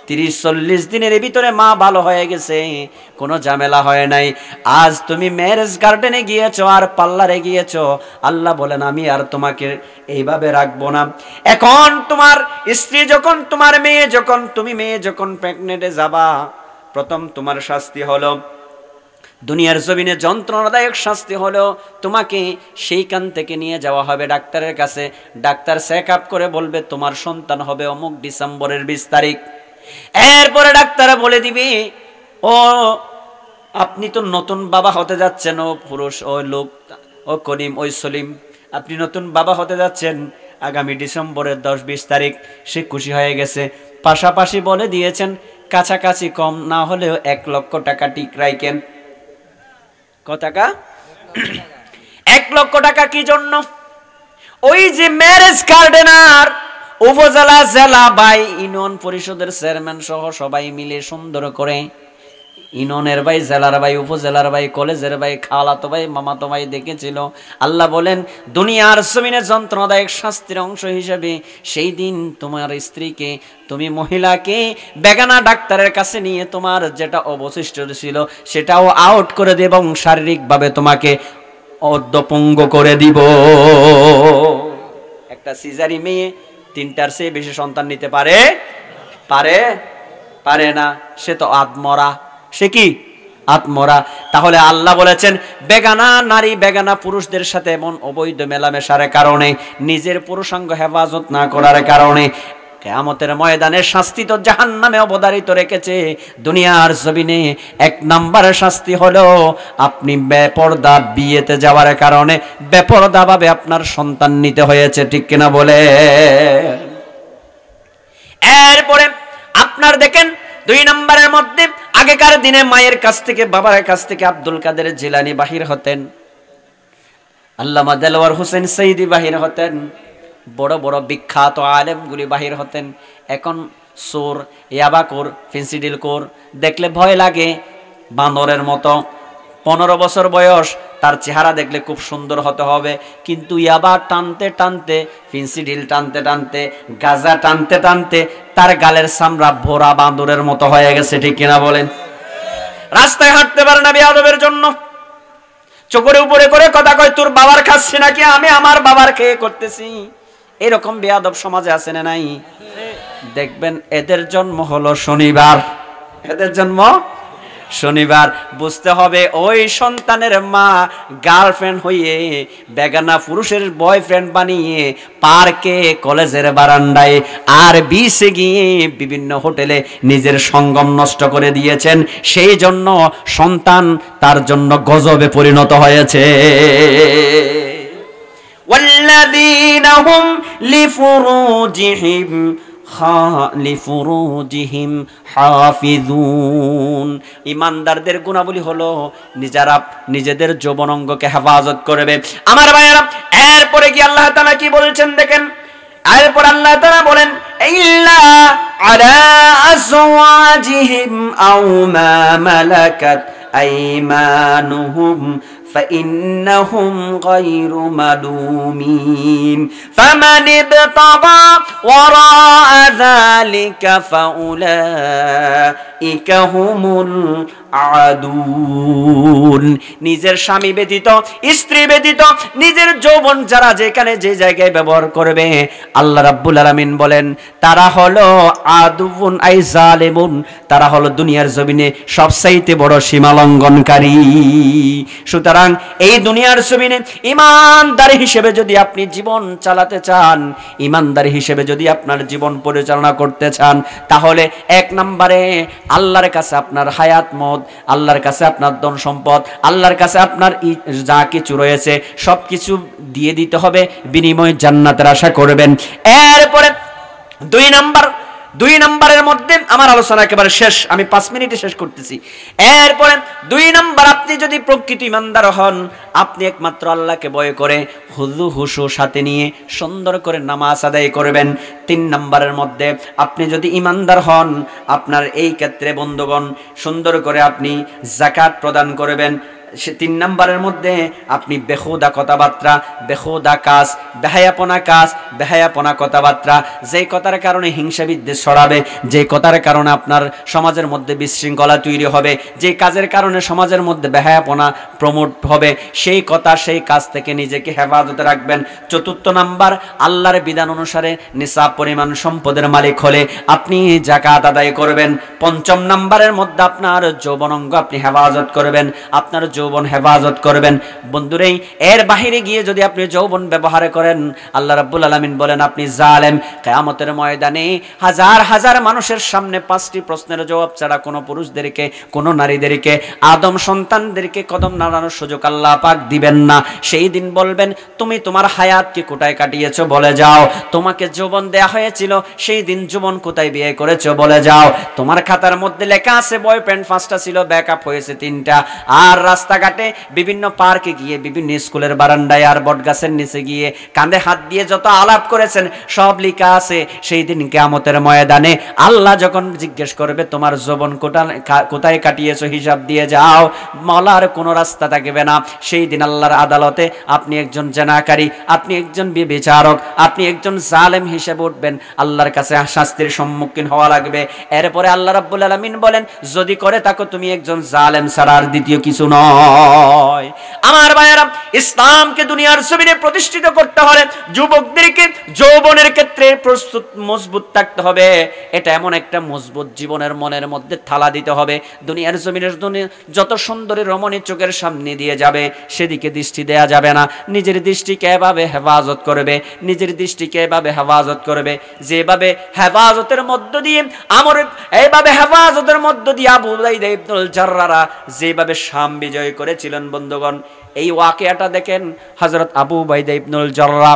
30-40 দিনের ভিতরে মা ভালো হয়ে গেছে, কোনো ঝামেলা হয় নাই। আজ তুমি ম্যারেজ গার্ডেনে গিয়েছো আর পার্লারে গিয়েছো, আল্লাহ বলেন আমি আর তোমাকে এইভাবে রাখবো না। এখন তোমার স্ত্রী যখন, তোমার মেয়ে যখন, তুমি মেয়ে যখন প্রেগনেন্টে যাবা, প্রথম তোমার শাস্তি হলো, দুনিয়ার জমিনে যন্ত্রণাদায়ক শাস্তি হলো, তোমাকে সেইখান থেকে নিয়ে যাওয়া হবে ডাক্তারের কাছে। ডাক্তার চেক আপ করে বলবে তোমার সন্তান হবে অমুক ডিসেম্বরের 20 তারিখ। এরপরে ডাক্তার বলে দিবে ও আপনি তো নতুন বাবা হতে যাচ্ছেন, ও পুরুষ, ওই লোক, ও করিম, ওই সলিম, আপনি নতুন বাবা হতে যাচ্ছেন আগামী ডিসেম্বরের 10-20 তারিখ। সে খুশি হয়ে গেছে। পাশাপাশি বলে দিয়েছেন কাছাকাছি কম না হলেও 1 লক্ষ টাকা টিক রাখেন। কত টাকা? 1 লক্ষ টাকা। কি জন্য? ওই যে ম্যারেজ গার্ডেনার, উপজেলা, জেলা ভাই, ইউনিয়ন পরিষদের চেয়ারম্যান সহ সবাই মিলে সুন্দর করে, ইউনিয়নের ভাই, জেলার ভাই, উপজেলার ভাই, কলেজের ভাই, খালাতো ভাই, মামাতো ভাই দেখেছিল। আল্লাহ বলেন দুনিয়ার জমিনে যন্ত্রণাদায়ক শাস্তির অংশ হিসেবে সেই দিন তোমার স্ত্রীকে, তুমি মহিলাকে বেগানা ডাক্তারের কাছে নিয়ে তোমার যেটা অবশিষ্ট ছিল সেটাও আউট করে দেব এবং শারীরিকভাবে তোমাকে অর্ধপঙ্গ করে দিব। একটা সিজারি মেয়ে 3টার চেয়ে বেশি সন্তান নিতে পারে? পারে না। সে তো আত্মরা। সে কি? আত্মরা। তাহলে আল্লাহ বলেছেন বেগানা নারী, বেগানা পুরুষদের সাথে এমন অবৈধ মেলামেশার কারণে, নিজের পুরুষাঙ্গ হেফাজত না করার কারণে কিয়ামতের ময়দানে শাস্তি তো জাহান্নামে অবধারিত রেখেছে। দুনিয়ার জমিনে 1 নম্বরের শাস্তি হলো আপনি বেপরদা বিয়েতে যাওয়ার কারণে বেপরদা ভাবে আপনার সন্তান নিতে হয়েছে, ঠিক কিনা বলে? এরপরে আপনার দেখেন 2 নম্বরের মধ্যে, আগেকার দিনে মায়ের কাছ থেকে, বাবার কাছ থেকে আব্দুল কাদের জিলানী বাহির হতেন, আল্লামা দেলওয়ার হোসেন সঈদী বাহির হতেন, বড় বড় বিখ্যাত আলেমগুলি বাহির হতেন। এখন চোর, ইয়াবাকোর, ফেন্সিডিলকোর দেখলে ভয় লাগে, বানরের মতো। 15 বছর বয়স, তার চেহারা দেখলে খুব সুন্দর হতে হবে, কিন্তু ইয়াবা টানতে টানতে, ফেন্সিডিল টানতে টানতে, গাঁজা টানতে টানতে তার গালের চামড়া ভরা বান্দরের মতো হয়ে গেছে, ঠিক কিনা বলেন? রাস্তায় হাঁটতে পারে না বেয়াদবের জন্য। চোখের উপরে করে কথা কয় তোর বাবার খাচ্ছি নাকি, আমি আমার বাবার খেয়ে করতেছি। এরকম বেয়াদব সমাজে আছে না নাই? দেখবেন এদের জন্ম হলো শনিবার, এদের জন্ম শনিবার। বুঝতে হবে ওই সন্তানের মা গার্লফ্রেন্ড হয়ে বেগানা পুরুষের বয়ফ্রেন্ড বানিয়ে পার্কে, কলেজের বারান্দায় আর বিচে গিয়ে বিভিন্ন হোটেলে নিজের সঙ্গম নষ্ট করে দিয়েছেন। সেই জন্য সন্তান তার জন্য গজবে পরিণত হয়েছে। ওয়াল্লাযীনা হুম লিফুরুজিহিম হাফিজুন, ঈমানদারদের গুণাবলী হলো নিজেরা নিজেদের যৌবন অঙ্গকে হেফাজত করবে। আমার ভাইয়েরা, এরপরে কি আল্লাহ তাআলা কি বলছেন দেখেন। এরপর আল্লাহ তাআলা বলেন ইল্লা আলা আজওয়াজিহিম আও মা মালাকাত আইমানুহুম فإنهم غير ملومين فمن ابتغى وراء ذلك فأولئك هم العادون। নিজের স্বামী ব্যতীত, স্ত্রী ব্যতীত নিজের যৌবন যারা যেখানে যে জায়গায় ব্যবহার করবে, আল্লাহ রাব্বুল আলামিন বলেন তারা হলো আদুন আই জালিমুন, তারা হলো দুনিয়ার জমিনে সবচাইতে বড় সীমা লঙ্ঘনকারী। সুতরাং এই দুনিয়ার জমিনে ঈমানদার হিসেবে যদি আপনি জীবন চালাতে চান, ঈমানদার হিসেবে যদি আপনার জীবন পরিচালনা করতে চান, তাহলে এক নম্বরে আল্লাহর কাছে আপনার হায়াত মত, আল্লাহর কাছে আপনার ধন সম্পদ, আল্লাহর কাছে আপনার যা কিছু রয়েছে সবকিছু দিয়ে দিতে হবে, বিনিময়ে জান্নাতের আশা করবেন। এরপরে দুই নম্বরের মধ্যে আমার আলোচনা একেবারে শেষ, আমি 5 মিনিটে শেষ করতেছি। এরপরে 2 নম্বর, আপনি যদি প্রকৃত ঈমানদার হন, আপনি একমাত্র আল্লাহকে ভয় করে হুজু হুশু সাথে নিয়ে সুন্দর করে নামাজ আদায় করবেন। 3 নম্বরের মধ্যে আপনি যদি ঈমানদার হন, আপনার এই ক্ষেত্রে বন্ধুগণ সুন্দর করে আপনি যাকাত প্রদান করবেন। 3 নম্বরের মধ্যে আপনি বেহুদা কথাবার্তা, বেহুদা কাজ, বেহায়াপনা কথাবার্তা, যে কথার কারণে হিংসা বিদ্বেষ ছড়াবে, যে কথার কারণে আপনার সমাজের মধ্যে বিশৃঙ্খলা তৈরি হবে, যে কাজের কারণে সমাজের মধ্যে বেহায়াপনা প্রমোট হবে, সেই কথা সেই কাজ থেকে নিজেকে হেফাজতে রাখবেন। 4 নম্বর, আল্লাহর বিধান অনুসারে নিসাব পরিমাণ সম্পদের মালিক হলে আপনি যাকাত আদায় করবেন। 5 নম্বরের মধ্যে আপনার যৌবনাঙ্গ আপনি হেফাজত করবেন, আপনার যৌবন হেফাজত করবেন। বন্ধুরে, এর বাহিরে গিয়ে যদি আপনি যৌবন ব্যবহার করেন, আল্লাহ রাব্বুল আলামিন বলেন আপনি জালেম। কিয়ামতের ময়দানে হাজার হাজার মানুষের সামনে 5টি প্রশ্নের জবাব ছাড়া কোনো পুরুষদেরকে, কোনো নারীদেরকে, আদম সন্তানদেরকে কদম নাড়ানোর সুযোগ আল্লাহ পাক দিবেন না। সেই দিন বলবেন তুমি তোমার হায়াতকে কোথায় কাটিয়েছো বলে যাও, তোমাকে যৌবন দেয়া হয়েছিল সেই দিন যৌবন কোথায় বিয়ে করেছো বলে যাও। তোমার খাতার মধ্যে লেখা আছে বয়ফ্রেন্ড 5টা ছিল, ব্যাকআপ হয়েছে 3টা। আর রাস্তাঘাটে বিভিন্ন পার্কে গিয়ে, বিভিন্ন স্কুলের বারান্দায় আর বটগাছের নিচে গিয়ে কাঁধে হাত দিয়ে যত আলাপ করেছেন সব লেখা আছে। সেই দিন কিয়ামতের ময়দানে আল্লাহ যখন জিজ্ঞেস করবে তোমার যৌবন কোথায় কাটিয়েছো হিসাব দিয়ে যাও, মলার কোনো রাস্তা থাকবে না। সেই দিন আল্লাহর আদালতে আপনি একজন জেনাকারী, আপনি একজন বিচারক, আপনি একজন জালেম হিসেবে উঠবেন, আল্লাহর কাছে শাস্তির সম্মুখীন হওয়া লাগবে। এরপরে আল্লাহ রাব্বুল আলামিন বলেন যদি করে থাকো তুমি একজন জালেম ছাড়া আর দ্বিতীয় কিছু নয়। আমার ভাইয়েরা, ইসলামকে দুনিয়ার জমিনে প্রতিষ্ঠিত করতে হলে যুবকদেরকে যৌবনের ক্ষেত্রে প্রস্তুত মজবুত থাকতে হবে। এটা এমন একটা মজবুত জীবনের মনের মধ্যে থালা দিতে হবে, দুনিয়ার জমিনের যত সুন্দরী রমণী চোখের সামনে দিয়ে যাবে সেদিকে দৃষ্টি দেয়া যাবে না। নিজের দৃষ্টিকে এভাবে হেফাজত করবে, নিজের দৃষ্টিকে এভাবে হেফাজত করবে যেভাবে হেফাজতের মধ্য দিয়ে এইভাবে হেফাজতের মধ্য দিয়ে আবু উবাইদা ইবনুল জাররারা যেভাবে শাম বিজয় করেছিলেন। বন্ধুগণ, এই ওয়াকিয়াটা দেখেন, হযরত আবু উবাইদা ইবনুল জাররা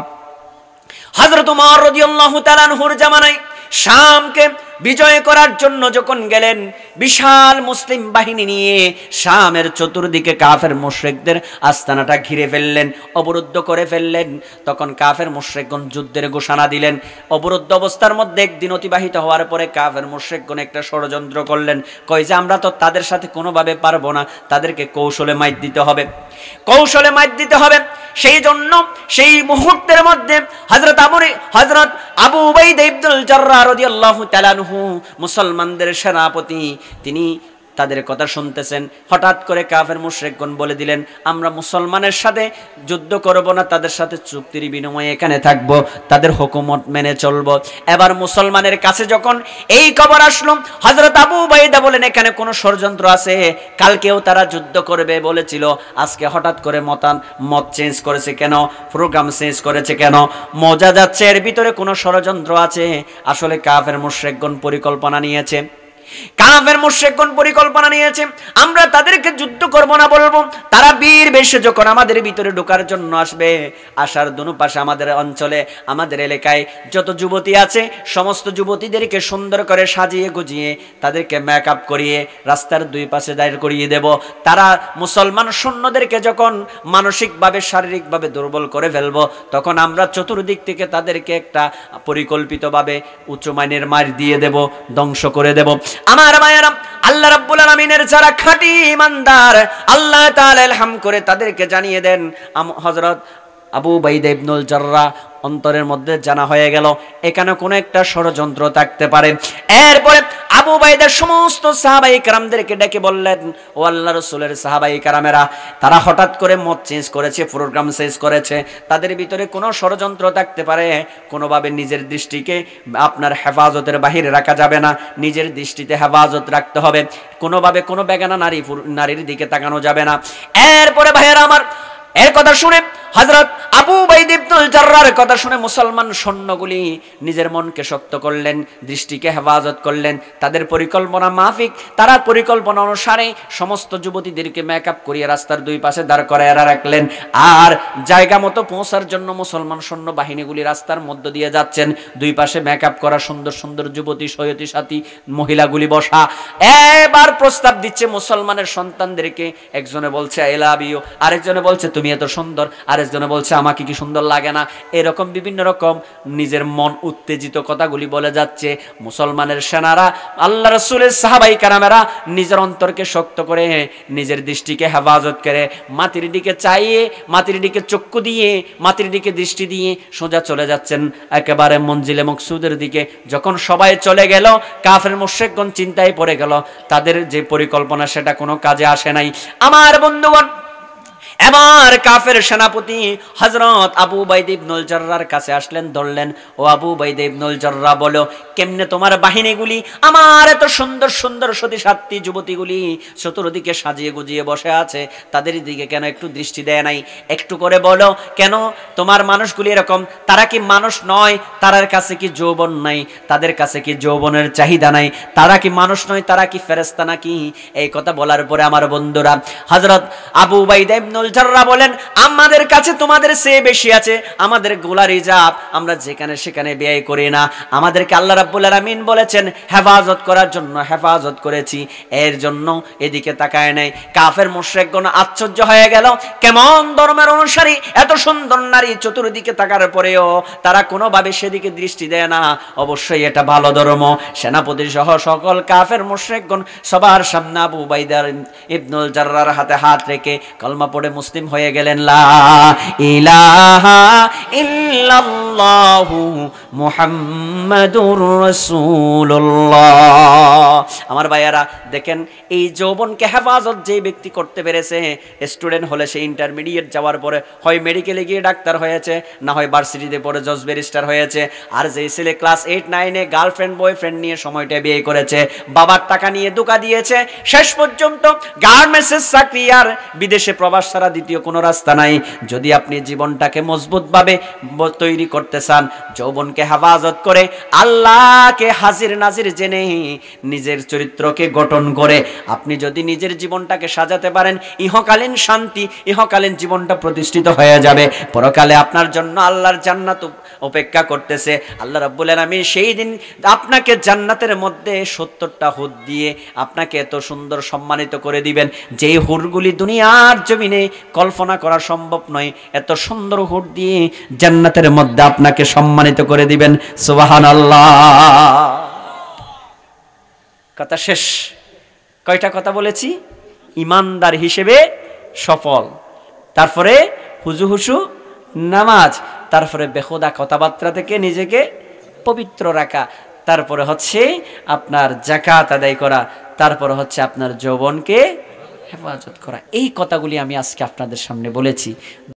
হযরত ওমর রাদিয়াল্লাহু তাআলা আনহুর জামানায় শামকে বিজয় করার জন্য যখন গেলেন, বিশাল মুসলিম বাহিনী নিয়ে শামের চতুর্দিকে কাফের মুশরিকদের আস্তানাটা ঘিরে ফেললেন, অবরুদ্ধ করে ফেললেন। তখন কাফের মুশরিকগণ যুদ্ধের ঘোষণা দিলেন। অবরুদ্ধ অবস্থার মধ্যে একদিন অতিবাহিত হওয়ার পরে কাফের মুশরিকগণ একটা ষড়যন্ত্র করলেন, কয় যে আমরা তো তাদের সাথে কোনোভাবে পারবো না, তাদেরকে কৌশলে মাইর দিতে হবে, কৌশলে মাইর দিতে হবে। সেই জন্য সেই মুহূর্তের মধ্যে হযরত আবু উবাইদা ইবনুল জাররাহ রাদিয়াল্লাহু তাআলা আনহু মুসলমানদের সেনাপতি, তিনি তাদের কথা শুনতেছেন। হঠাৎ করে কাফের মুশরিকগণ বলে দিলেন, আমরা মুসলমানের সাথে যুদ্ধ করব না, তাদের সাথে চুক্তির বিনিময়ে এখানে থাকব, তাদের হুকুমত মেনে চলব। এবার মুসলমানের কাছে যখন এই খবর আসলো, হযরত আবু উবাইদা বলেন, এখানে কোনো ষড়যন্ত্র আছে। কালকেও তারা যুদ্ধ করবে বলেছিল, আজকে হঠাৎ করে মত চেঞ্জ করেছে কেন, প্রোগ্রাম চেঞ্জ করেছে কেন? মজা যাচ্ছে এর ভিতরে কোনো ষড়যন্ত্র আছে। আসলে কাফের মুশরিকগণ পরিকল্পনা নিয়েছে, আমরা তাদেরকে যুদ্ধ করব না বলবো, তারা বীর বেশে যখন আমাদের ভিতরে ঢোকার জন্য আসবে, আসার দুনো পাশে আমাদের অঞ্চলে, আমাদের এলাকায় যত যুবতী আছে সমস্ত যুবতীদেরকে সুন্দর করে সাজিয়ে গুজিয়ে তাদেরকে মেকআপ করিয়ে রাস্তার দুই পাশে দাঁড় করিয়ে দেব। তারা মুসলমান সৈন্যদেরকে যখন মানসিকভাবে শারীরিকভাবে দুর্বল করে ফেলবো, তখন আমরা চতুর্দিক থেকে তাদেরকে একটা পরিকল্পিতভাবে উচ্চমানের মার দিয়ে দেব, ধ্বংস করে দেব। আমার ভাইয়েরা, আল্লাহ রাব্বুল আলামিনের যারা খাঁটি ঈমানদার, আল্লাহ তাআলা ইলহাম করে তাদেরকে জানিয়ে দেন। হযরত আবু উবাইদা ইবনুল জাররাহ অন্তরের মধ্যে জানা হয়ে গেল এখানে কোনো একটা ষড়যন্ত্র থাকতে পারে। এরপরে আবু উবাইদার সমস্ত সাহাবায়ে কেরামদেরকে ডেকে বললেন, ও আল্লাহর রাসূলের সাহাবায়ে কেরামেরা, তারা হঠাৎ করে মত চেঞ্জ করেছে, প্রোগ্রাম চেঞ্জ করেছে, তাদের ভিতরে কোনো ষড়যন্ত্র থাকতে পারে। কোনোভাবে নিজের দৃষ্টিকে আপনার হেফাজতের বাহিরে রাখা যাবে না, নিজের দৃষ্টিতে হেফাজত রাখতে হবে, কোনোভাবে কোনো বেগানা নারীর দিকে তাকানো যাবে না। এরপরে ভাইয়েরা আমার, এর কথা শুনে হযরত আবু উবাইদা ইবনুল জাররাহর কথা শুনে মুসলমান সৈন্যগুলি নিজের মনকে শক্ত করলেন, দৃষ্টিকে হেফাজত করলেন। তাদের পরিকল্পনা মাফিক, তারা পরিকল্পনা অনুসারে সমস্ত যুবতীদেরকে মেকআপ করিয়ে রাস্তার দুই পাশে দাঁড় করায় রাখলেন। আর জায়গা মতো পৌঁছার জন্য মুসলমান সৈন্য বাহিনীগুলি রাস্তার মধ্য দিয়ে যাচ্ছেন, দুই পাশে মেকআপ করা সুন্দর সুন্দর যুবতী সৈয়দী সাথী মহিলাগুলি বসা। এবার প্রস্তাব দিচ্ছে মুসলমানের সন্তানদেরকে, একজনে বলছে আই লাভ ইউ, আরেকজনে বলছে তুমি এত সুন্দর, আরেকজনে বলছে আমাকে কি সুন্দর লাগে না। এরকম বিভিন্ন রকম নিজের মন উত্তেজিত কথাগুলি বলে যাচ্ছে। মুসলমানের সেনারা, আল্লাহ রাসূলের সাহাবায়ে কেরামেরা নিজের অন্তরকে শক্ত করে, নিজের দৃষ্টিকে হেফাজত করে, মাটির দিকে চাইয়ে, মাটির দিকে চক্ষু দিয়ে, মাটির দিকে দৃষ্টি দিয়ে সোজা চলে যাচ্ছেন একেবারে মঞ্জিলে মকসুদের দিকে। যখন সবাই চলে গেল, কাফের মুশরিকগণ চিন্তায় পড়ে গেল, তাদের যে পরিকল্পনা সেটা কোনো কাজে আসে নাই। আমার বন্ধুগণ, এবার কাফের সেনাপতি হযরত আবু উবাইদা ইবনুল জাররাহর কাছে আসলেন, ধরলেন, ও আবু উবাইদা ইবনুল জাররাহ, বলো কেমনে তোমার বাহিনীগুলি আমার এত সুন্দর সুন্দর সতী সাথী যুবতীগুলি চতুর্দিকে সাজিয়ে গুজিয়ে বসে আছে, তাদের দিকে কেন একটু দৃষ্টি দেয় নাই? একটু করে বলো, কেন তোমার মানুষগুলি এরকম? তারা কি মানুষ নয়? তাদের কাছে কি যৌবন নাই? তাদের কাছে কি যৌবনের চাহিদা নাই? তারা কি মানুষ নয়? তারা কি ফেরেশতা নাকি? এই কথা বলার পরে আমার বন্ধুরা, হযরত আবু উবাইদা ইবনুল জাররাহ বলেন, আমাদের কাছে তোমাদের চেয়ে বেশি আছে আমাদের গোলার রিজার্ভ, আমরা যেখানে সেখানে ব্যয় করি না। আমাদেরকে আল্লাহ রাব্বুল আলামিন বলেছেন হেফাজত করার জন্য, হেফাজত করেছি, এর জন্য এদিকে তাকায় নাই। কাফের মুশরিকগণ আশ্চর্য হয়ে গেল, কেমন ধর্মের অনুসারী, এত সুন্দর নারী চতুর্দিকে তাকার পরেও তারা কোনোভাবে সেদিকে দৃষ্টি দেয় না। অবশ্যই এটা ভালো ধর্ম। সেনাপতি সহ সকল কাফের মুশরিকগণ সবার সামনে আবু উবাইদা ইবনুল জাররাহর হাতে হাত রেখে কলমা পড়ে মুসলিম হয়ে গেলেন। লা ইলাহা ইল্লাল্লাহু মুহাম্মাদুর রাসূলুল্লাহ। আমার ভাইয়ারা দেখেন, এই যৌবনকে হেফাজত যে ব্যক্তি করতে পেরেছে, স্টুডেন্ট হলে সে ইন্টারমিডিয়েট যাওয়ার পরে হয় মেডিকেলে গিয়ে ডাক্তার হয়েছে, না হয় ভার্সিটিতে পড়ে জজ ব্যারিস্টার হয়েছে। আর যে ছেলে ক্লাস 8-9-এ গার্লফ্রেন্ড বয়ফ্রেন্ড নিয়ে সময়টা বিয়ে করেছে, বাবার টাকা নিয়ে ধোঁকা দিয়েছে, শেষ পর্যন্ত গার্মেন্টসের চাকরি আর বিদেশে প্রবাস ছাড়া দ্বিতীয় কোনো রাস্তা নাই। যদি আপনি জীবনটাকে মজবুতভাবে তৈরি করতে চান, যৌবনকে হেফাজত করে, আল্লাহকে হাজির নাজির জেনে, নিজের চরিত্রকে গঠন করে আপনি যদি নিজের জীবনটাকে সাজাতে পারেন, ইহকালীন শান্তি, ইহকালীন জীবনটা প্রতিষ্ঠিত হয়ে যাবে। পরকালে আপনার জন্য আল্লাহর জান্নাত অপেক্ষা করতেছে। আল্লাহ রাব্বুল আলামিন সেই দিন আপনাকে জান্নাতের মধ্যে 70টা হুর দিয়ে আপনাকে এত সুন্দর সম্মানিত করে দিবেন, যেই হুরগুলি দুনিয়ার জমিনে কল্পনা করা সম্ভব নয়। এত সুন্দর হুর দিয়ে জান্নাতের মধ্যে আপনাকে সম্মানিত করে দিবেন। সুবহানাল্লাহ। কথা শেষ। কয়টা কথা বলেছি? ইমানদার হিসেবে সফল, তারপরে হুজু হুসু নামাজ, তারপরে বেহুদা কথাবার্তা থেকে নিজেকে পবিত্র রাখা, তারপরে হচ্ছে আপনার যাকাত আদায় করা, তারপর হচ্ছে আপনার যৌবনকে হেফাজত করা। এই কথাগুলি আমি আজকে আপনাদের সামনে বলেছি।